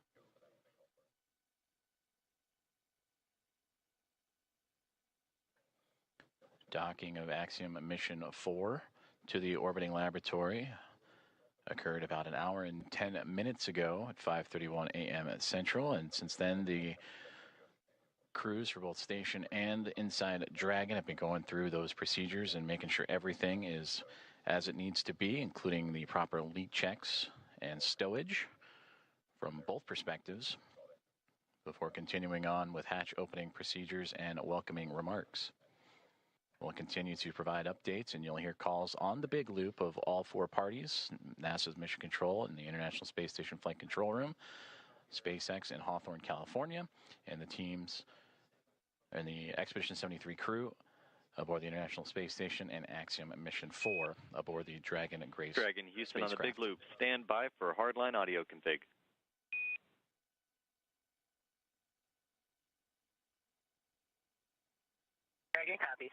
Docking of Axiom Mission 4 to the orbiting laboratory occurred about an hour and 10 minutes ago at 5:31 a.m. at Central, and since then the crews for both station and inside Dragon have been going through those procedures and making sure everything is as it needs to be, including the proper leak checks and stowage from both perspectives before continuing on with hatch opening procedures and welcoming remarks. We'll continue to provide updates, and you'll hear calls on the Big Loop of all 4 parties, NASA's Mission Control and the International Space Station Flight Control Room, SpaceX in Hawthorne, California, and the teams and the Expedition 73 crew aboard the International Space Station and Axiom Mission 4 aboard the Dragon and Grace Dragon Houston on the spacecraft. Big Loop. Stand by for hardline audio config. Dragon copies.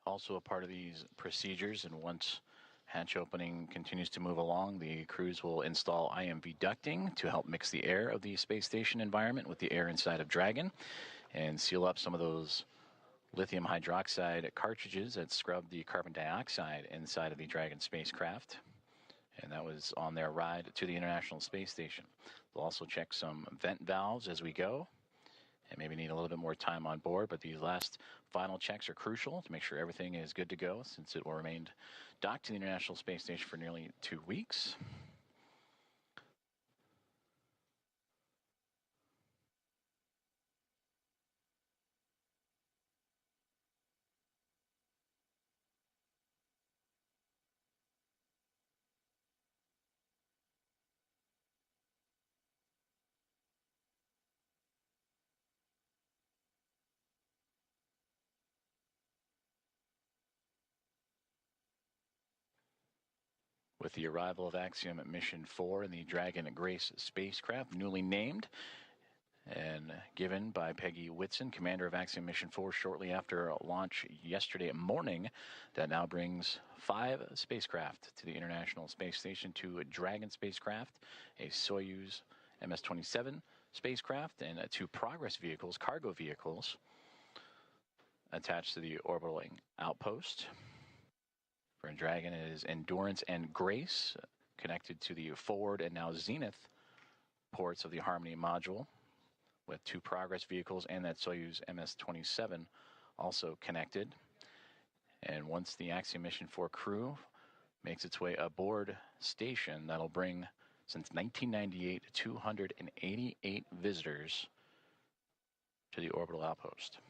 Also a part of these procedures, and once hatch opening continues to move along, the crews will install IMV ducting to help mix the air of the space station environment with the air inside of Dragon and seal up some of those lithium hydroxide cartridges that scrub the carbon dioxide inside of the Dragon spacecraft. And that was on their ride to the International Space Station. They'll also check some vent valves as we go, and maybe need a little bit more time on board, but these last final checks are crucial to make sure everything is good to go, since it will remain docked to the International Space Station for nearly 2 weeks. With the arrival of Axiom Mission 4 and the Dragon Grace spacecraft, newly named and given by Peggy Whitson, commander of Axiom Mission 4, shortly after launch yesterday morning, that now brings 5 spacecraft to the International Space Station, 2 Dragon spacecraft, a Soyuz MS-27 spacecraft, and 2 Progress vehicles, cargo vehicles, attached to the orbiting outpost. For Dragon, it is Endurance and Grace, connected to the forward and now zenith ports of the Harmony module, with 2 Progress vehicles and that Soyuz MS-27 also connected. And once the Axiom Mission 4 crew makes its way aboard station, that'll bring, since 1998, 288 visitors to the orbital outpost.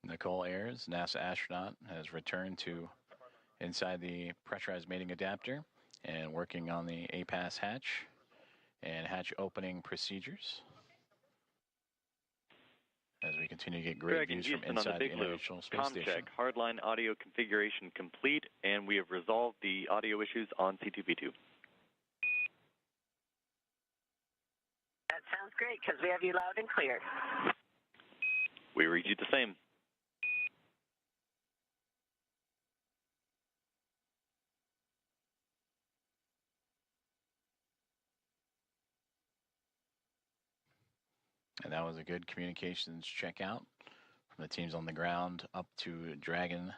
Nicole Ayers, NASA astronaut, has returned to inside the pressurized mating adapter and working on the APAS hatch and hatch opening procedures as we continue to get great Dragon views from Houston on the inside the big loop. International Space Com Station. check, hardline audio configuration complete, and we have resolved the audio issues on C2V2. That sounds great, because we have you loud and clear. We read you the same. And that was a good communications checkout from the teams on the ground up to Dragon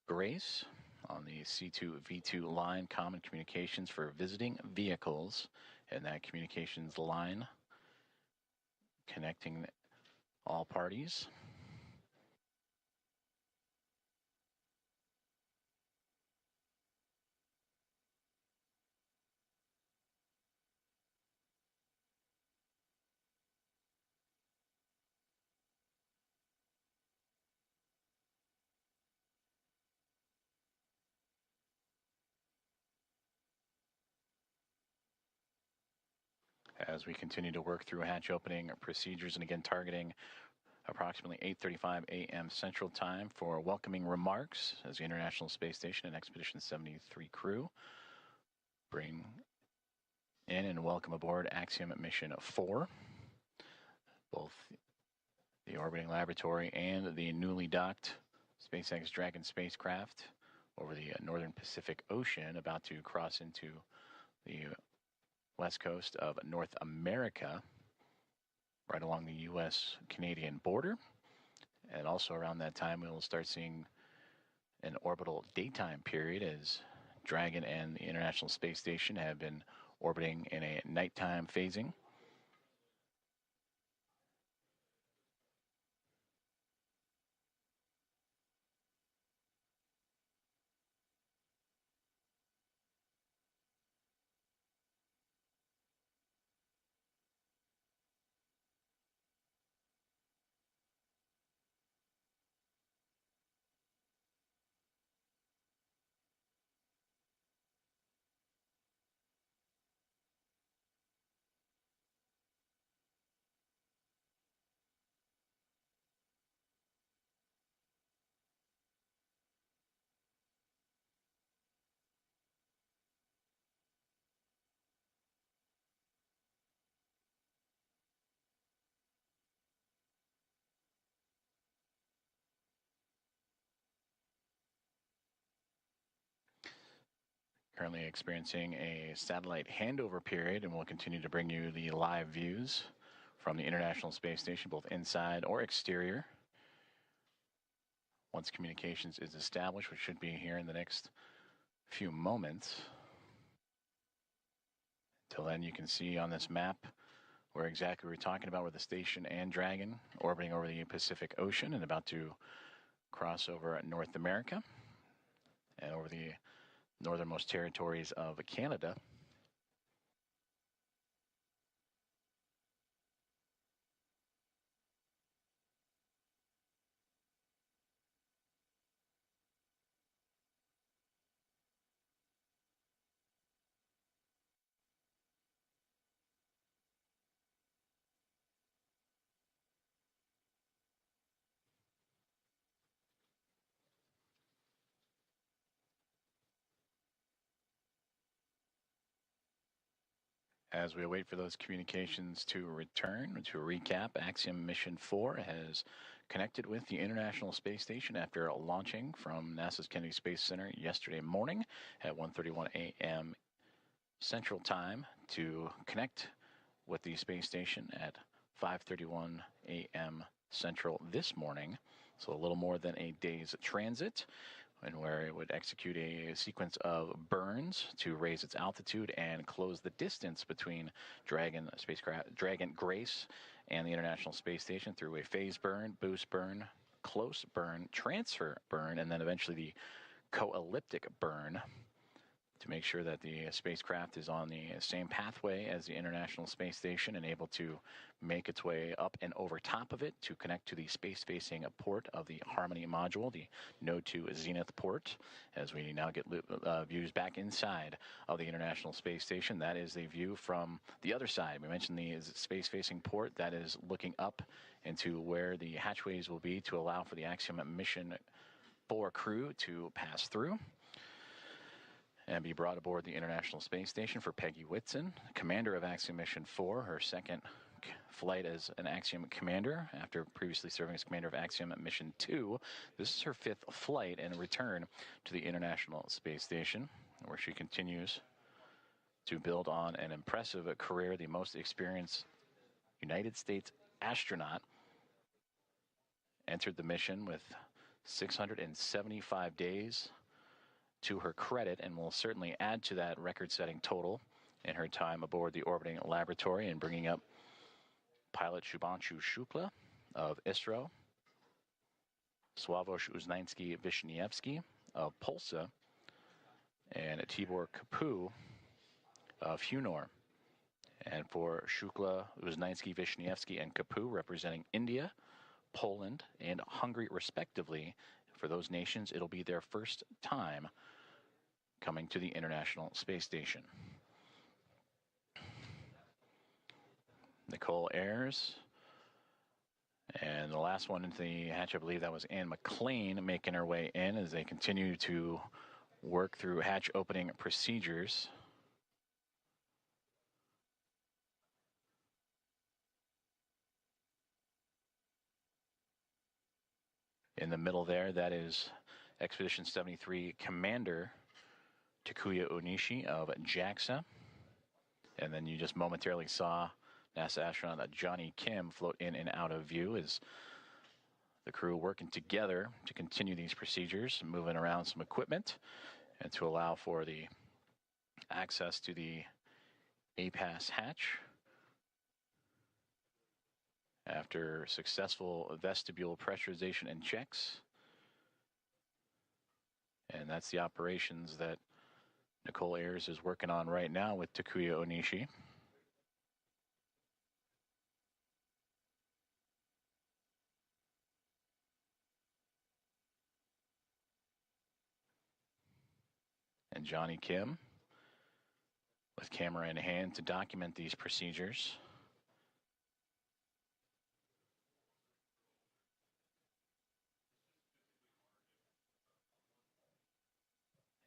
Grace on the C2V2 line, common communications for visiting vehicles, and that communications line connecting all parties. As we continue to work through hatch opening procedures, and again targeting approximately 8:35 a.m. Central Time for welcoming remarks as the International Space Station and Expedition 73 crew bring in and welcome aboard Axiom Mission 4. Both the orbiting laboratory and the newly docked SpaceX Dragon spacecraft over the northern Pacific Ocean, about to cross into the west coast of North America, right along the U.S.-Canadian border. And also around that time, we will start seeing an orbital daytime period as Dragon and the International Space Station have been orbiting in a nighttime phasing. Currently experiencing a satellite handover period, and we'll continue to bring you the live views from the International Space Station, both inside or exterior. Once communications is established, which should be here in the next few moments. Till then, you can see on this map where exactly we're talking about, where the station and Dragon orbiting over the Pacific Ocean and about to cross over North America and over the northernmost territories of Canada. As we wait for those communications to return, to recap, Axiom Mission 4 has connected with the International Space Station after launching from NASA's Kennedy Space Center yesterday morning at 1:31 a.m. Central Time to connect with the space station at 5:31 a.m. Central this morning. So a little more than a day's transit, and where it would execute a sequence of burns to raise its altitude and close the distance between Dragon spacecraft, Dragon Grace, and the International Space Station through a phase burn, boost burn, close burn, transfer burn, and then eventually the co-elliptic burn, to make sure that the spacecraft is on the same pathway as the International Space Station and able to make its way up and over top of it to connect to the space-facing port of the Harmony module, the Node 2 Zenith port. As we now get views back inside of the International Space Station, that is the view from the other side. We mentioned the space-facing port that is looking up into where the hatchways will be to allow for the Axiom Mission 4 crew to pass through and be brought aboard the International Space Station. For Peggy Whitson, commander of Axiom Mission 4, her second flight as an Axiom commander after previously serving as commander of Axiom Mission 2. This is her 5th flight and return to the International Space Station, where she continues to build on an impressive career, the most experienced United States astronaut. Entered the mission with 675 days to her credit, and will certainly add to that record-setting total in her time aboard the orbiting laboratory, and bringing up pilot Shubhanshu Shukla of ISRO, Sławosz Uznański-Wiśniewski of Polsce, and Tibor Kapu of HUNOR. And for Shukla, Uznański-Wiśniewski, and Kapu, representing India, Poland, and Hungary, respectively. For those nations, it'll be their first time coming to the International Space Station. Nicole Ayers. And the last one into the hatch, I believe that was Anne McLean, making her way in as they continue to work through hatch opening procedures. In the middle there, that is Expedition 73 Commander Takuya Onishi of JAXA. And then you just momentarily saw NASA astronaut Johnny Kim float in and out of view as the crew working together to continue these procedures, moving around some equipment, and to allow for the access to the A-Pass hatch. After successful vestibule pressurization and checks. And that's the operations that Nicole Ayers is working on right now with Takuya Onishi. And Johnny Kim with camera in hand to document these procedures.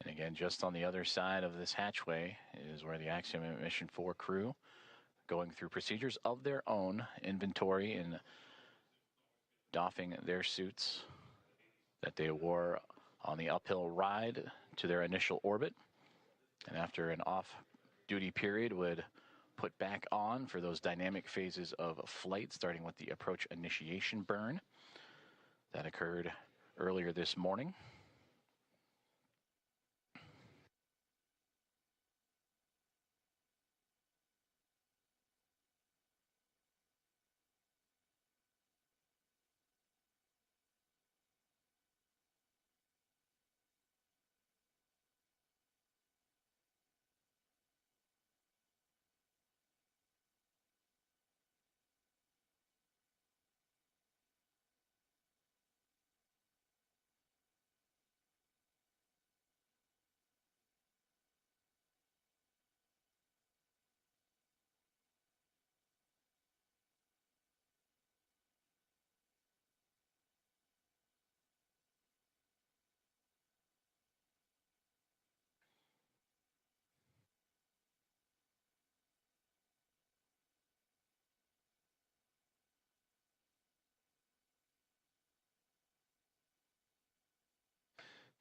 And again, just on the other side of this hatchway is where the Axiom Mission 4 crew going through procedures of their own inventory and doffing their suits that they wore on the uphill ride to their initial orbit. And after an off-duty period would put back on for those dynamic phases of flight, starting with the approach initiation burn that occurred earlier this morning.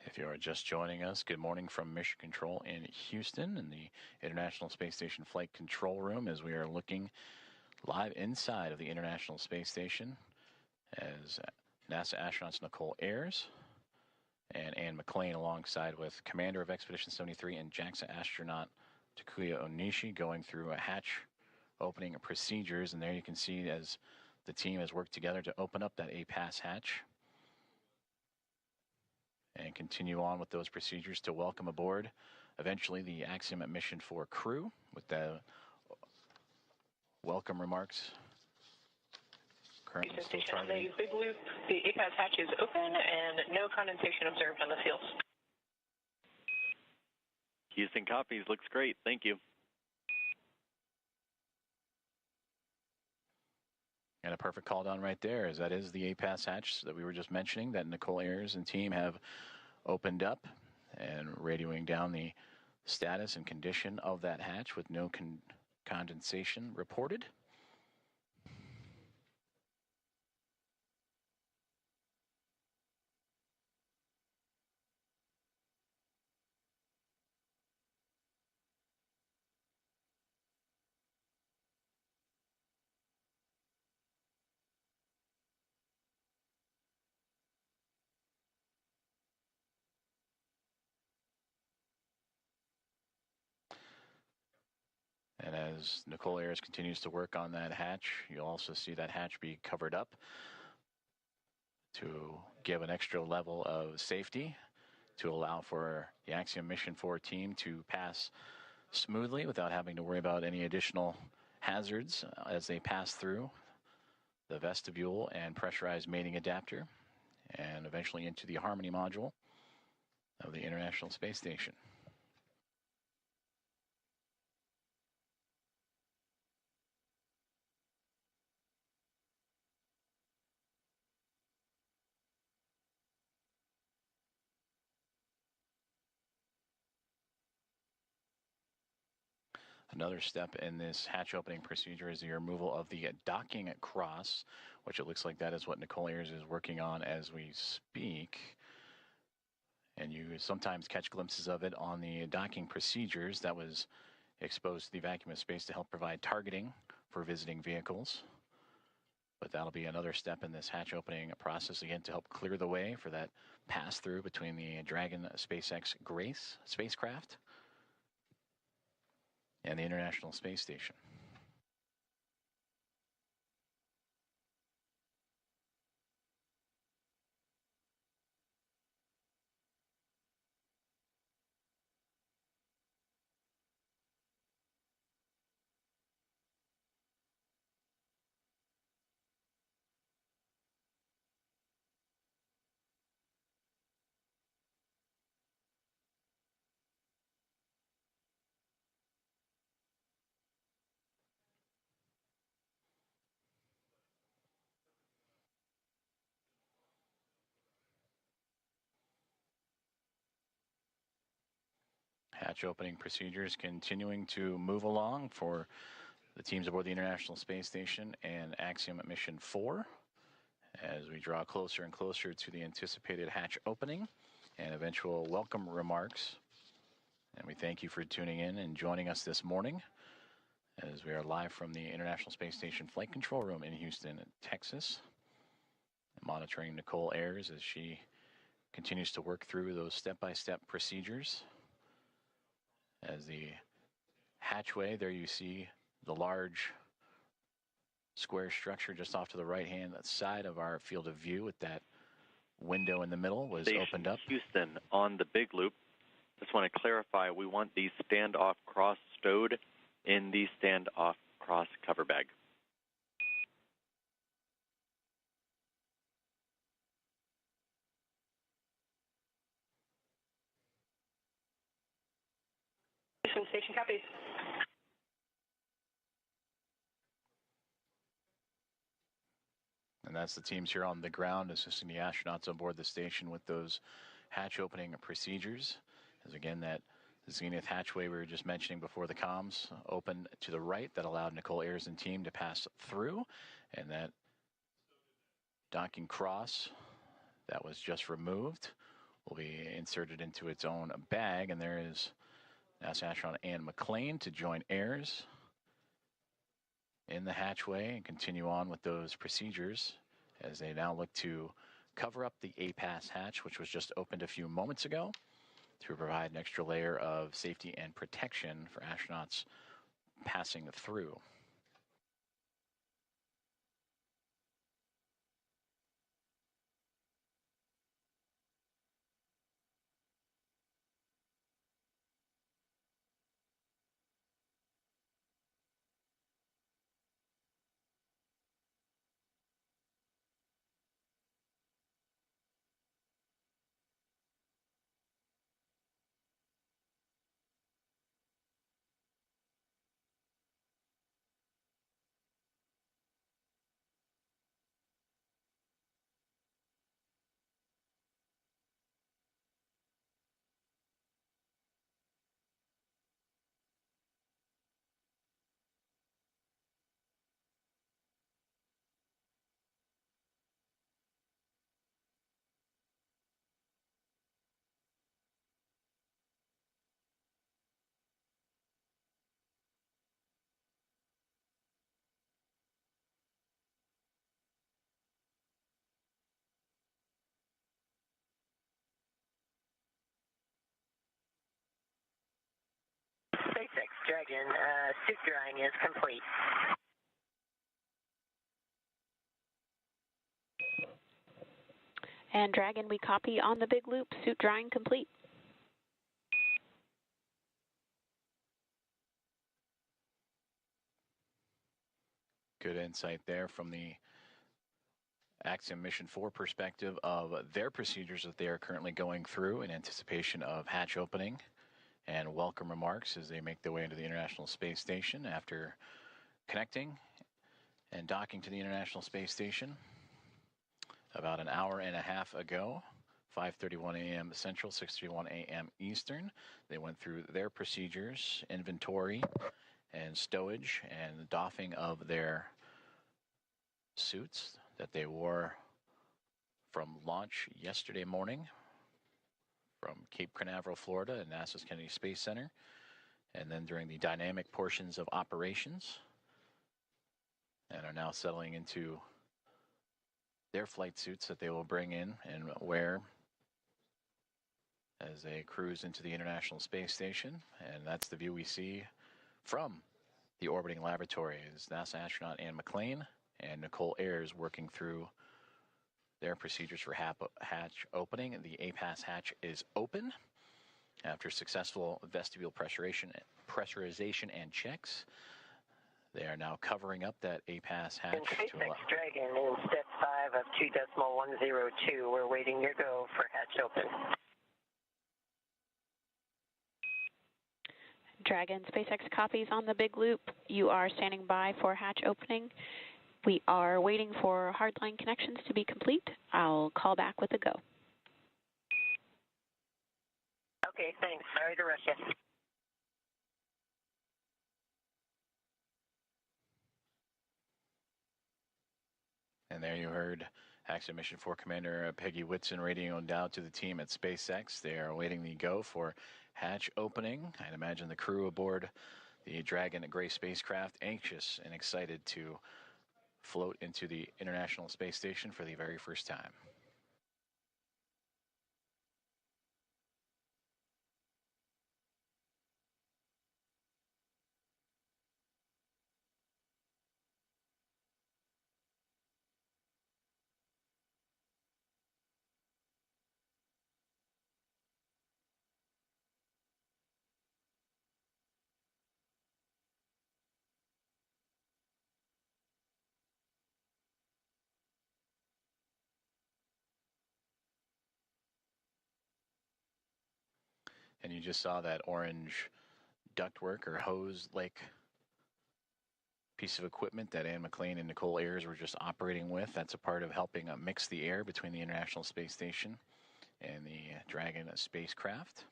If you are just joining us, good morning from Mission Control in Houston in the International Space Station Flight Control Room as we are looking live inside of the International Space Station as NASA astronauts Nicole Ayers and Ann McClain alongside with Commander of Expedition 73 and JAXA astronaut Takuya Onishi going through a hatch opening procedures. And there you can see as the team has worked together to open up that A-Pass hatch and continue on with those procedures to welcome aboard eventually the Axiom Mission 4 crew with the welcome remarks. Currently still targeting. The big loop, the A-Pass hatch is open and no condensation observed on the field. Houston copies. Looks great. Thank you. And a perfect call down right there, as that is the A-Pass hatch that we were just mentioning that Nicole Ayers and team have opened up and radioing down the status and condition of that hatch with no condensation reported. And as Nicole Ayers continues to work on that hatch, you'll also see that hatch be covered up to give an extra level of safety to allow for the Axiom Mission 4 team to pass smoothly without having to worry about any additional hazards as they pass through the vestibule and pressurized mating adapter and eventually into the Harmony module of the International Space Station. Another step in this hatch opening procedure is the removal of the docking cross, which it looks like that is what Nicole Ayers is working on as we speak. And you sometimes catch glimpses of it on the docking procedures that was exposed to the vacuum of space to help provide targeting for visiting vehicles. But that'll be another step in this hatch opening process, again, to help clear the way for that pass-through between the Dragon SpaceX Grace spacecraft and the International Space Station. Hatch opening procedures continuing to move along for the teams aboard the International Space Station and Axiom Mission 4 as we draw closer and closer to the anticipated hatch opening and eventual welcome remarks. And we thank you for tuning in and joining us this morning as we are live from the International Space Station Flight Control Room in Houston, Texas, monitoring Nicole Ayers as she continues to work through those step-by-step procedures. As the hatchway, there you see the large square structure just off to the right-hand side of our field of view with that window in the middle was opened up. Houston on the big loop. Just want to clarify, we want the standoff cross stowed in the standoff cross cover bag. Station copies. And that's the teams here on the ground assisting the astronauts on board the station with those hatch opening procedures. As again, that Zenith hatchway we were just mentioning before the comms opened to the right that allowed Nicole Ayers and team to pass through. And that docking cross that was just removed will be inserted into its own bag. And there is NASA astronaut Ann McLean to join Ayers in the hatchway and continue on with those procedures as they now look to cover up the A-Pass hatch, which was just opened a few moments ago, to provide an extra layer of safety and protection for astronauts passing through. SpaceX Dragon suit drying is complete. And Dragon, we copy on the big loop, suit drying complete. Good insight there from the Axiom Mission 4 perspective of their procedures that they are currently going through in anticipation of hatch opening and welcome remarks as they make their way into the International Space Station after connecting and docking to the International Space Station about an hour and a half ago, 5:31 a.m. Central, 6:31 a.m. Eastern. They went through their procedures, inventory, and stowage, and doffing of their suits, that they wore from launch yesterday morning from Cape Canaveral, Florida, at NASA's Kennedy Space Center, and then during the dynamic portions of operations, and are now settling into their flight suits that they will bring in and wear as they cruise into the International Space Station. And that's the view we see from the orbiting laboratory, is NASA astronaut Anne McClain and Nicole Ayers working through their procedures for hatch opening. The APAS hatch is open after successful vestibule pressurization and checks. They are now covering up that APAS hatch. SpaceX Dragon in step 5 of 2.102. We're waiting your go for hatch open. Dragon, SpaceX copies on the big loop. You are standing by for hatch opening. We are waiting for hardline connections to be complete. I'll call back with a go. Okay, thanks. Sorry to rush you. And there you heard Accident Mission 4 Commander Peggy Whitson radioing down to the team at SpaceX. They are awaiting the go for hatch opening. I'd imagine the crew aboard the Dragon Gray spacecraft anxious and excited to float into the International Space Station for the very first time. And you just saw that orange ductwork or hose-like piece of equipment that Anne McClain and Nicole Ayers were just operating with. That's a part of helping mix the air between the International Space Station and the Dragon spacecraft.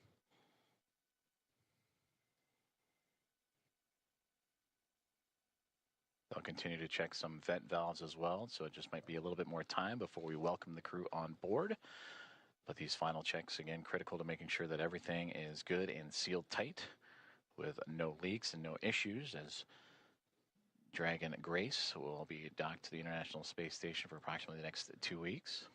They'll continue to check some vent valves as well, so it just might be a little bit more time before we welcome the crew on board. But these final checks, again, critical to making sure that everything is good and sealed tight with no leaks and no issues, as Dragon Grace will be docked to the International Space Station for approximately the next 2 weeks.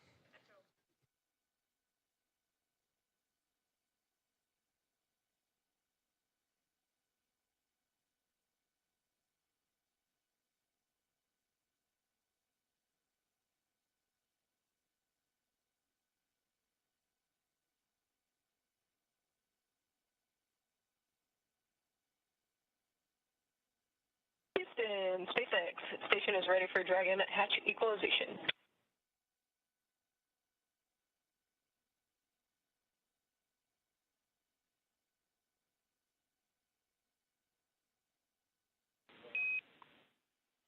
Houston, SpaceX station is ready for Dragon hatch equalization.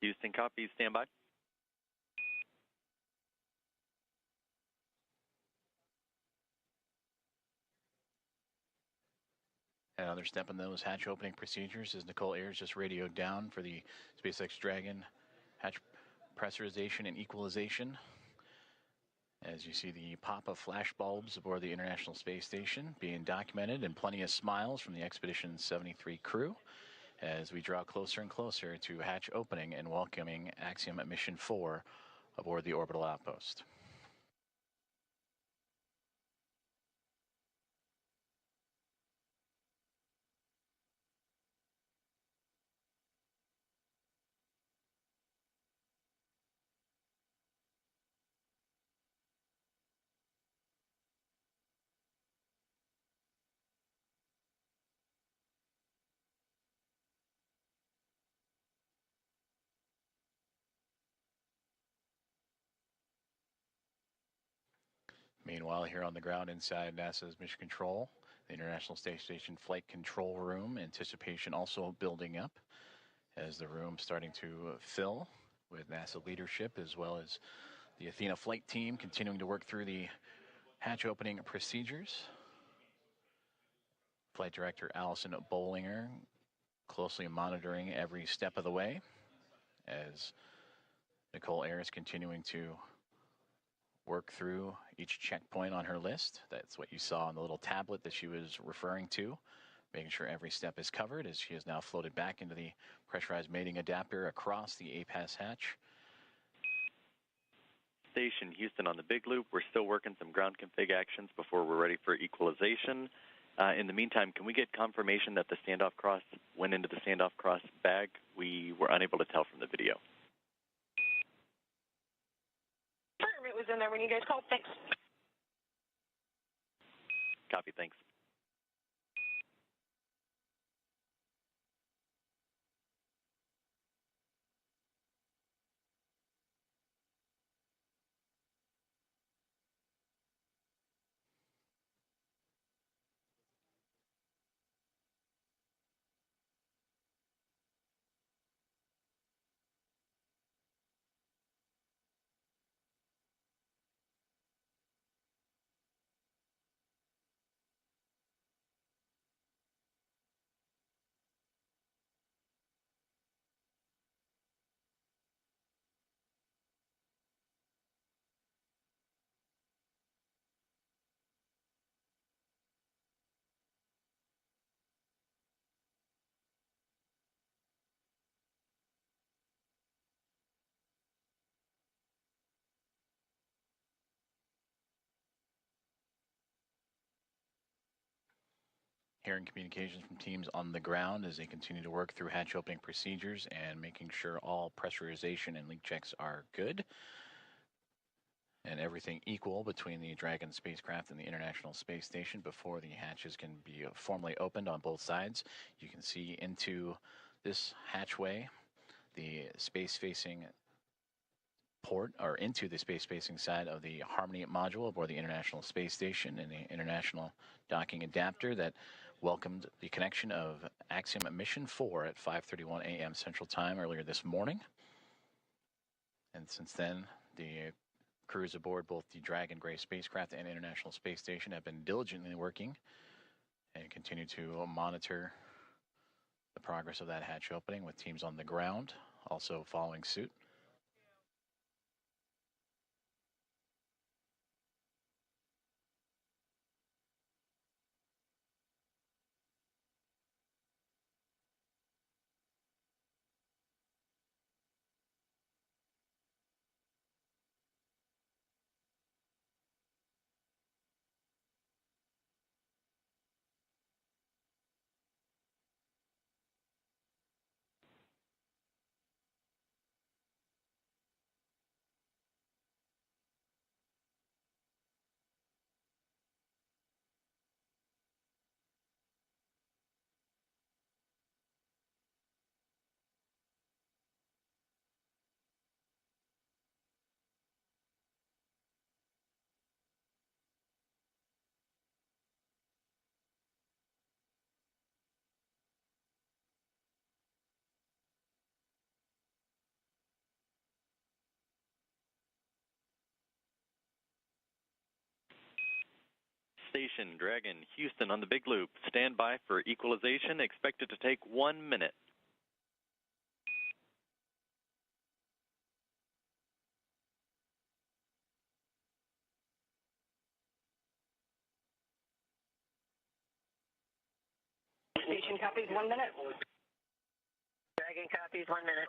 Houston copies, stand by. Another step in those hatch opening procedures is Nicole Ayers just radioed down for the SpaceX Dragon hatch pressurization and equalization. As you see the pop of flash bulbs aboard the International Space Station being documented, and plenty of smiles from the Expedition 73 crew as we draw closer and closer to hatch opening and welcoming Axiom Mission 4 aboard the orbital outpost. Meanwhile, here on the ground inside NASA's Mission Control, the International Space Station Flight Control Room, anticipation also building up as the room starting to fill with NASA leadership, as well as the Athena flight team continuing to work through the hatch opening procedures. Flight Director Allison Bollinger closely monitoring every step of the way as Nicole Ayers continuing to work through each checkpoint on her list. That's what you saw on the little tablet that she was referring to, making sure every step is covered as she has now floated back into the pressurized mating adapter across the APAS hatch. Station Houston on the big loop. We're still working some ground config actions before we're ready for equalization. In the meantime, can we get confirmation that the standoff cross went into the standoff cross bag? We were unable to tell from the video. It was in there when you guys called. Thanks. Copy, thanks. Hearing communications from teams on the ground as they continue to work through hatch opening procedures and making sure all pressurization and leak checks are good and everything equal between the Dragon spacecraft and the International Space Station before the hatches can be formally opened on both sides. You can see into this hatchway the space-facing port, or into the space-facing side of the Harmony module aboard the International Space Station and the International Docking Adapter that welcomed the connection of Axiom Mission 4 at 5:31 a.m. Central Time earlier this morning. And since then, the crews aboard both the Dragon Gray spacecraft and International Space Station have been diligently working and continue to monitor the progress of that hatch opening with teams on the ground also following suit. Station Dragon Houston on the big loop. Stand by for equalization. Expected to take 1 minute. Station copies 1 minute. Dragon copies 1 minute.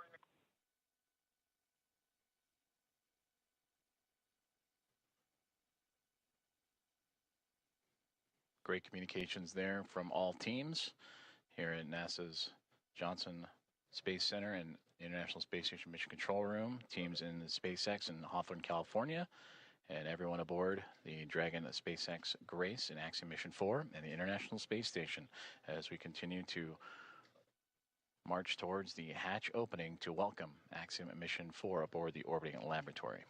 Great communications there from all teams here at NASA's Johnson Space Center and International Space Station Mission Control Room, teams in SpaceX in Hawthorne, California, and everyone aboard the Dragon SpaceX Grace in Axiom Mission 4 and the International Space Station as we continue to march towards the hatch opening to welcome Axiom Mission 4 aboard the orbiting laboratory.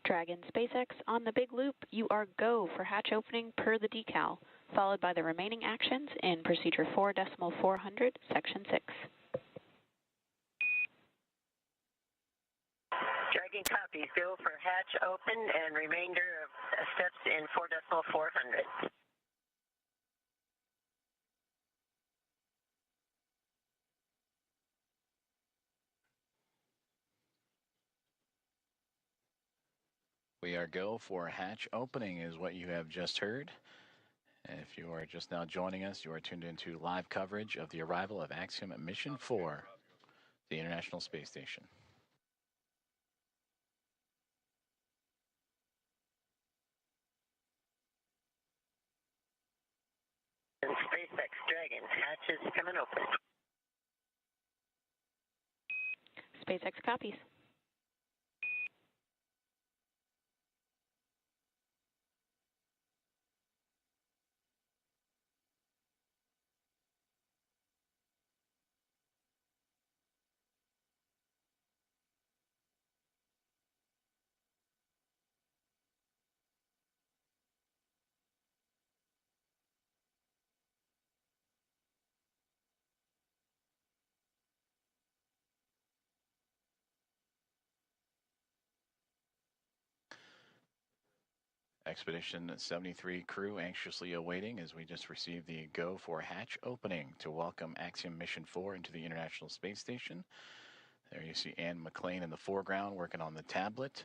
Dragon SpaceX on the big loop, you are go for hatch opening per the decal, followed by the remaining actions in procedure 4.400, section 6. Dragon copies. Go for hatch open and remainder of steps in 4.400. We are go for hatch opening is what you have just heard. If you are just now joining us, you are tuned into live coverage of the arrival of Axiom Mission 4, the International Space Station. And SpaceX Dragon, hatch is coming open. SpaceX copies. Expedition 73 crew anxiously awaiting as we just received the go for hatch opening to welcome Axiom Mission 4 into the International Space Station. There you see Ann McLean in the foreground working on the tablet,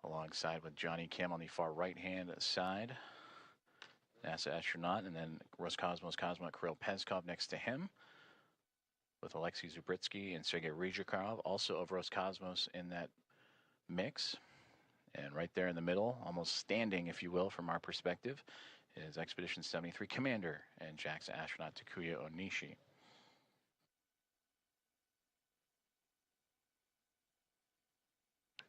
alongside with Johnny Kim on the far right-hand side, NASA astronaut, and then Roscosmos cosmonaut Kirill Peskov next to him, with Alexei Zubritsky and Sergei Ryzhikov, also of Roscosmos in that mix. And right there in the middle, almost standing, if you will, from our perspective, is Expedition 73 Commander and JAXA astronaut Takuya Onishi.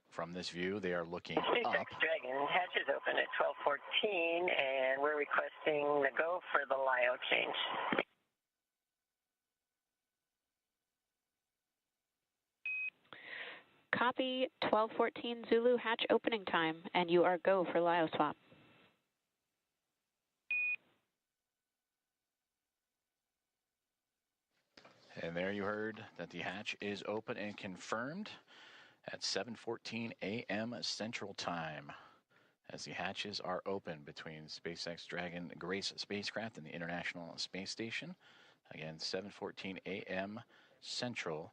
From this view, they are looking up. SpaceX Dragon, hatch is open at 12:14, and we're requesting the go for the LIO change. Copy 1214 Zulu hatch opening time, and you are go for LIO swap. And there you heard that the hatch is open and confirmed at 7:14 a.m. Central Time, as the hatches are open between SpaceX Dragon Grace spacecraft and the International Space Station. Again, 7:14 a.m. Central,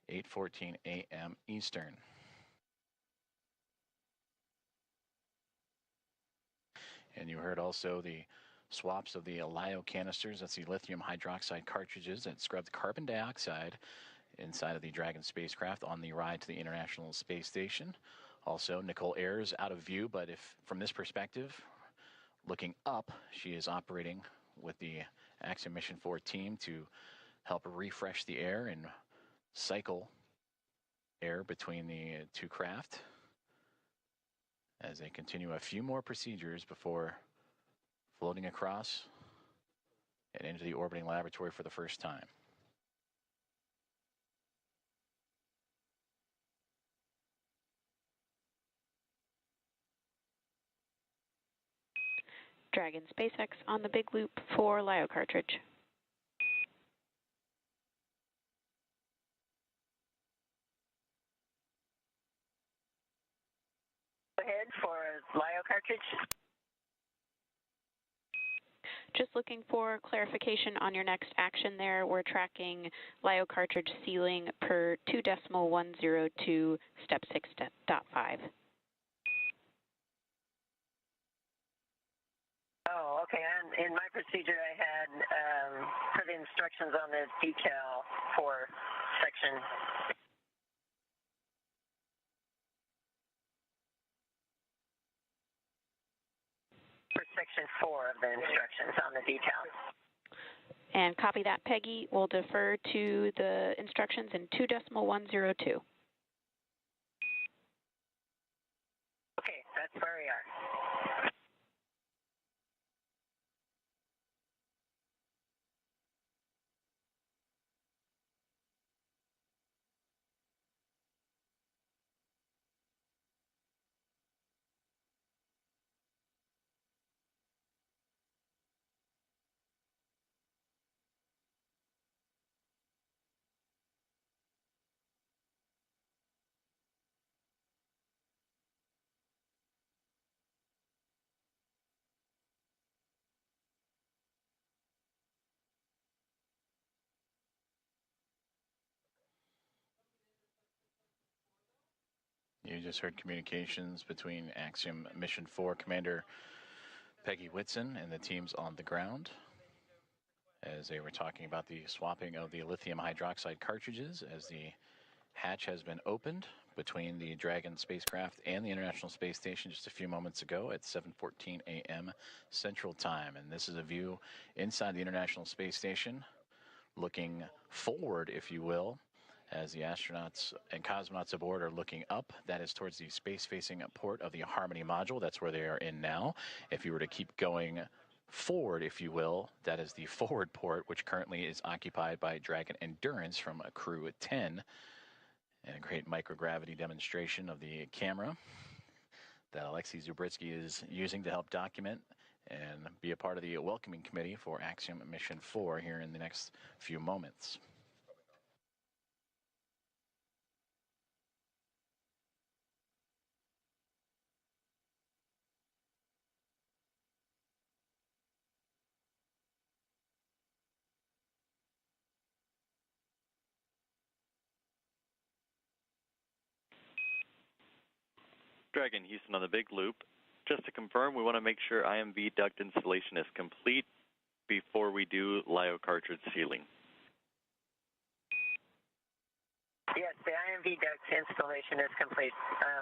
8:14 a.m. Eastern. And you heard also the swaps of the LIO canisters. That's the lithium hydroxide cartridges that scrub the carbon dioxide inside of the Dragon spacecraft on the ride to the International Space Station. Also, Nicole Ayers out of view, but if from this perspective, looking up, she is operating with the Axiom Mission 4 team to help refresh the air and cycle air between the two craft as they continue a few more procedures before floating across and into the orbiting laboratory for the first time. Dragon SpaceX on the big loop for LIO cartridge. Go ahead for LIO cartridge. Just looking for clarification on your next action there. We're tracking LIO cartridge sealing per 2.102 step 6.5. Oh, okay. And in my procedure, I had put instructions on the decal for section. For section 4 of the instructions on the decal. And copy that, Peggy. We'll defer to the instructions in 2.102. Okay, that's where we are. you just heard communications between Axiom Mission 4 Commander Peggy Whitson and the teams on the ground as they were talking about the swapping of the lithium hydroxide cartridges as the hatch has been opened between the Dragon spacecraft and the International Space Station just a few moments ago at 7:14 a.m. Central Time. And this is a view inside the International Space Station, looking forward, if you will, as the astronauts and cosmonauts aboard are looking up. That is towards the space-facing port of the Harmony module. That's where they are in now. If you were to keep going forward, if you will, that is the forward port, which currently is occupied by Dragon Endurance from Crew 10. And a great microgravity demonstration of the camera that Alexei Zubritsky is using to help document and be a part of the welcoming committee for Axiom Mission 4 here in the next few moments. Dragon Houston on the big loop. Just to confirm, we want to make sure IMV duct installation is complete before we do LIO cartridge sealing. Yes, the IMV duct installation is complete.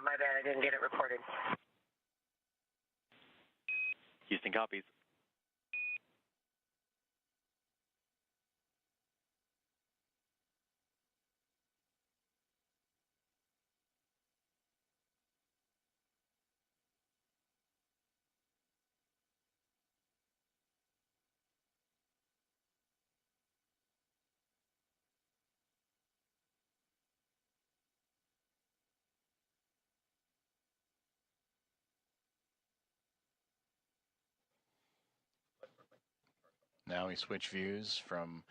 My bad, I didn't get it reported. Houston copies. Now we switch views from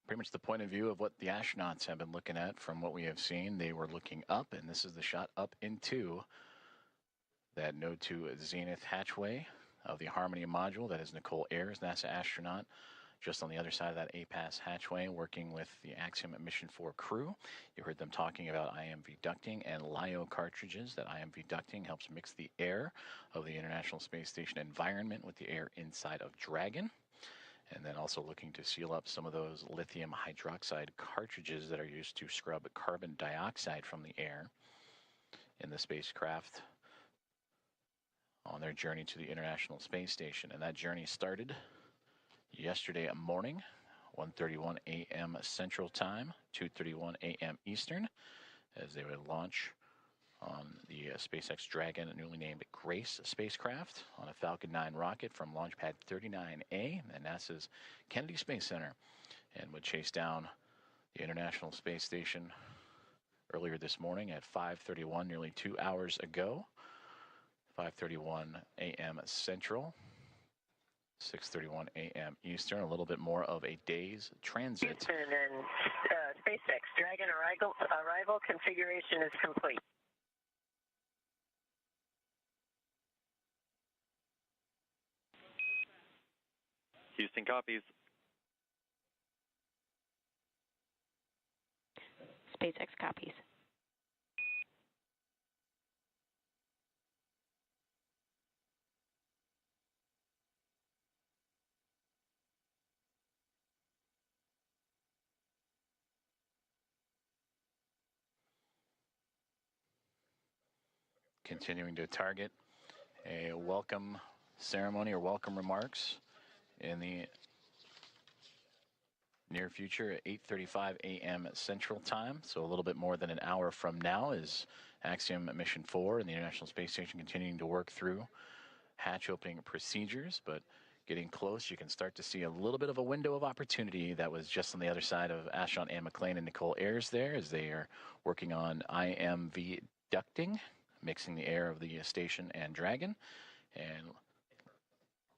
pretty much the point of view of what the astronauts have been looking at. From what we have seen, they were looking up, and this is the shot up into that node to zenith hatchway of the Harmony module. That is Nicole Ayers, NASA astronaut, just on the other side of that APAS hatchway, working with the Axiom Mission 4 crew. You heard them talking about IMV ducting and LIO cartridges. That IMV ducting helps mix the air of the International Space Station environment with the air inside of Dragon. And then also looking to seal up some of those lithium hydroxide cartridges that are used to scrub carbon dioxide from the air in the spacecraft on their journey to the International Space Station. And that journey started yesterday morning, 1:31 a.m. Central Time, 2:31 a.m. Eastern, as they would launch on the SpaceX Dragon, newly named Grace spacecraft, on a Falcon 9 rocket from Launch Pad 39A at NASA's Kennedy Space Center, and would chase down the International Space Station earlier this morning at 5:31, nearly 2 hours ago, 5:31 a.m. Central, 6:31 a.m. Eastern, a little bit more of a day's transit. Houston and SpaceX Dragon arrival configuration is complete. Houston copies. SpaceX copies. Continuing to target a welcome ceremony or welcome remarks in the near future at 8:35 a.m. Central Time. So a little bit more than an hour from now is Axiom Mission 4 and the International Space Station continuing to work through hatch opening procedures, but getting close, you can start to see a little bit of a window of opportunity that was just on the other side of astronaut Anne McLean and Nicole Ayers there, as they are working on IMV ducting, mixing the air of the station and Dragon, and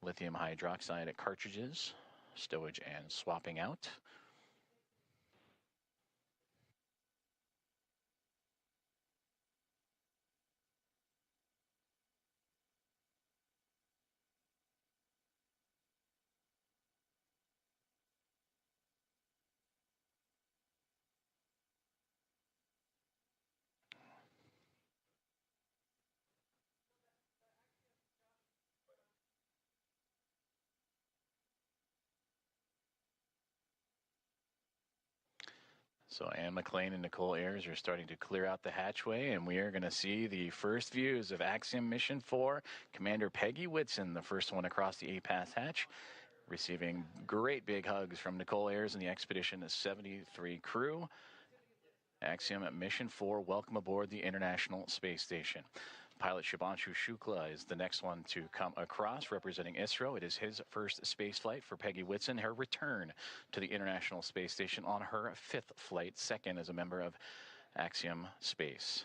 lithium hydroxide cartridges, stowage and swapping out. So Anne McLean and Nicole Ayers are starting to clear out the hatchway, and we are going to see the first views of Axiom Mission 4. Commander Peggy Whitson, the first one across the A-Pass hatch, receiving great big hugs from Nicole Ayers and the Expedition 73 crew. Axiom Mission 4, welcome aboard the International Space Station. Pilot Shubhanshu Shukla is the next one to come across, representing ISRO. It is his first space flight for Peggy Whitson, her return to the International Space Station on her 5th flight, second as a member of Axiom Space.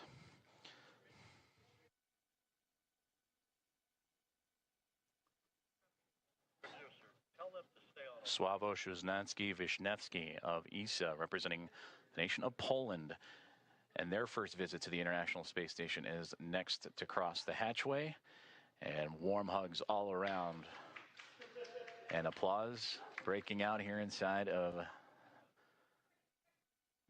൦Łuznański-Wiśniewski of ESA, representing the nation of Poland. And their first visit to the International Space Station is next to cross the hatchway. And warm hugs all around. And applause breaking out here inside of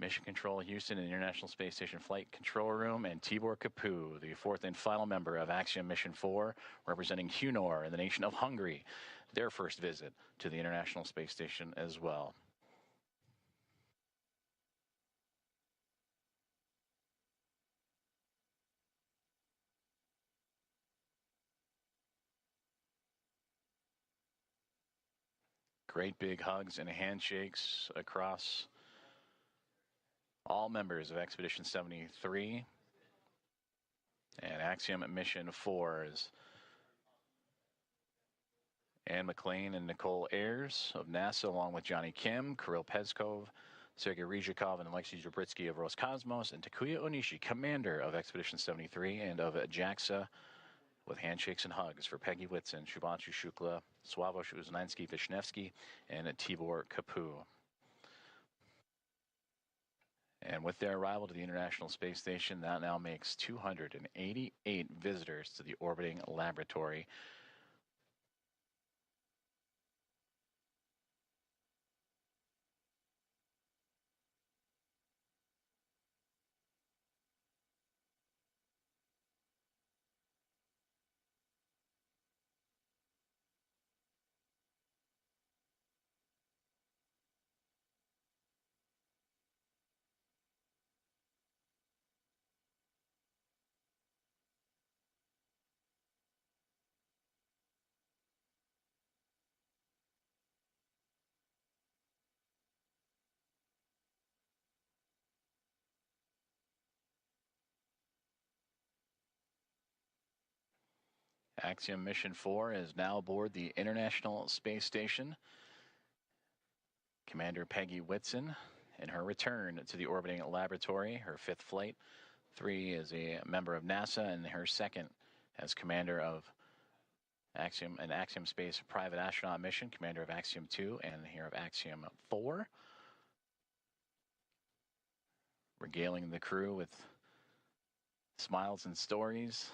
Mission Control Houston and International Space Station Flight Control Room. And Tibor Kapu, the fourth and final member of Axiom Mission 4, representing Hunor in the nation of Hungary. Their first visit to the International Space Station as well. Great big hugs and handshakes across all members of Expedition 73 and Axiom Mission 4's Anne McLean and Nicole Ayers of NASA, along with Johnny Kim, Kirill Peskov, Sergei Ryzhikov, and Alexei Tzvritsky of Roscosmos, and Takuya Onishi, commander of Expedition 73 and of JAXA, with handshakes and hugs for Peggy Whitson, Shubhanshu Shukla, ŁYWO Łuznański-Wiśniewski, and Tibor Kapu. And with their arrival to the International Space Station, that now makes 288 visitors to the orbiting laboratory. Axiom Mission 4 is now aboard the International Space Station. Commander Peggy Whitson in her return to the orbiting laboratory, her 5th flight. 3 is a member of NASA, and her 2nd as commander of Axiom Space private astronaut mission, commander of Axiom 2 and here of Axiom 4. Regaling the crew with smiles and stories.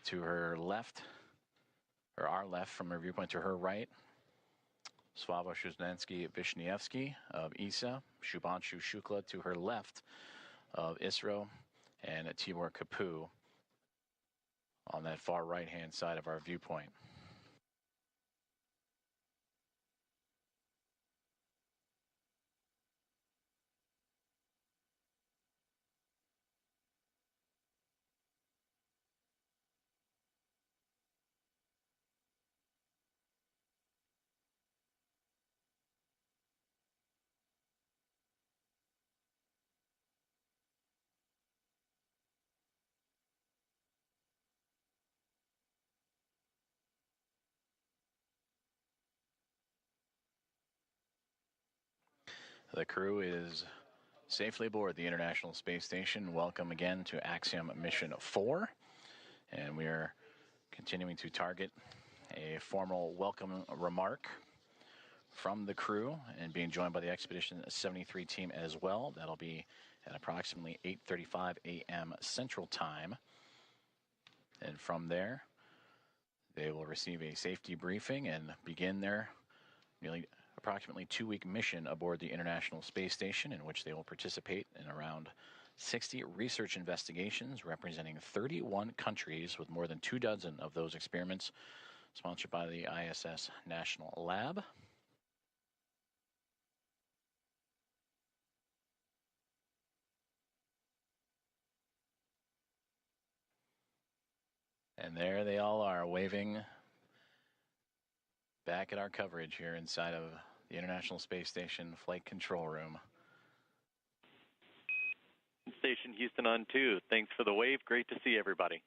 To her left, or our left from her viewpoint, to her right, ŁYWO Łuznański-Wiśniewski of ESA, Shubhanshu Shukla to her left of ISRO, and Tibor Kapu on that far right-hand side of our viewpoint. The crew is safely aboard the International Space Station. Welcome again to Axiom Mission 4. And we are continuing to target a formal welcome remark from the crew and being joined by the Expedition 73 team as well. That'll be at approximately 8:35 a.m. Central Time. And from there, they will receive a safety briefing and begin their approximately 2-week mission aboard the International Space Station, in which they will participate in around 60 research investigations representing 31 countries, with more than 24 of those experiments sponsored by the ISS National Lab. And there they all are, waving back at our coverage here inside of the International Space Station Flight Control Room. Station Houston on 2. Thanks for the wave. Great to see everybody.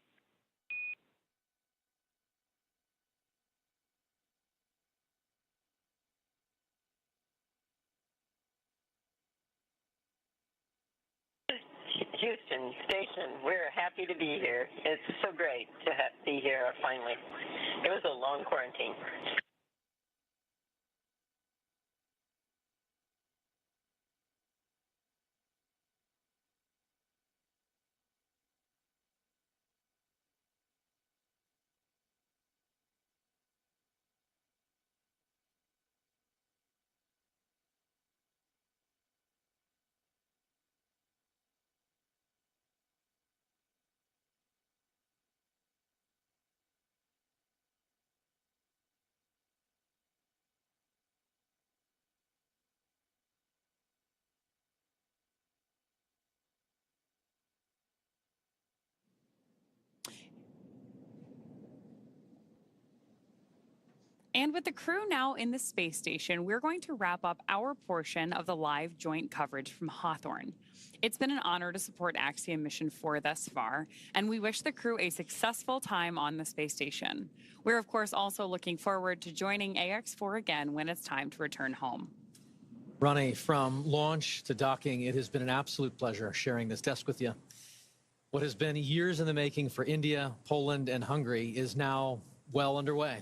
Houston Station, we're happy to be here. It's so great to be here finally. It was a long quarantine. And with the crew now in the space station, we're going to wrap up our portion of the live joint coverage from Hawthorne. It's been an honor to support Axiom Mission 4 thus far, and we wish the crew a successful time on the space station. We're, of course, also looking forward to joining Ax-4 again when it's time to return home. Ronnie, from launch to docking, it has been an absolute pleasure sharing this desk with you. What has been years in the making for India, Poland, and Hungary is now well underway.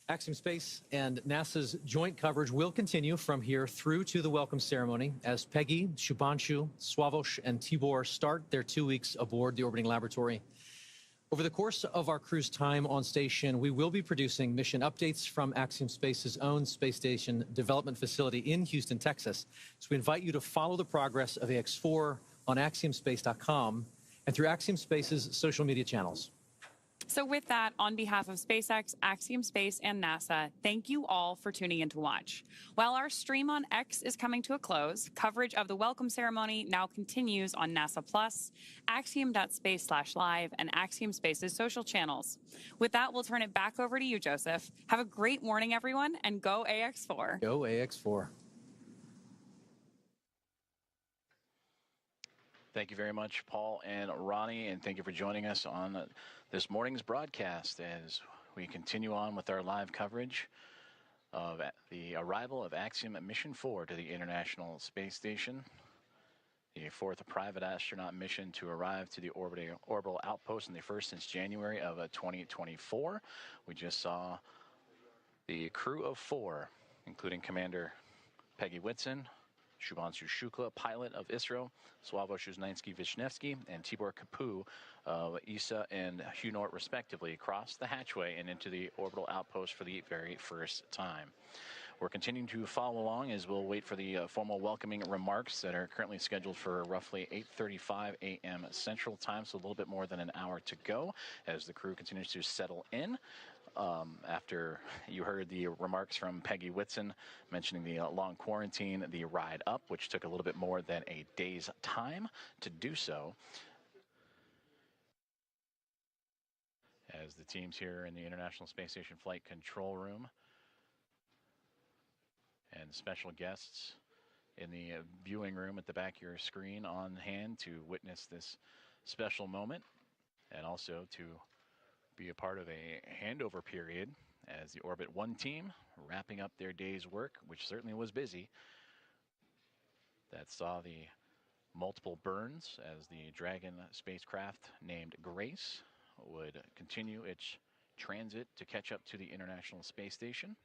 Axiom Space and NASA's joint coverage will continue from here through to the welcome ceremony as Peggy, Shubhanshu, ˮYWO, and Tibor start their 2 weeks aboard the orbiting laboratory. Over the course of our crew's time on station, we will be producing mission updates from Axiom Space's own space station development facility in Houston, Texas. So we invite you to follow the progress of Ax-4 on axiomspace.com and through Axiom Space's social media channels. So with that, on behalf of SpaceX, Axiom Space, and NASA, thank you all for tuning in to watch. While our stream on X is coming to a close, coverage of the welcome ceremony now continues on NASA Plus, axiom.space/live, and Axiom Space's social channels. With that, we'll turn it back over to you, Joseph. Have a great morning, everyone, and go Ax-4. Go Ax-4. Thank you very much, Paul and Ronnie, and thank you for joining us on this morning's broadcast as we continue on with our live coverage of the arrival of Axiom Mission 4 to the International Space Station, the fourth private astronaut mission to arrive to the orbital outpost, and the first since January of 2024. We just saw the crew of 4, including Commander Peggy Whitson, Shubhanshu Shukla, pilot of ISRO, ǀYWO Shuznansky-Vishnevsky, and Tibor Kapu of ESA and HUNORT, respectively, crossed the hatchway and into the orbital outpost for the very first time. We're continuing to follow along as we'll wait for the formal welcoming remarks that are currently scheduled for roughly 8:35 a.m. Central Time, so a little bit more than an hour to go as the crew continues to settle in. After you heard the remarks from Peggy Whitson mentioning the long quarantine, the ride up, which took a little bit more than a day's time to do so, as the teams here in the International Space Station Flight Control Room and special guests in the viewing room at the back of your screen on hand to witness this special moment and also to be a part of a handover period as the Orbit 1 team wrapping up their day's work, which certainly was busy. That saw the multiple burns as the Dragon spacecraft named Grace would continue its transit to catch up to the International Space Station,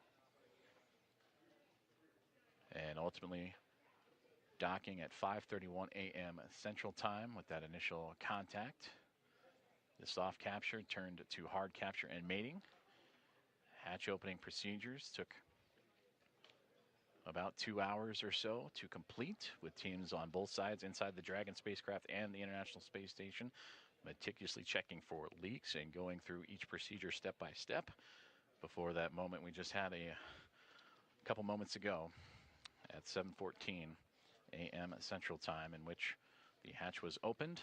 and ultimately docking at 5:31 a.m. Central Time with that initial contact. The soft capture turned to hard capture and mating. Hatch opening procedures took about 2 hours or so to complete, with teams on both sides inside the Dragon spacecraft and the International Space Station meticulously checking for leaks and going through each procedure step by step before that moment we just had a couple moments ago at 7:14 a.m. Central Time, in which the hatch was opened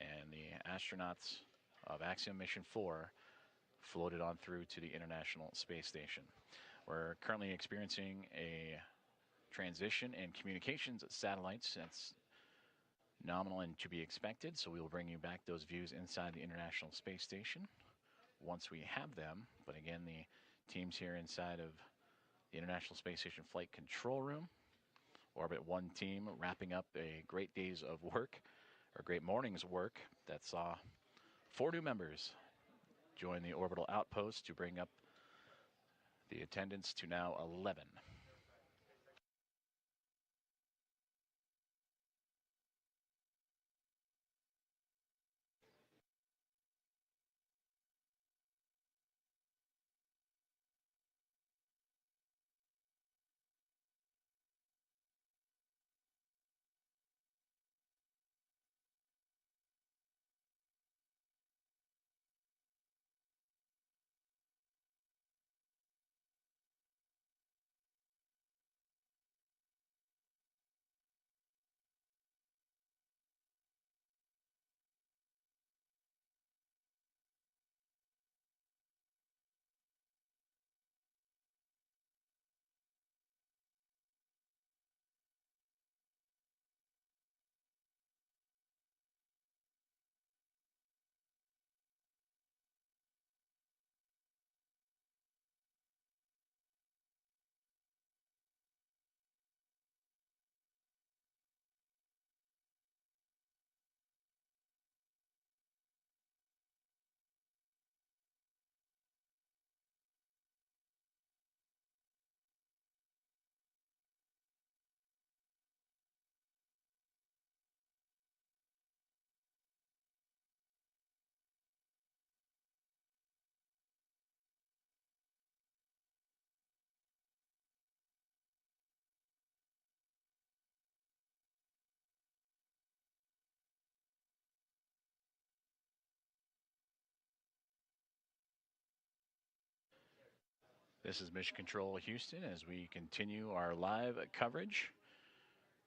and the astronauts of Axiom Mission 4 floated on through to the International Space Station. We're currently experiencing a transition in communications satellites. That's nominal and to be expected, so we will bring you back those views inside the International Space Station once we have them. But again, the teams here inside of the International Space Station Flight Control Room. Orbit 1 team wrapping up a great day's of work, or great morning's work, that saw 4 new members join the orbital outpost to bring up the attendance to now 11. This is Mission Control Houston as we continue our live coverage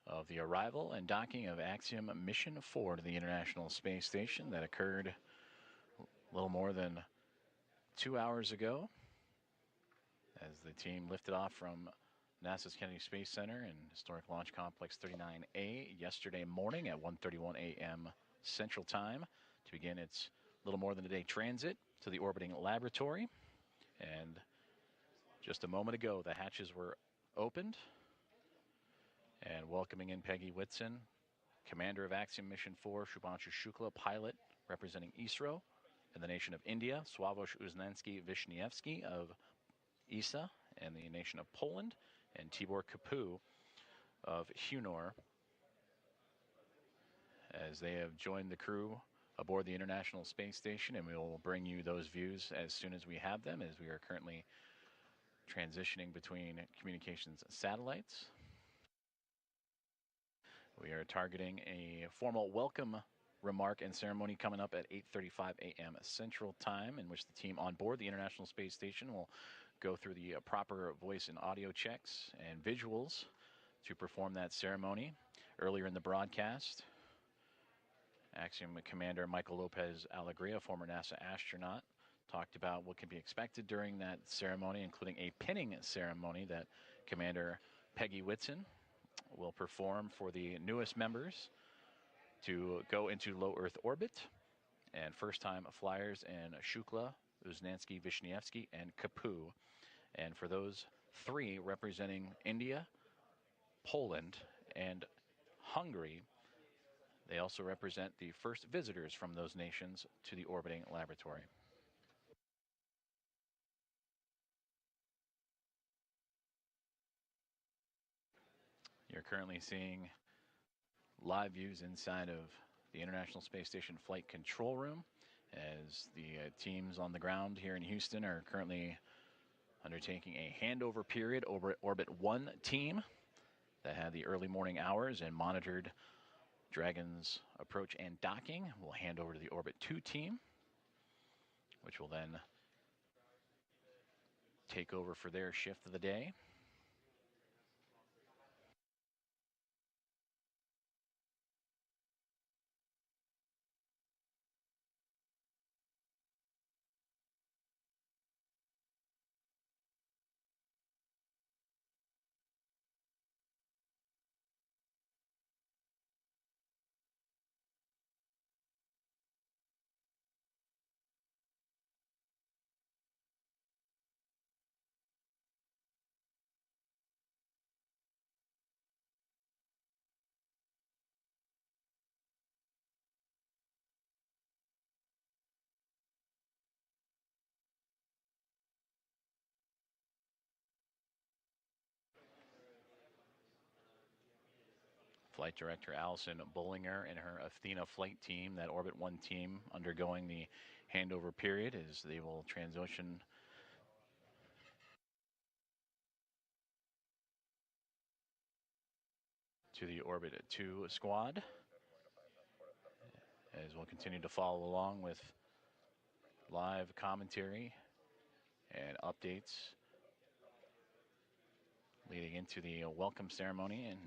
of the arrival and docking of Axiom Mission 4 to the International Space Station that occurred a little more than 2 hours ago as the team lifted off from NASA's Kennedy Space Center and Historic Launch Complex 39A yesterday morning at 1:31 a.m. Central Time to begin its little more than a day transit to the orbiting laboratory. And just a moment ago, the hatches were opened, and welcoming in Peggy Whitson, commander of Axiom Mission 4, Shubhanshu Shukla, pilot representing ISRO, and the nation of India, Sławosz Uznański-Wiśniewski of ESA, and the nation of Poland, and Tibor Kapu of HUNOR, as they have joined the crew aboard the International Space Station, and we will bring you those views as soon as we have them, as we are currently transitioning between communications satellites. We are targeting a formal welcome remark and ceremony coming up at 8:35 a.m. Central Time, in which the team on board the International Space Station will go through the proper voice and audio checks and visuals to perform that ceremony. Earlier in the broadcast, Axiom Commander Michael Lopez Alegria, former NASA astronaut, talked about what can be expected during that ceremony, including a pinning ceremony that Commander Peggy Whitson will perform for the newest members to go into low Earth orbit, and first-time flyers in Shukla, Uznański-Wiśniewski, and Kapu. And for those 3 representing India, Poland, and Hungary, they also represent the first visitors from those nations to the orbiting laboratory. You're currently seeing live views inside of the International Space Station Flight Control Room as the teams on the ground here in Houston are currently undertaking a handover period over Orbit 1 team that had the early morning hours and monitored Dragon's approach and docking. We'll hand over to the Orbit 2 team, which will then take over for their shift of the day. Flight Director Allison Bollinger and her Athena flight team, that Orbit 1 team, undergoing the handover period as they will transition to the Orbit 2 squad, as we'll continue to follow along with live commentary and updates leading into the welcome ceremony and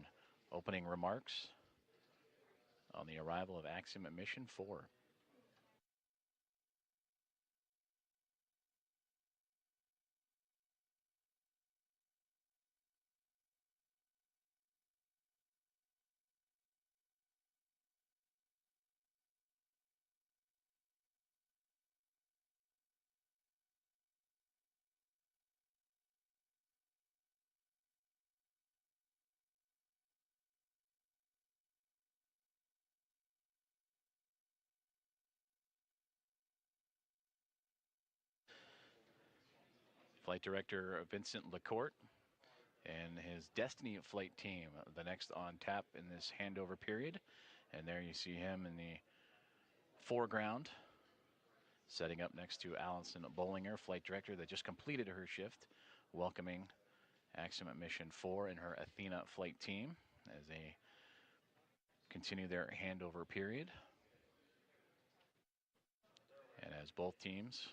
opening remarks on the arrival of Axiom Mission 4. Flight Director Vincent Lacourt and his Destiny flight team, the next on tap in this handover period. And there you see him in the foreground, setting up next to Allison Bollinger, Flight Director that just completed her shift, welcoming Axiom Mission 4 and her Athena flight team as they continue their handover period. And as both teams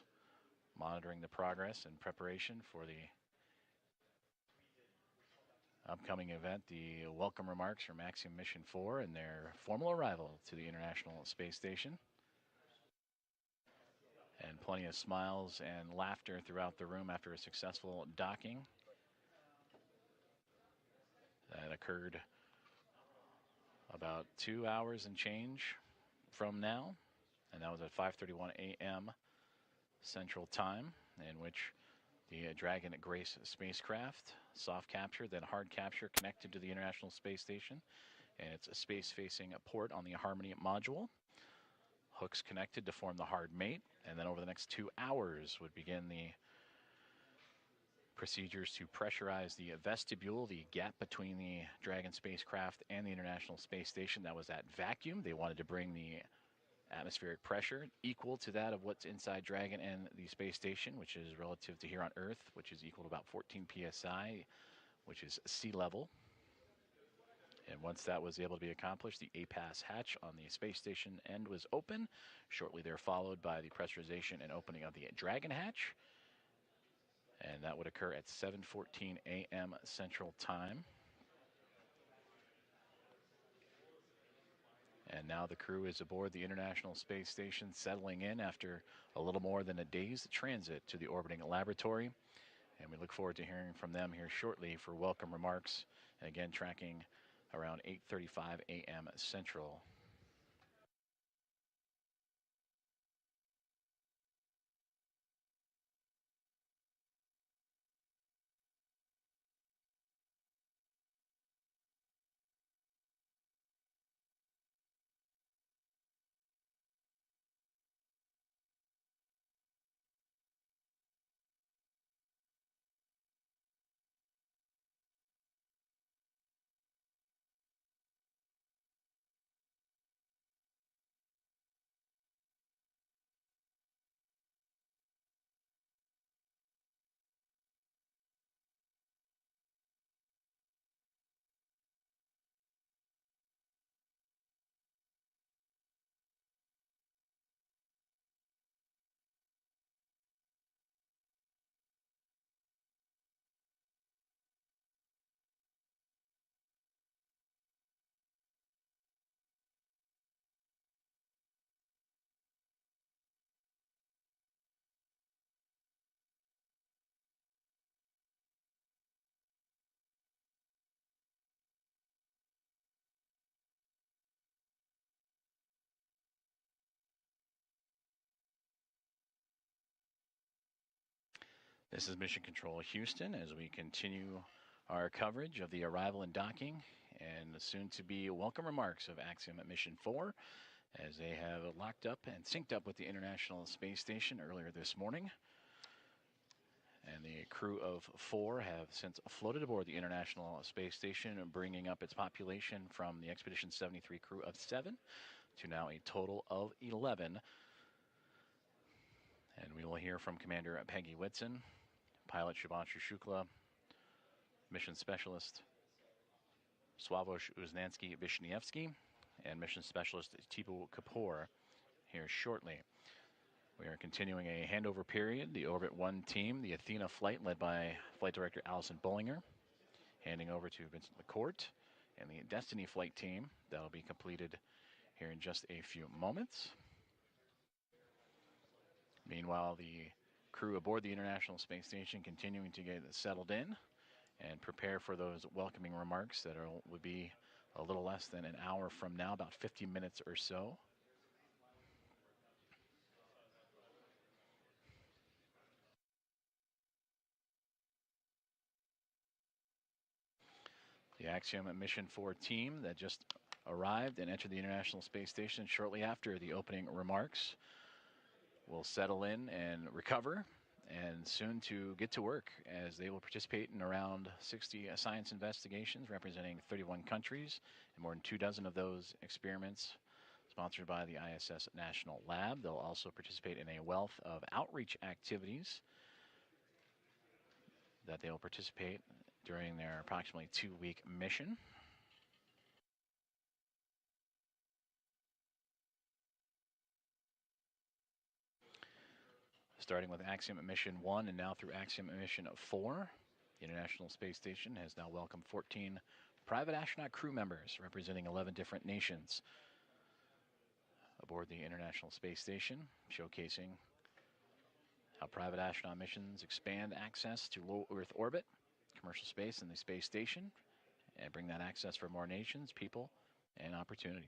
monitoring the progress and preparation for the upcoming event, the welcome remarks from Axiom Mission 4 and their formal arrival to the International Space Station. And plenty of smiles and laughter throughout the room after a successful docking that occurred about 2 hours and change from now. And that was at 5:31 a.m. Central Time, in which the Dragon Grace spacecraft, soft capture, then hard capture, connected to the International Space Station and its space-facing port on the Harmony module. Hooks connected to form the hard mate, and then over the next 2 hours would begin the procedures to pressurize the vestibule, the gap between the Dragon spacecraft and the International Space Station. That was at vacuum. They wanted to bring the atmospheric pressure equal to that of what's inside Dragon and the space station, which is relative to here on Earth, which is equal to about 14 psi, which is sea level. And once that was able to be accomplished, the APAS hatch on the space station end was open, shortly there followed by the pressurization and opening of the Dragon hatch. And that would occur at 7:14 a.m. Central Time. And now the crew is aboard the International Space Station, settling in after a little more than a day's transit to the orbiting laboratory. And we look forward to hearing from them here shortly for welcome remarks. And again, tracking around 8:35 a.m. Central. This is Mission Control Houston as we continue our coverage of the arrival and docking and the soon-to-be welcome remarks of Axiom Mission 4 as they have locked up and synced up with the International Space Station earlier this morning. And the crew of 4 have since floated aboard the International Space Station, bringing up its population from the Expedition 73 crew of 7 to now a total of 11. And we will hear from Commander Peggy Whitson, pilot Shubhanshu Shukla, mission specialist Sławomir Uznansky-Wiśniewski, and mission specialist Tipu Kapoor here shortly. We are continuing a handover period. The Orbit 1 team, the Athena flight led by Flight Director Allison Bullinger, handing over to Vincent McCourt, and the Destiny flight team. That'll be completed here in just a few moments. Meanwhile, the crew aboard the International Space Station continuing to get settled in and prepare for those welcoming remarks that will be a little less than an hour from now, about 50 minutes or so. The Axiom Mission 4 team that just arrived and entered the International Space Station shortly after the opening remarks will settle in and recover, and soon to get to work as they will participate in around 60 science investigations representing 31 countries, and more than 24 of those experiments sponsored by the ISS National Lab. They'll also participate in a wealth of outreach activities that they'll participate during their approximately 2-week mission. Starting with Axiom Mission 1 and now through Axiom Mission 4, the International Space Station has now welcomed 14 private astronaut crew members representing 11 different nations aboard the International Space Station, showcasing how private astronaut missions expand access to low Earth orbit, commercial space, and the space station, and bring that access for more nations, people, and opportunities.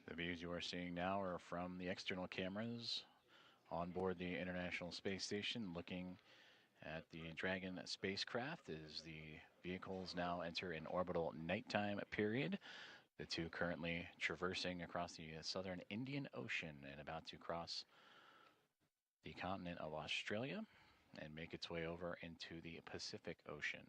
The views you are seeing now are from the external cameras on board the International Space Station, looking at the Dragon spacecraft as the vehicles now enter an orbital nighttime period. The two currently traversing across the southern Indian Ocean and about to cross the continent of Australia and make its way over into the Pacific Ocean.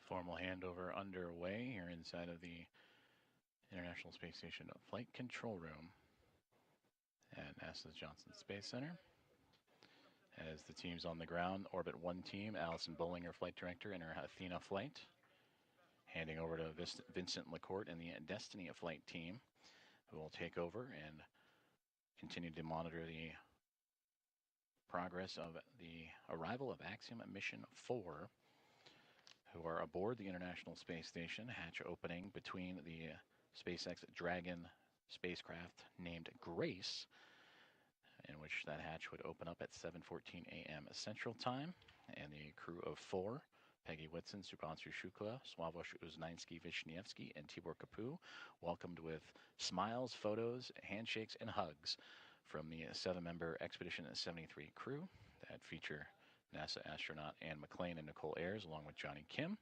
Formal handover underway here inside of the International Space Station Flight Control Room at NASA's Johnson Space Center. As the teams on the ground, Orbit 1 team, Allison Bollinger, Flight Director, in her Athena flight, handing over to Vincent LaCourte and the Destiny flight team, who will take over and continue to monitor the progress of the arrival of Axiom Mission 4, who are aboard the International Space Station, hatch opening between the SpaceX Dragon spacecraft named Grace, in which that hatch would open up at 7:14 a.m. Central Time, and the crew of 4, Peggy Whitson, Supanshu Shukla, Sławosz Uznański-Wiśniewski, and Tibor Kapu, welcomed with smiles, photos, handshakes, and hugs from the 7-member Expedition 73 crew that feature NASA astronaut Anne McClain and Nicole Ayers, along with Johnny Kim.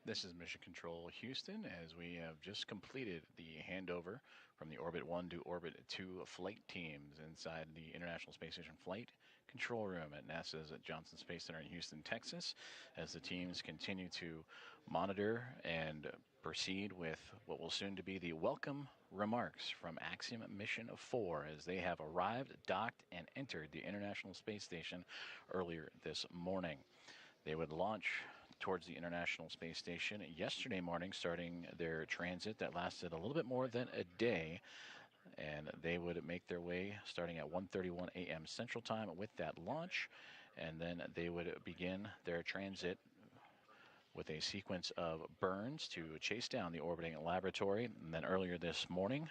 This is Mission Control Houston, as we have just completed the handover from the Orbit 1 to Orbit 2 flight teams inside the International Space Station Flight Control Room at NASA's Johnson Space Center in Houston, Texas, as the teams continue to monitor and proceed with what will soon to be the welcome remarks from Axiom Mission 4, as they have arrived, docked, and entered the International Space Station earlier this morning. They would launch towards the International Space Station yesterday morning, starting their transit that lasted a little bit more than a day, and they would make their way starting at 1:31 a.m. Central Time with that launch, and then they would begin their transit with a sequence of burns to chase down the orbiting laboratory. And then earlier this morning,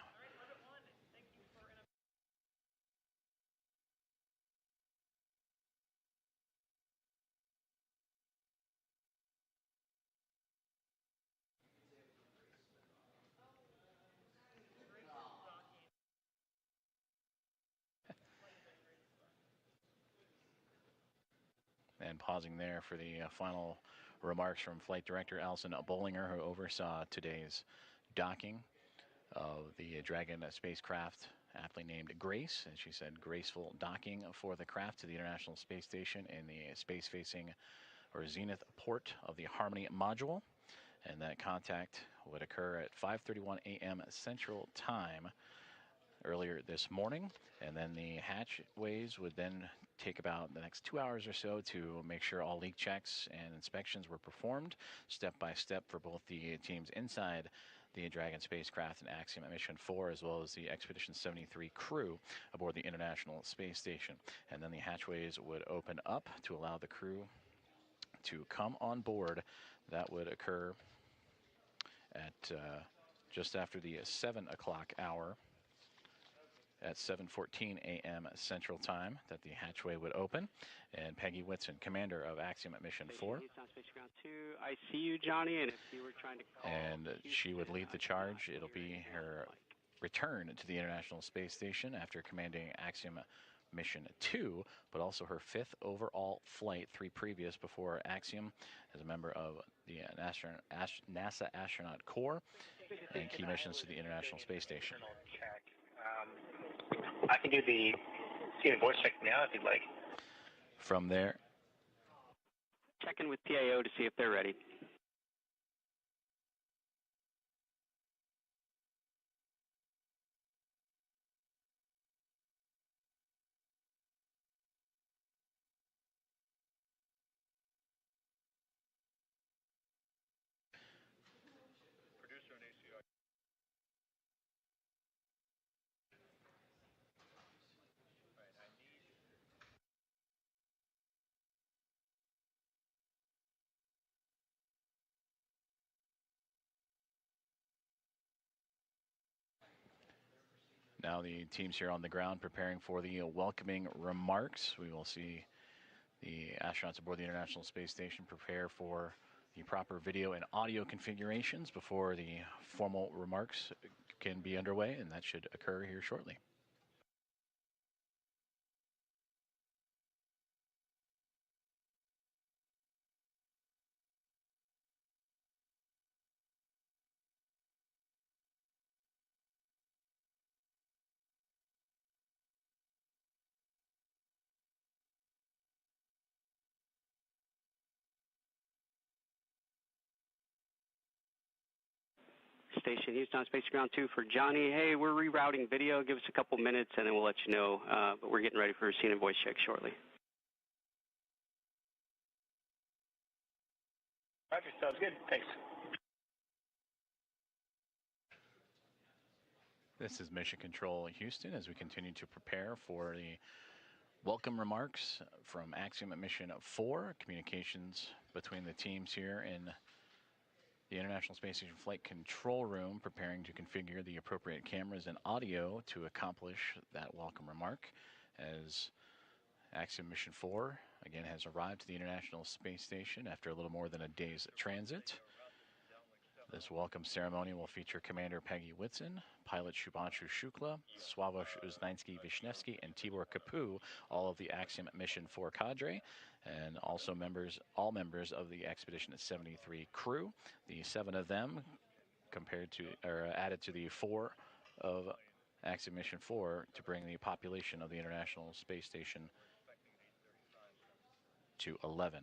and pausing there for the final remarks from Flight Director Alison Bollinger, who oversaw today's docking of the Dragon spacecraft, aptly named Grace. And she said, graceful docking for the craft to the International Space Station in the space-facing or zenith port of the Harmony module. And that contact would occur at 5:31 a.m. Central Time earlier this morning, and then the hatchways would then take about the next 2 hours or so to make sure all leak checks and inspections were performed step by step for both the teams inside the Dragon spacecraft and Axiom Mission 4, as well as the Expedition 73 crew aboard the International Space Station. And then the hatchways would open up to allow the crew to come on board. That would occur at just after the 7 o'clock hour, at 7:14 a.m. Central Time, that the hatchway would open. And Peggy Whitson, commander of Axiom Mission 4. I see you, Johnny, and if you were trying to call... And she would lead the charge. It'll be her return to the International Space Station after commanding Axiom Mission 2, but also her 5th overall flight, 3 previous before Axiom, as a member of the NASA Astronaut Corps, and key missions to the International Space Station. I can do the scene and voice check now if you'd like. From there, Check in with PAO to see if they're ready. now the teams here on the ground preparing for the welcoming remarks. We will see the astronauts aboard the International Space Station prepare for the proper video and audio configurations before the formal remarks can be underway, and that should occur here shortly. Station Houston on Space Ground 2 for Johnny. Hey, we're rerouting video. Give us a couple minutes and then we'll let you know. But we're getting ready for a scene and voice check shortly. Roger, sounds good. Thanks. This is Mission Control Houston as we continue to prepare for the welcome remarks from Axiom Mission 4. Communications between the teams here in the International Space Station Flight Control Room, preparing to configure the appropriate cameras and audio to accomplish that welcome remark, as Axiom Mission 4 again has arrived to the International Space Station after a little more than a day's transit. This welcome ceremony will feature Commander Peggy Whitson, pilot Shubhanshu Shukla, Sławosz Uznański-Wisniewski, and Tibor Kapu, all of the Axiom Mission 4 cadre, and also all members of the Expedition 73 crew. The 7 of them added to the 4 of Axiom Mission 4 to bring the population of the International Space Station to 11.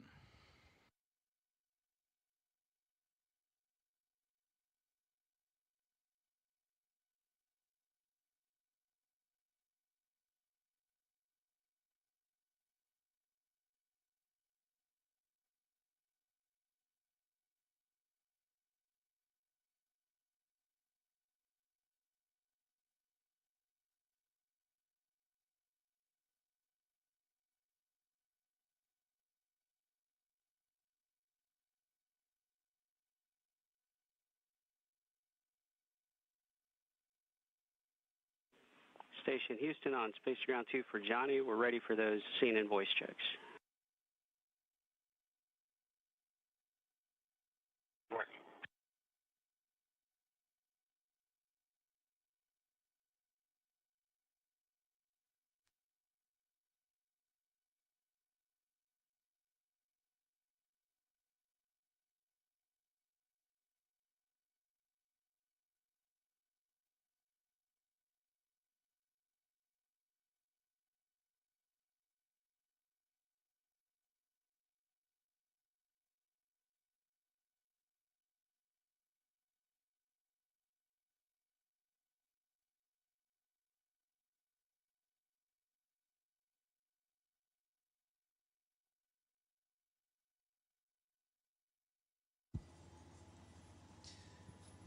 Station Houston on Space Ground 2 for Johnny. We're ready for those scene and voice checks.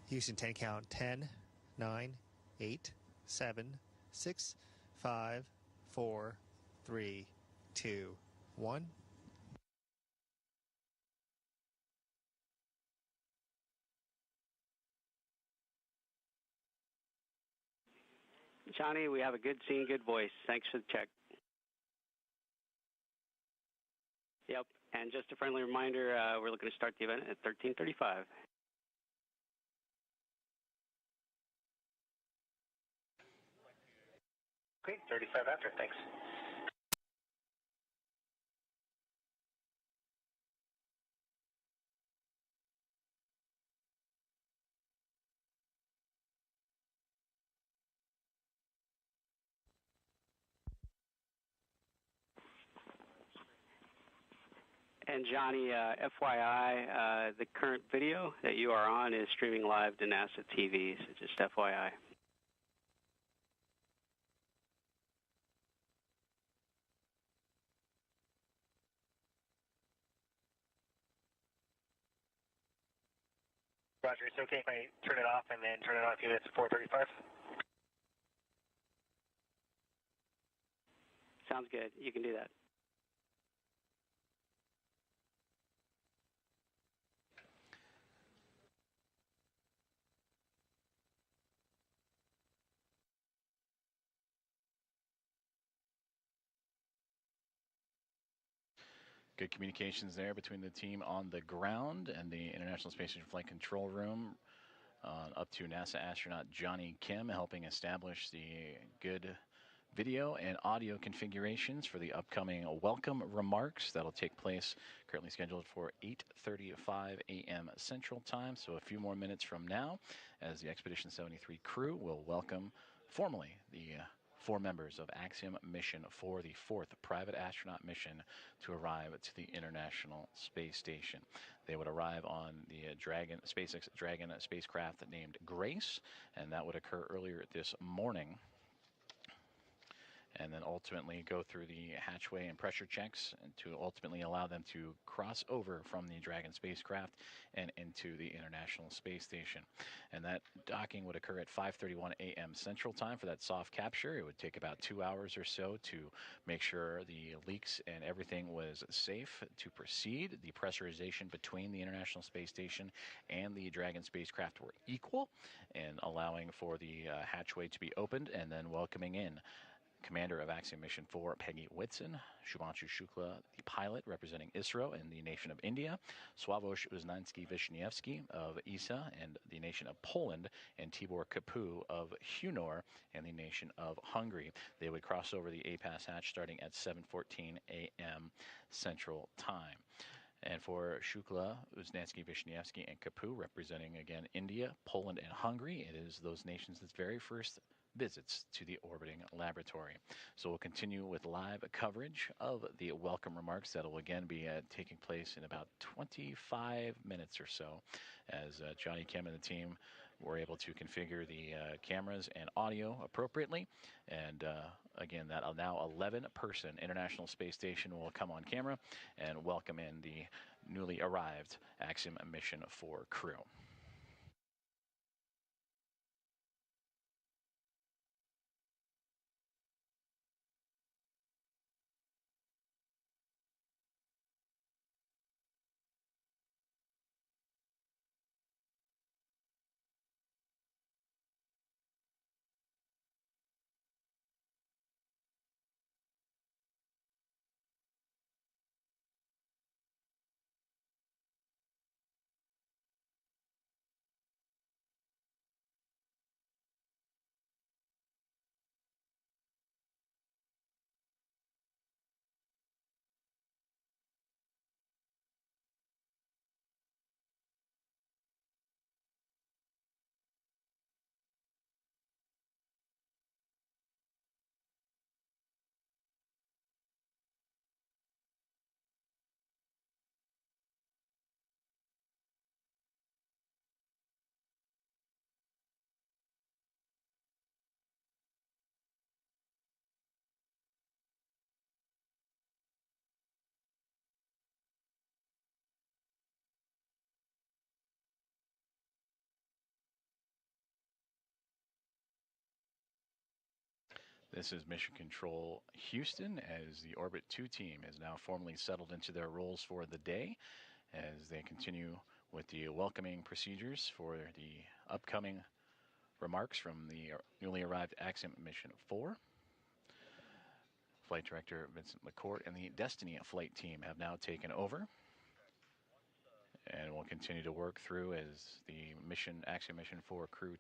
Houston 10 count, 10, 9, 8, 7, 6, 5, 4, 3, 2, 1. Johnny, we have a good scene, good voice. Thanks for the check. Yep, and just a friendly reminder, we're looking to start the event at 13:35. Okay, 35 after, thanks. And Johnny, FYI, the current video that you are on is streaming live to NASA TV, so just FYI. Roger, it's okay if I turn it off and then turn it on a few minutes before 35? Sounds good. You can do that. Good communications there between the team on the ground and the International Space Station Flight Control Room, up to NASA astronaut Johnny Kim, helping establish the good video and audio configurations for the upcoming welcome remarks that'll take place, currently scheduled for 8:35 a.m. Central Time, so a few more minutes from now, as the Expedition 73 crew will welcome formally the 4 members of Axiom Mission 4, the 4th private astronaut mission to arrive to the International Space Station. They would arrive on the SpaceX Dragon spacecraft named Grace, and that would occur earlier this morning, and then ultimately go through the hatchway and pressure checks and to ultimately allow them to cross over from the Dragon spacecraft and into the International Space Station. And that docking would occur at 5:31 a.m. Central Time for that soft capture. It would take about 2 hours or so to make sure the leaks and everything was safe to proceed. The pressurization between the International Space Station and the Dragon spacecraft were equal, and allowing for the hatchway to be opened and then welcoming in Commander of Axiom Mission 4, Peggy Whitson, Shubhanshu Shukla, the pilot representing ISRO and the nation of India, Sławosz Uznański-Wiśniewski of ESA and the nation of Poland, and Tibor Kapu of Hunor and the nation of Hungary. They would cross over the APAS hatch starting at 7:14 a.m. Central Time. And for Shukla, Uznański-Wiśniewski, and Kapu, representing again India, Poland, and Hungary, it is those nations' very first visits to the orbiting laboratory. So we'll continue with live coverage of the welcome remarks that will again be taking place in about 25 minutes or so, as Johnny Kim and the team were able to configure the cameras and audio appropriately. And again, that now 11-person International Space Station will come on camera and welcome in the newly arrived Axiom Mission 4 crew. This is Mission Control Houston, as the Orbit 2 team is now formally settled into their roles for the day, as they continue with the welcoming procedures for the upcoming remarks from the newly arrived Axiom Mission 4. Flight Director Vincent McCourt and the Destiny flight team have now taken over, and will continue to work through as the Axiom Mission 4 crew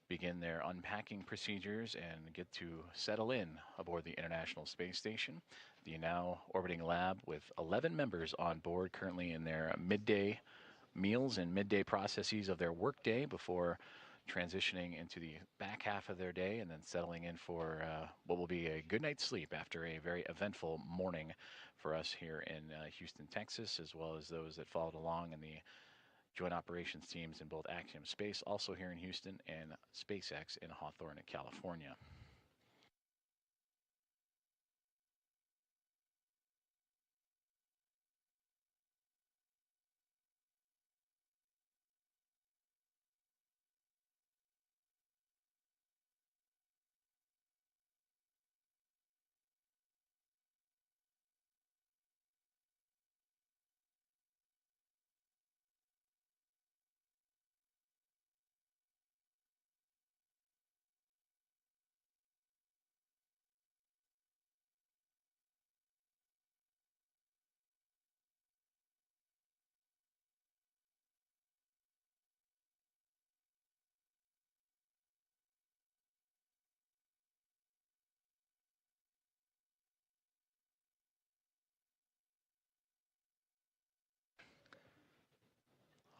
begin their unpacking procedures and get to settle in aboard the International Space Station, the now orbiting lab with 11 members on board currently in their midday meals and midday processes of their workday before transitioning into the back half of their day and then settling in for what will be a good night's sleep after a very eventful morning for us here in Houston, Texas, as well as those that followed along in the Joint Operations teams in both Axiom Space, also here in Houston, and SpaceX in Hawthorne, California.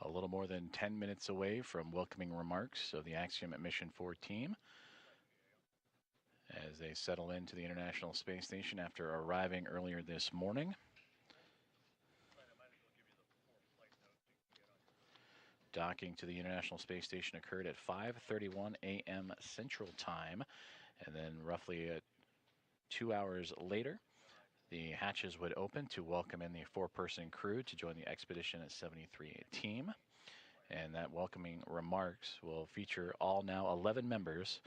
A little more than 10 minutes away from welcoming remarks of the Axiom Mission 4 team as they settle into the International Space Station after arriving earlier this morning. Docking to the International Space Station occurred at 5:31 a.m. Central Time, and then roughly 2 hours later, the hatches would open to welcome in the 4-person crew to join the Expedition 73 team. And that welcoming remarks will feature all now 11 members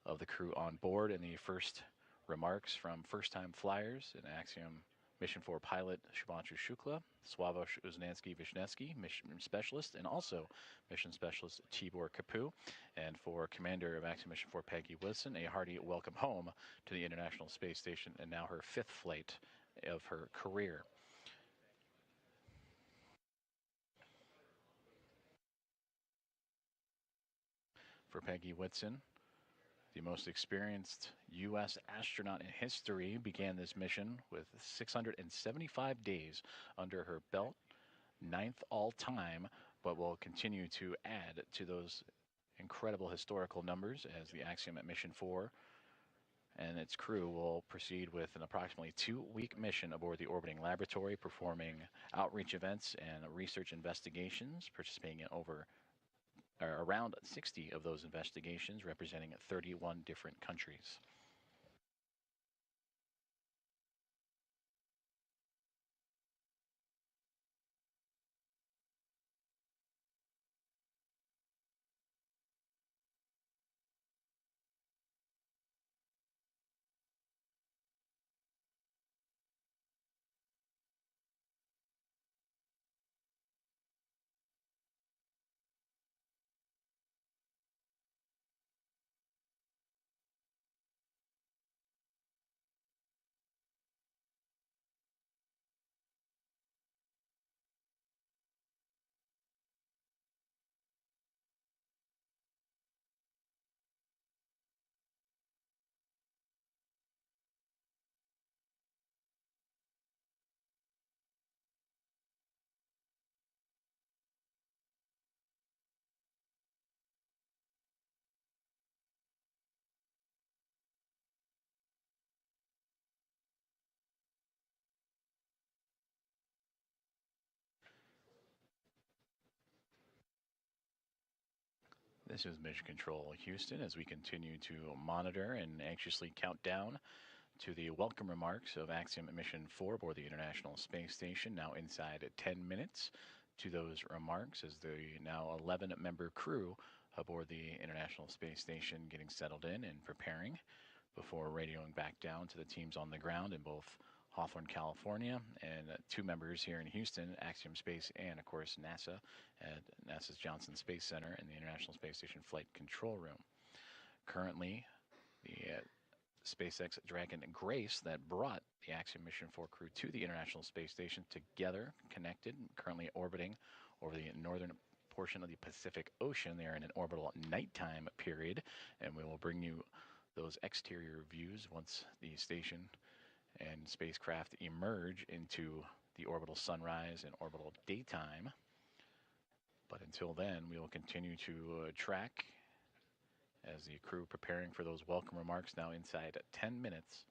of the crew on board, and the first remarks from first-time flyers in Axiom Mission 4 pilot Shubhanshu Shukla, ˮYWO Uznansky-Vishnevsky, mission specialist, and also mission specialist Tibor Kapu. And for Commander of Axiom Mission 4 Peggy Wilson, a hearty welcome home to the International Space Station, and now her 5th flight of her career. For Peggy Whitson, the most experienced U.S. astronaut in history, began this mission with 675 days under her belt, 9th all-time, but will continue to add to those incredible historical numbers as the Axiom Mission 4 and its crew will proceed with an approximately 2-week mission aboard the orbiting laboratory, performing outreach events and research investigations, participating in around 60 of those investigations, representing 31 different countries. This is Mission Control Houston as we continue to monitor and anxiously count down to the welcome remarks of Axiom Mission 4 aboard the International Space Station, now inside 10 minutes to those remarks as the now 11-member crew aboard the International Space Station getting settled in and preparing before radioing back down to the teams on the ground in both Hawthorne, California, and 2 members here in Houston, Axiom Space and, of course, NASA at NASA's Johnson Space Center in the International Space Station Flight Control Room. Currently, the SpaceX Dragon Grace that brought the Axiom Mission 4 crew to the International Space Station together, connected, currently orbiting over the northern portion of the Pacific Ocean. They are in an orbital nighttime period, and we will bring you those exterior views once the station and spacecraft emerge into the orbital sunrise and orbital daytime. But until then, we will continue to track as the crew preparing for those welcome remarks now inside 10 minutes.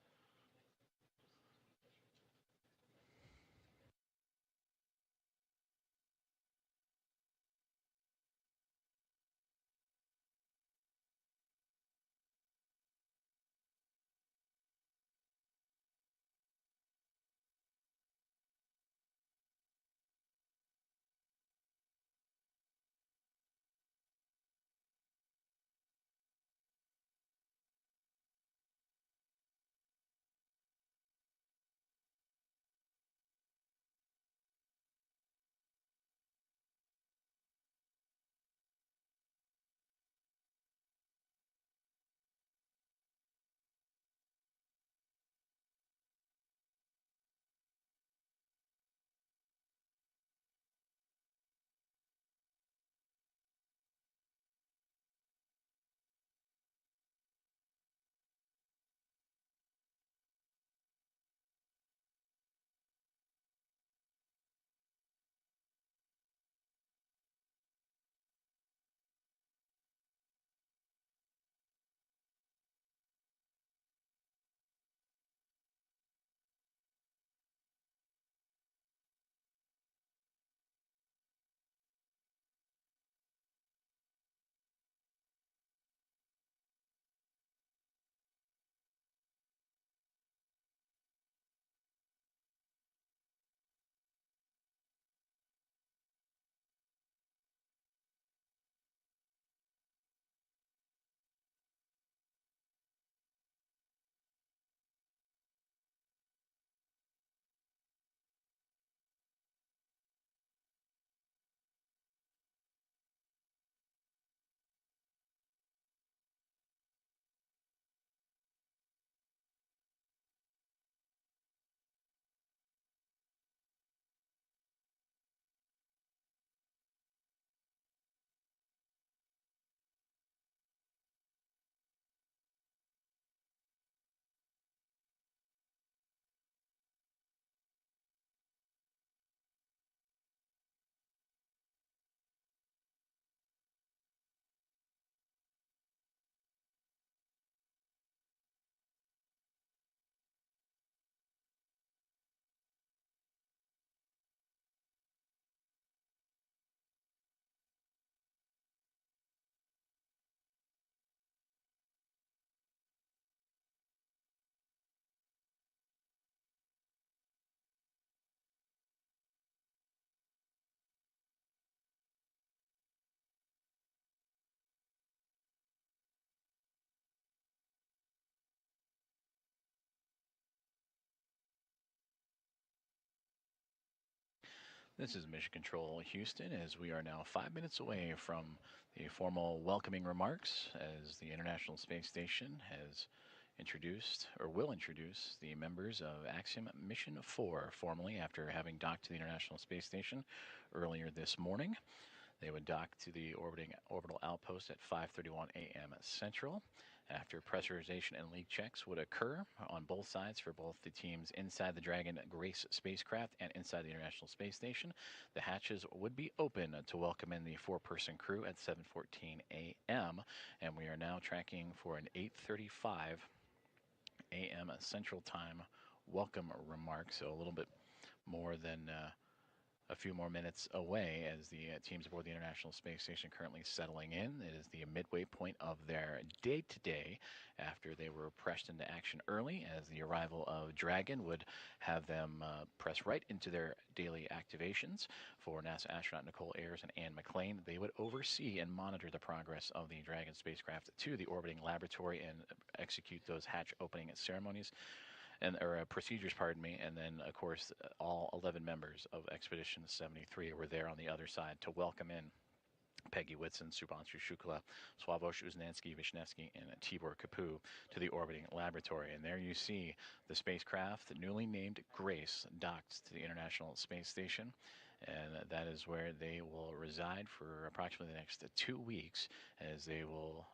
This is Mission Control Houston, as we are now 5 minutes away from the formal welcoming remarks as the International Space Station has introduced, or will introduce, the members of Axiom Mission 4 formally after having docked to the International Space Station earlier this morning. They would dock to the orbital outpost at 5:31 a.m. Central. After pressurization and leak checks would occur on both sides for both the teams inside the Dragon Grace spacecraft and inside the International Space Station, the hatches would be open to welcome in the four-person crew at 7:14 a.m. And we are now tracking for an 8:35 a.m. Central Time welcome remark, so a little bit more than a few more minutes away as the teams aboard the International Space Station currently settling in. It is the midway point of their day today after they were pressed into action early, as the arrival of Dragon would have them press right into their daily activations. For NASA astronaut Nicole Ayers and Ann McLean, they would oversee and monitor the progress of the Dragon spacecraft to the orbiting laboratory and execute those hatch opening ceremonies. Procedures, pardon me, and then, of course, all 11 members of Expedition 73 were there on the other side to welcome in Peggy Whitson, Subhanshu Shukla, ŁYWO, Uznansky, Vishnevsky, and Tibor Kapu to the orbiting laboratory. And there you see the spacecraft, newly named Grace, docked to the International Space Station. And that is where they will reside for approximately the next 2 weeks, as they will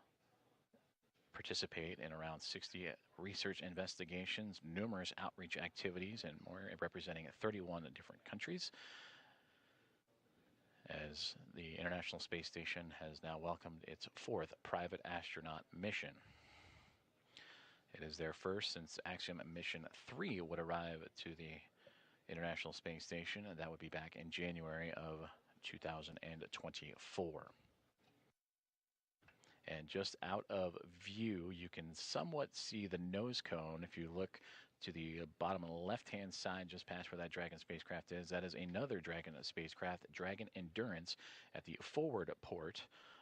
participate in around 60 research investigations, numerous outreach activities, and more, representing 31 different countries, as the International Space Station has now welcomed its fourth private astronaut mission. It is their first since Axiom Mission 3 would arrive to the International Space Station, and that would be back in January of 2024. And just out of view, you can somewhat see the nose cone. If you look to the bottom left-hand side, just past where that Dragon spacecraft is, that is another Dragon spacecraft, Dragon Endurance, at the forward port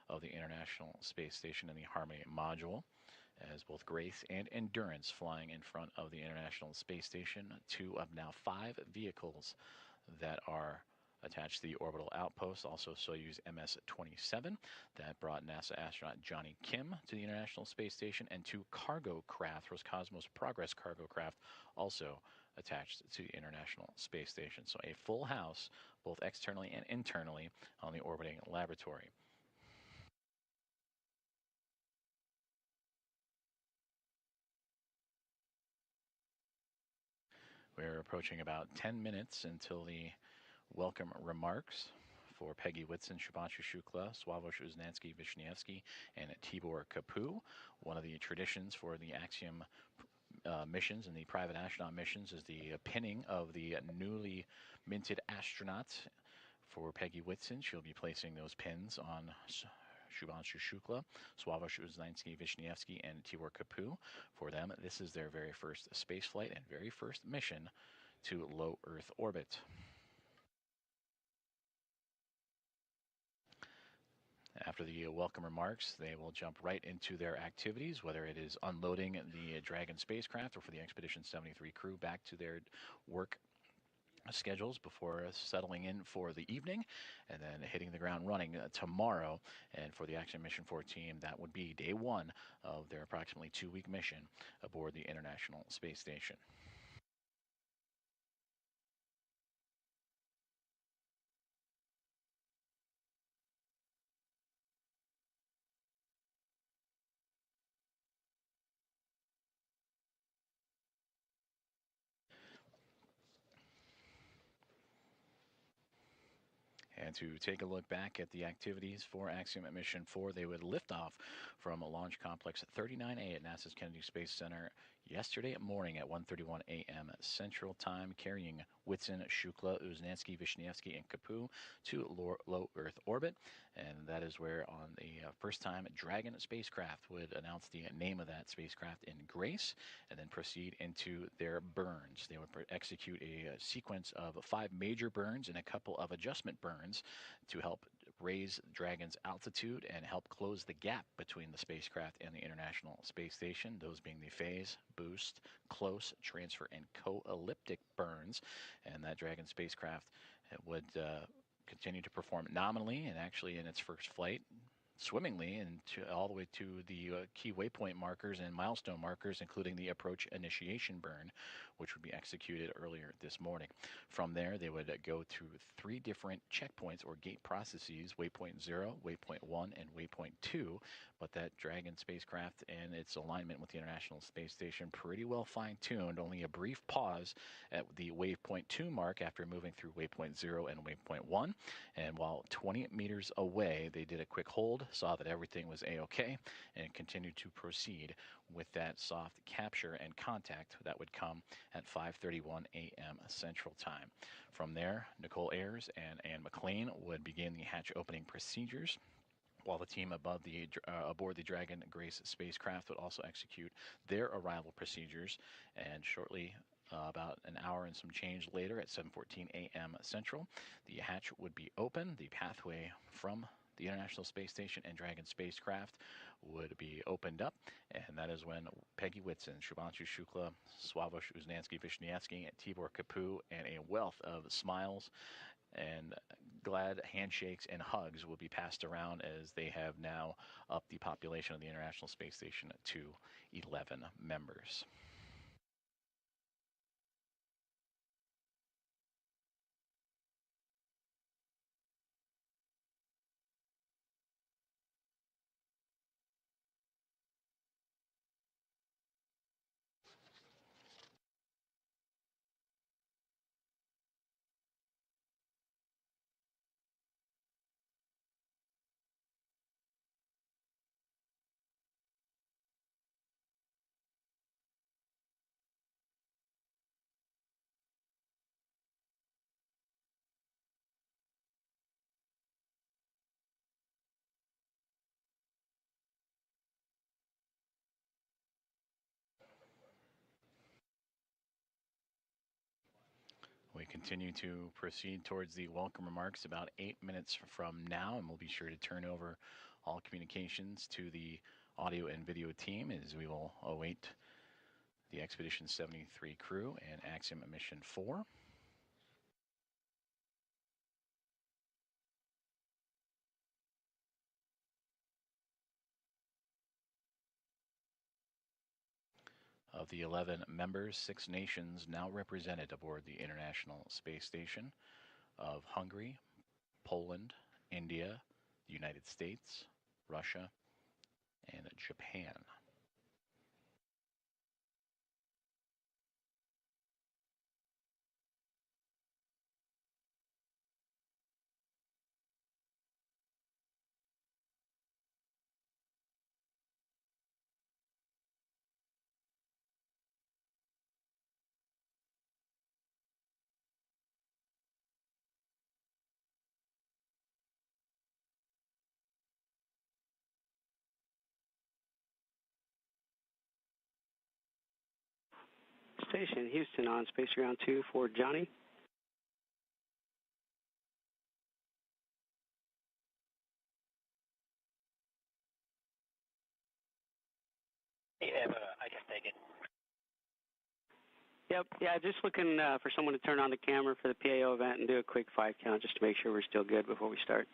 of the International Space Station in the Harmony module, as both Grace and Endurance flying in front of the International Space Station, 2 of now 5 vehicles that are attached to the orbital outpost. Also Soyuz MS-27 that brought NASA astronaut Johnny Kim to the International Space Station, and 2 cargo craft, Roscosmos Progress cargo craft, also attached to the International Space Station. So a full house, both externally and internally, on the orbiting laboratory. We're approaching about 10 minutes until the welcome remarks for Peggy Whitson, Subhanshu Shukla, ŁYWO, Uznansky, Vishnevsky, and Tibor Kapu. One of the traditions for the Axiom missions and the private astronaut missions is the pinning of the newly minted astronauts. For Peggy Whitson, she'll be placing those pins on Subhanshu Shukla, ŁYWO, Uznansky, Vishnevsky, and Tibor Kapu. For them, this is their very first space flight and very first mission to low Earth orbit. After the welcome remarks, they will jump right into their activities, whether it is unloading the Dragon spacecraft or for the Expedition 73 crew back to their work schedules before settling in for the evening, and then hitting the ground running tomorrow. And for the Axiom Mission 4 team, that would be day 1 of their approximately 2-week mission aboard the International Space Station. And to take a look back at the activities for Axiom Mission 4, they would lift off from Launch Complex 39A at NASA's Kennedy Space Center yesterday morning at 1:31 a.m. Central Time, carrying Whitson, Shukla, Uznansky, Vishnevsky, and Kapu to low Earth orbit. And that is where, on the first time, Dragon spacecraft would announce the name of that spacecraft in Grace, and then proceed into their burns. They would execute a sequence of 5 major burns and a couple of adjustment burns to help raise Dragon's altitude and help close the gap between the spacecraft and the International Space Station, those being the phase, boost, close, transfer, and co-elliptic burns. And that Dragon spacecraft would continue to perform nominally and actually in its first flight swimmingly and all the way to the key waypoint markers and milestone markers, including the approach initiation burn, which would be executed earlier this morning. From there, they would go through 3 different checkpoints or gate processes, waypoint 0, waypoint 1, and waypoint 2, but that Dragon spacecraft and its alignment with the International Space Station pretty well fine-tuned, only a brief pause at the waypoint 2 mark after moving through waypoint 0 and waypoint 1, and while 20 meters away, they did a quick hold, saw that everything was A-OK, and continued to proceed with that soft capture and contact that would come at 5:31 a.m. Central Time. From there, Nicole Ayers and Ann McLean would begin the hatch opening procedures, while the team aboard the Dragon Grace spacecraft would also execute their arrival procedures, and shortly about an hour and some change later at 7:14 a.m. Central, the hatch would be open. The pathway from the International Space Station and Dragon spacecraft would be opened up, and that is when Peggy Whitson, Shubhanshu Shukla, Sławosz Uznansky-Wisniewski, Tibor Kapu, and a wealth of smiles and glad handshakes and hugs will be passed around, as they have now upped the population of the International Space Station to 11 members. We continue to proceed towards the welcome remarks about 8 minutes from now, and we'll be sure to turn over all communications to the audio and video team as we will await the Expedition 73 crew and Axiom Mission 4. Of the 11 members, 6 nations now represented aboard the International Space Station of Hungary, Poland, India, the United States, Russia, and Japan. Station Houston on Space Ground 2 for Johnny. Yeah, I can take it. Yep, yeah, just looking for someone to turn on the camera for the PAO event and do a quick 5 count just to make sure we're still good before we start.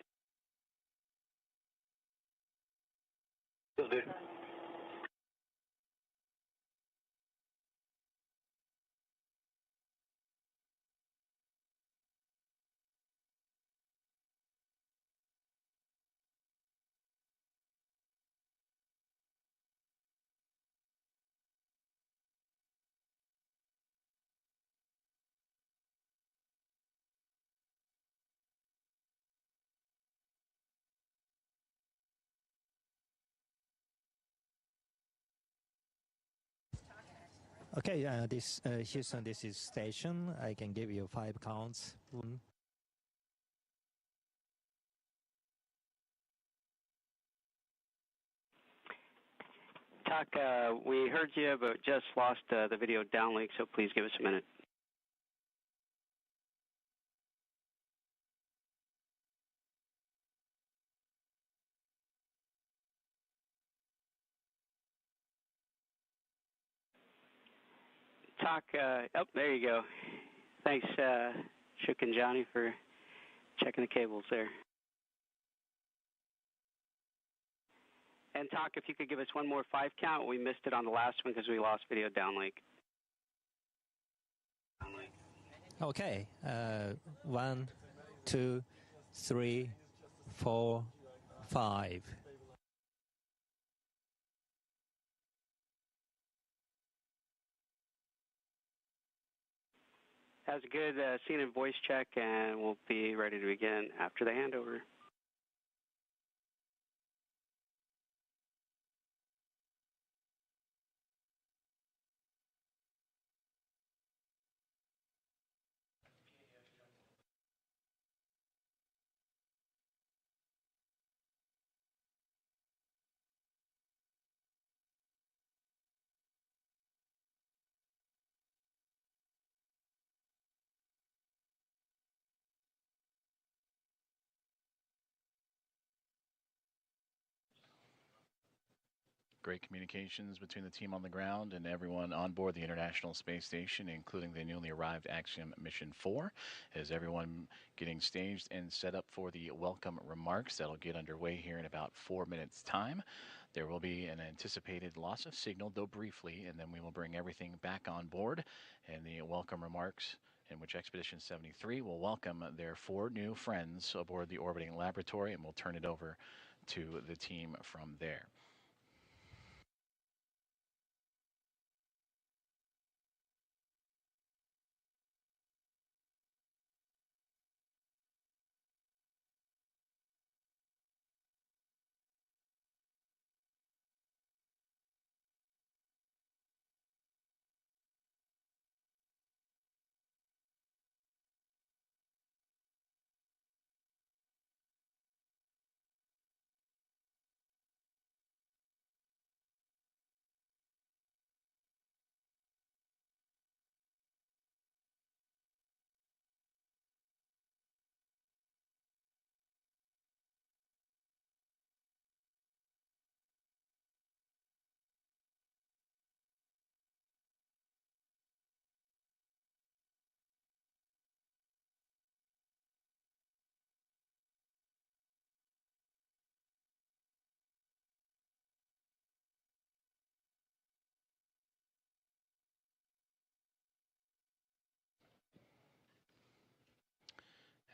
Still good. Okay, this Houston, this is station. I can give you 5 counts. Talk, we heard you, but just lost the video downlink, so please give us a minute. talk. Oh, there you go. Thanks, Shook and Johnny, for checking the cables there. And talk, if you could give us one more 5 count. We missed it on the last one because we lost video downlink. Okay. 1, 2, 3, 4, 5. That was a good scene and voice check, and we'll be ready to begin after the handover. Great communications between the team on the ground and everyone on board the International Space Station, including the newly arrived Axiom Mission 4, as everyone getting staged and set up for the welcome remarks that'll get underway here in about 4 minutes' time. There will be an anticipated loss of signal, though briefly, and then we will bring everything back on board, and the welcome remarks in which Expedition 73 will welcome their 4 new friends aboard the orbiting laboratory, and we'll turn it over to the team from there.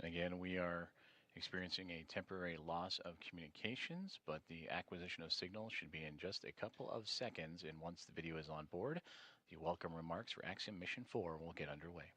And again, we are experiencing a temporary loss of communications, but the acquisition of signal should be in just a couple of seconds. And once the video is on board, the welcome remarks for Axiom Mission 4 will get underway.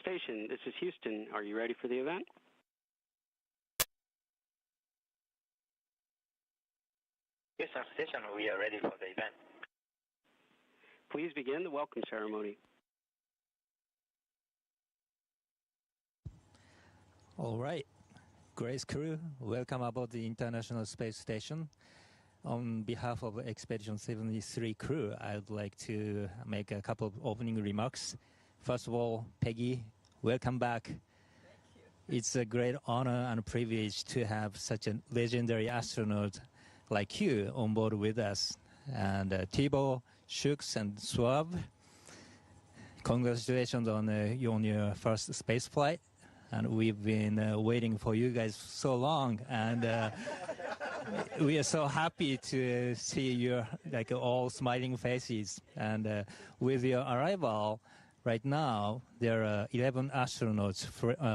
Station, this is Houston. Are you ready for the event? Houston Station, we are ready for the event. Please begin the welcome ceremony. All right. Grace crew, welcome aboard the International Space Station. On behalf of Expedition 73 crew, I would like to make a couple of opening remarks. First of all, Peggy, welcome back. Thank you. It's a great honor and privilege to have such a legendary astronaut like you on board with us. And ŁYWO, Shooks, and ŁYWO, congratulations on your first space flight. And we've been waiting for you guys so long, and we are so happy to see your all smiling faces. And with your arrival, right now there are 11 astronauts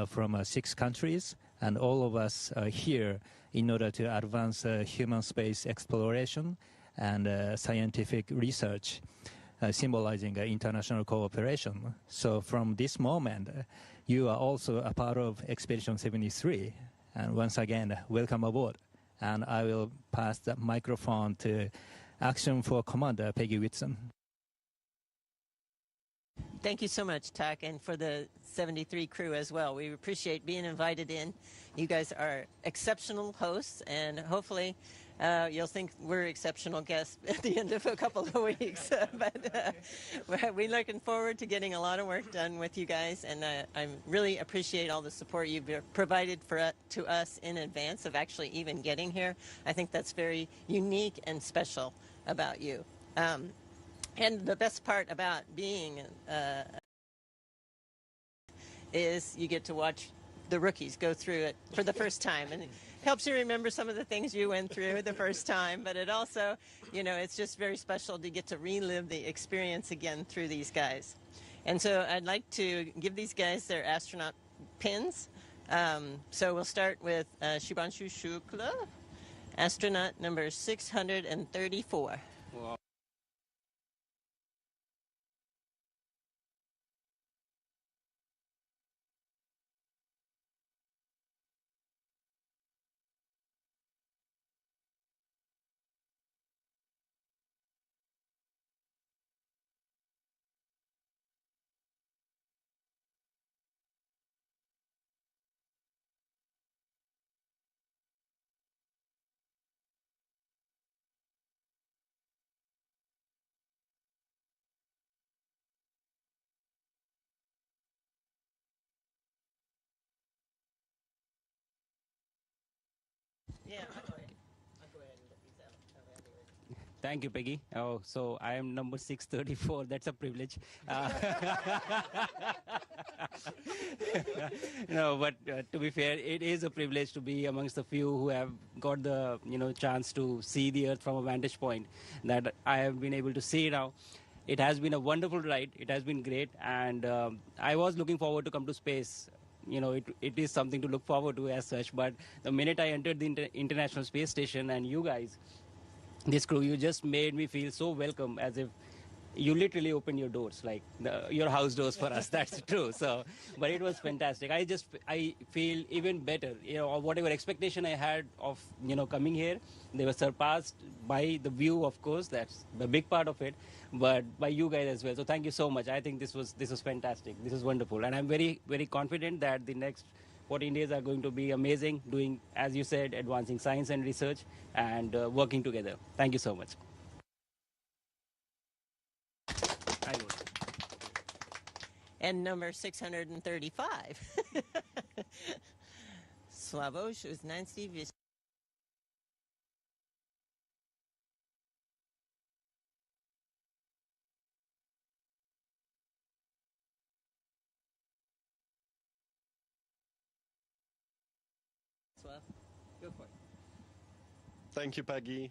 from 6 countries, and all of us are here in order to advance human space exploration and scientific research, symbolizing international cooperation. So from this moment, you are also a part of Expedition 73. And once again, welcome aboard. And I will pass the microphone to Action 4 Commander Peggy Whitson. Thank you so much, Tak, and for the 73 crew as well. We appreciate being invited in. You guys are exceptional hosts, and hopefully you'll think we're exceptional guests at the end of a couple of weeks. But we're looking forward to getting a lot of work done with you guys, and I really appreciate all the support you've provided to us in advance of actually even getting here. I think that's very unique and special about you. And the best part about being is you get to watch the rookies go through it for the first time, and it helps you remember some of the things you went through the first time, but it also, it's just very special to get to relive the experience again through these guys. And so I'd like to give these guys their astronaut pins. So we'll start with Shubhanshu Shukla, astronaut number 634. Wow. Yeah, Thank you, Peggy. Oh, so I am number 634. That's a privilege. No, but to be fair, it is a privilege to be amongst the few who have got the chance to see the Earth from a vantage point that I have been able to see now. It has been a wonderful ride. It has been great, and I was looking forward to come to space. It is something to look forward to as such. But the minute I entered the International Space Station and you guys, this crew, you just made me feel so welcome, as if you literally opened your doors, like your house doors for us. That's true. So, but it was fantastic. I feel even better. Whatever expectation I had of coming here, they were surpassed by the view, of course. That's the big part of it, but by you guys as well. So thank you so much. I think this was fantastic. This is wonderful, and I'm very, very confident that the next 14 days are going to be amazing, doing, as you said, advancing science and research and working together. Thank you so much. And number 635. Sławoj Uznański. Go for it. Thank you, Peggy,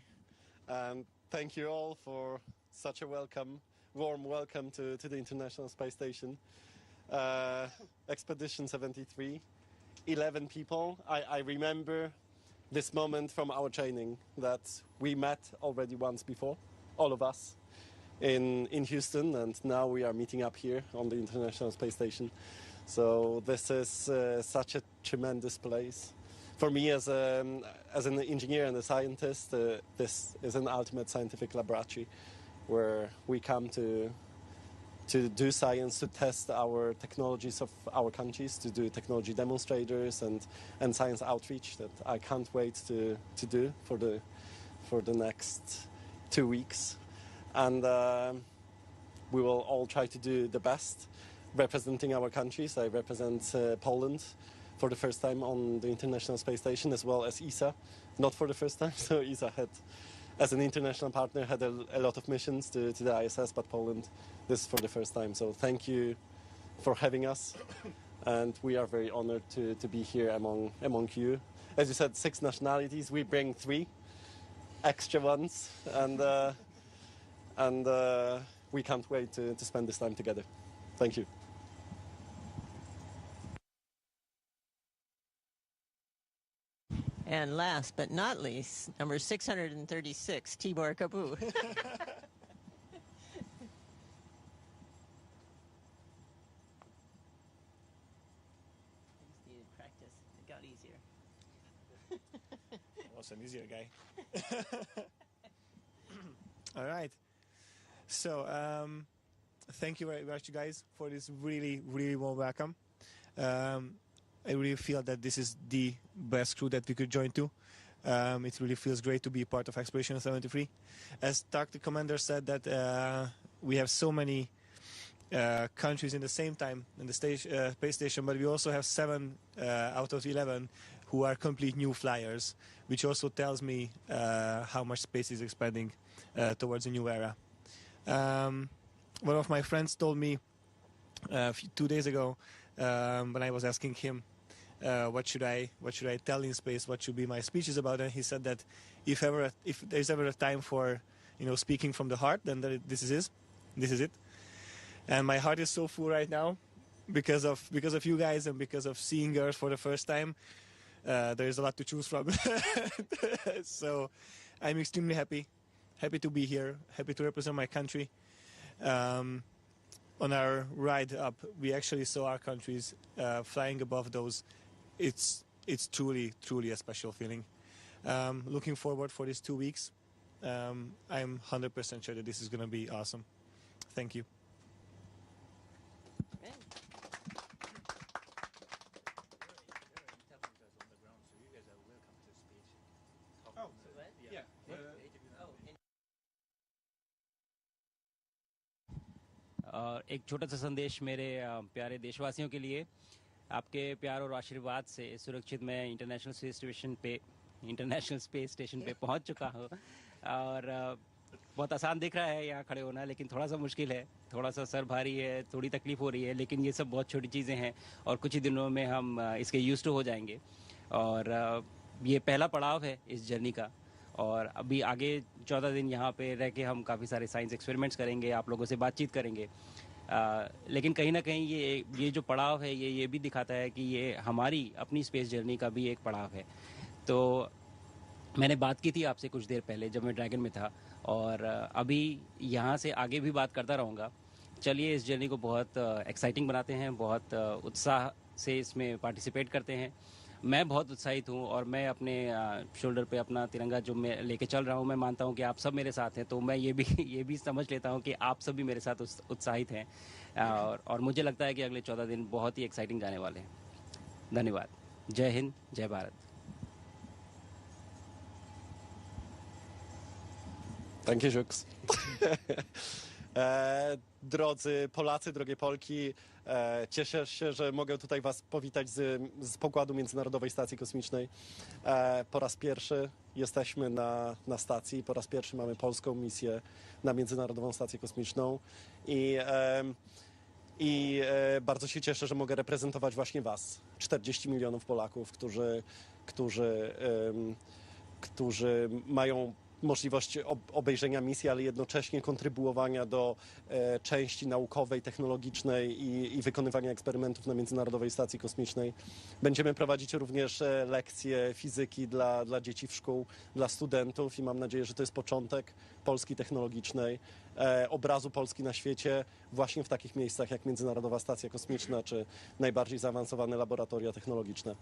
and thank you all for such a warm welcome to the International Space Station. Expedition 73, 11 people. I remember this moment from our training that we met already once before, all of us, in Houston, and now we are meeting up here on the International Space Station. So this is such a tremendous place. For me as an engineer and a scientist, this is an ultimate scientific laboratory where we come to do science, to test our technologies of our countries, to do technology demonstrators and science outreach that I can't wait to do for the next 2 weeks. And we will all try to do the best representing our countries. I represent Poland for the first time on the International Space Station, as well as ESA, not for the first time. So ESA had, as an international partner, had a lot of missions to the ISS, but Poland, this is for the first time. So thank you for having us, and we are very honored to be here among you. As you said, 6 nationalities. We bring 3 extra ones, and we can't wait to spend this time together. Thank you. And last but not least, number 636, Tibor Kabu. Practice. It got easier. Was an easier guy. All right. So, thank you very much, you guys, for this really, really warm welcome. I really feel that this is the best crew that we could join to. It really feels great to be part of Expedition 73. As Tak, the commander, said that we have so many countries in the same time in the space station, but we also have 7 out of 11 who are complete new flyers, which also tells me how much space is expanding towards a new era. One of my friends told me 2 days ago when I was asking him what should I tell in space, what should be my speeches about, and he said that if there's ever a time for speaking from the heart, then this is it. And my heart is so full right now because of you guys and because of seeing Earth for the first time. There is a lot to choose from. So I'm extremely happy to be here, happy to represent my country. On our ride up, we actually saw our countries flying above those. It's truly a special feeling. Looking forward for these 2 weeks. I'm 100% sure that this is going to be awesome. Thank you. और एक छोटा सा संदेश मेरे प्यारे देशवासियों के लिए, आपके प्यार और आशीर्वाद से सुरक्षित मैं इंटरनेशनल स्पेस स्टेशन पे पहुंच चुका हूं। और बहुत आसान दिख रहा है यहाँ खड़े होना, लेकिन थोड़ा सा मुश्किल है, थोड़ा सा सर भारी है, थोड़ी तकलीफ हो रही है, लेकिन ये सब बहुत छोटी चीज़ें हैं और कुछ ही दिनों में हम इसके यूज्ड टू हो जाएंगे। और ये पहला पड़ाव है इस जर्नी का, और अभी आगे 14 दिन यहाँ पे रह के हम काफ़ी सारे साइंस एक्सपेरिमेंट्स करेंगे, आप लोगों से बातचीत करेंगे। लेकिन कहीं ना कहीं ये जो पड़ाव है ये भी दिखाता है कि ये हमारी अपनी स्पेस जर्नी का भी एक पड़ाव है। तो मैंने बात की थी आपसे कुछ देर पहले जब मैं ड्रैगन में था, और अभी यहाँ से आगे भी बात करता रहूँगा। चलिए इस जर्नी को बहुत एक्साइटिंग बनाते हैं, बहुत उत्साह से इसमें पार्टिसिपेट करते हैं। मैं बहुत उत्साहित हूँ और मैं अपने शोल्डर पे अपना तिरंगा जो मैं लेके चल रहा हूँ, मैं मानता हूँ कि आप सब मेरे साथ हैं, तो मैं ये भी समझ लेता हूँ कि आप सब भी मेरे साथ उत्साहित हैं। और मुझे लगता है कि अगले 14 दिन बहुत ही एक्साइटिंग जाने वाले हैं। धन्यवाद। जय हिंद, जय Bharat. Thank you, Jux. Drodzy Polacy, drogie Polki, cieszę się, że mogę tutaj Was powitać z pokładu Międzynarodowej Stacji Kosmicznej. Po raz pierwszy jesteśmy na stacji, po raz pierwszy mamy polską misję na Międzynarodową Stację Kosmiczną i bardzo się cieszę, że mogę reprezentować właśnie Was, 40 milionów Polaków, którzy mają możliwość obejrzenia misji, ale jednocześnie kontrybuowania do części naukowej, technologicznej i wykonywania eksperymentów na Międzynarodowej Stacji Kosmicznej. Będziemy prowadzić również lekcje fizyki dla dzieci w szkół, dla studentów i mam nadzieję, że to jest początek Polski technologicznej, obrazu Polski na świecie właśnie w takich miejscach jak Międzynarodowa Stacja Kosmiczna czy najbardziej zaawansowane laboratoria technologiczne.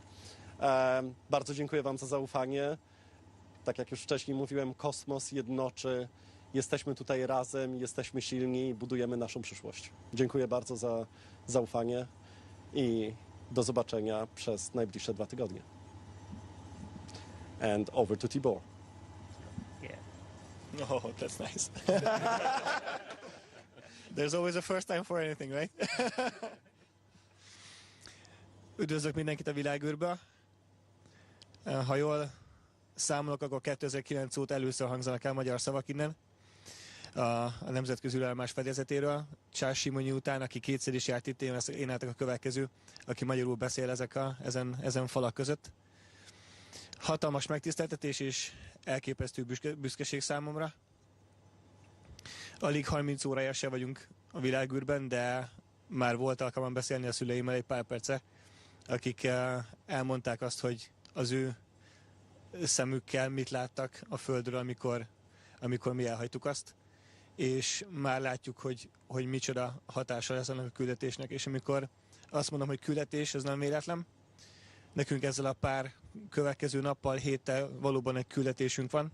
Bardzo dziękuję Wam za zaufanie. Tak jak już wcześniej mówiłem, kosmos jednoczy. Jesteśmy tutaj razem, jesteśmy silni i budujemy naszą przyszłość. Dziękuję bardzo za zaufanie i do zobaczenia przez najbliższe 2 tygodnie. And over to Tibor. Yeah. Oh, that's nice. There's always a first time for anything, right? Üdvözlök mindenkit a világűrből. Ha jól számolok, akkor 2009 óta először hangzanak el magyar szavak innen a nemzetközi űrállomás fedezetéről. csÁ után, aki kétszer is járt itt, én álltak a következő, aki magyarul beszél ezen falak között. Hatalmas megtiszteltetés és elképesztő büszkeség számomra. Alig 30 órája se vagyunk a világűrben, de már volt alkalmam beszélni a szüleimmel egy pár perce, akik elmondták azt, hogy az ő szemükkel mit láttak a Földről, amikor mi elhagytuk azt, és már látjuk, hogy micsoda hatása lesz annak a küldetésnek, és amikor azt mondom, hogy küldetés, ez nem véletlen, nekünk ezzel a pár következő nappal, héttel valóban egy küldetésünk van.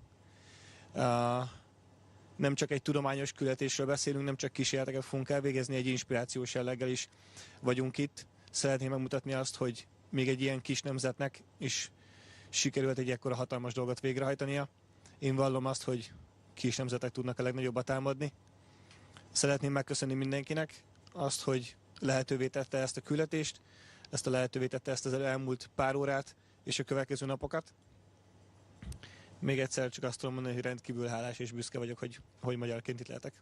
Nem csak egy tudományos küldetésről beszélünk, nem csak kísérleteket fogunk elvégezni, egy inspirációs jelleggel is vagyunk itt. Szeretném megmutatni azt, hogy még egy ilyen kis nemzetnek is sikerült egy ekkora hatalmas dolgot végrehajtania. Én vallom azt, hogy kis nemzetek tudnak a legnagyobbat támadni. Szeretném megköszönni mindenkinek azt, hogy lehetővé tette ezt a küldetést, lehetővé tette ezt az elmúlt pár órát és a következő napokat. Még egyszer csak azt tudom mondani, hogy rendkívül hálás és büszke vagyok, hogy magyarként itt lehetek.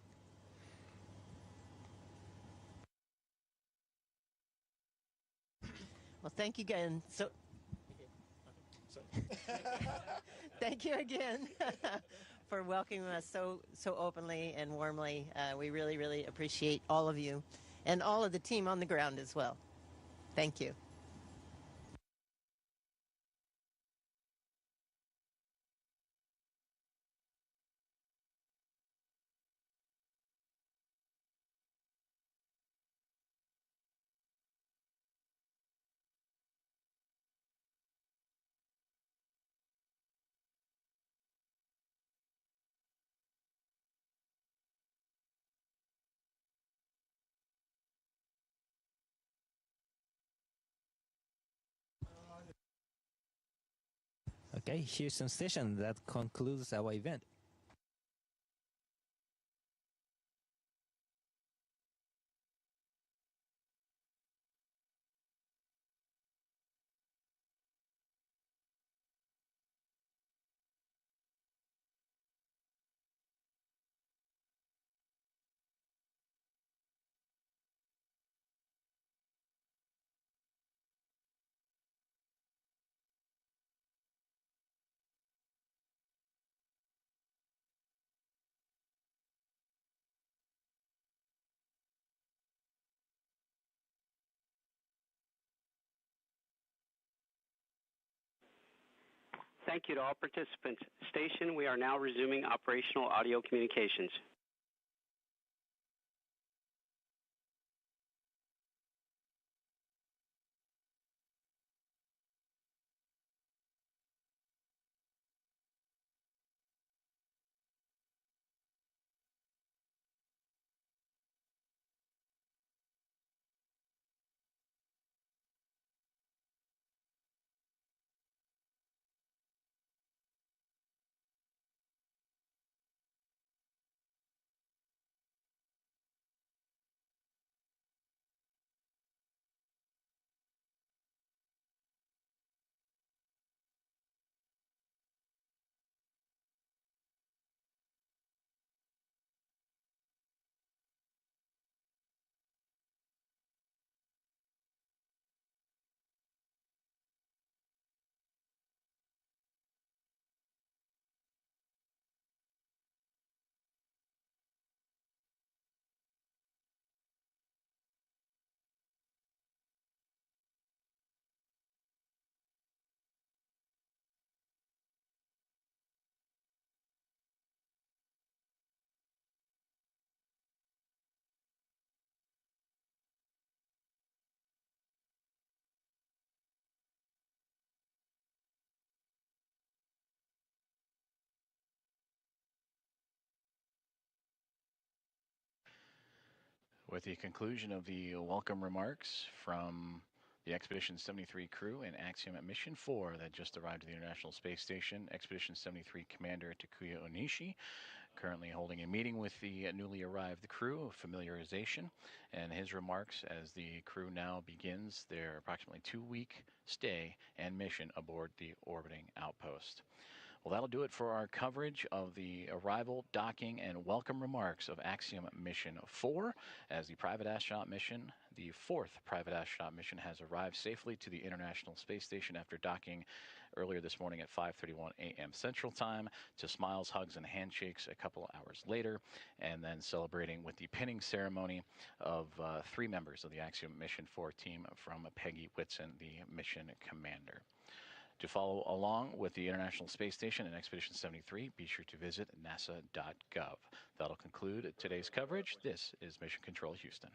Well, thank you again. Thank you again for welcoming us so openly and warmly. We really, really appreciate all of you and all of the team on the ground as well. Thank you. Okay, Houston Station, that concludes our event. Thank you to all participants. Station, we are now resuming operational audio communications. With the conclusion of the welcome remarks from the Expedition 73 crew and Axiom at Mission 4 that just arrived at the International Space Station, Expedition 73 Commander Takuya Onishi currently holding a meeting with the newly arrived crew, familiarization, and his remarks as the crew now begins their approximately 2-week stay and mission aboard the orbiting outpost. Well, that'll do it for our coverage of the arrival, docking, and welcome remarks of Axiom Mission 4 as the private astronaut mission, the 4th private astronaut mission, has arrived safely to the International Space Station after docking earlier this morning at 5:31 a.m. Central Time to smiles, hugs, and handshakes a couple of hours later, and then celebrating with the pinning ceremony of 3 members of the Axiom Mission 4 team from Peggy Whitson, the mission commander. To follow along with the International Space Station and Expedition 73, be sure to visit nasa.gov. That'll conclude today's coverage. This is Mission Control Houston.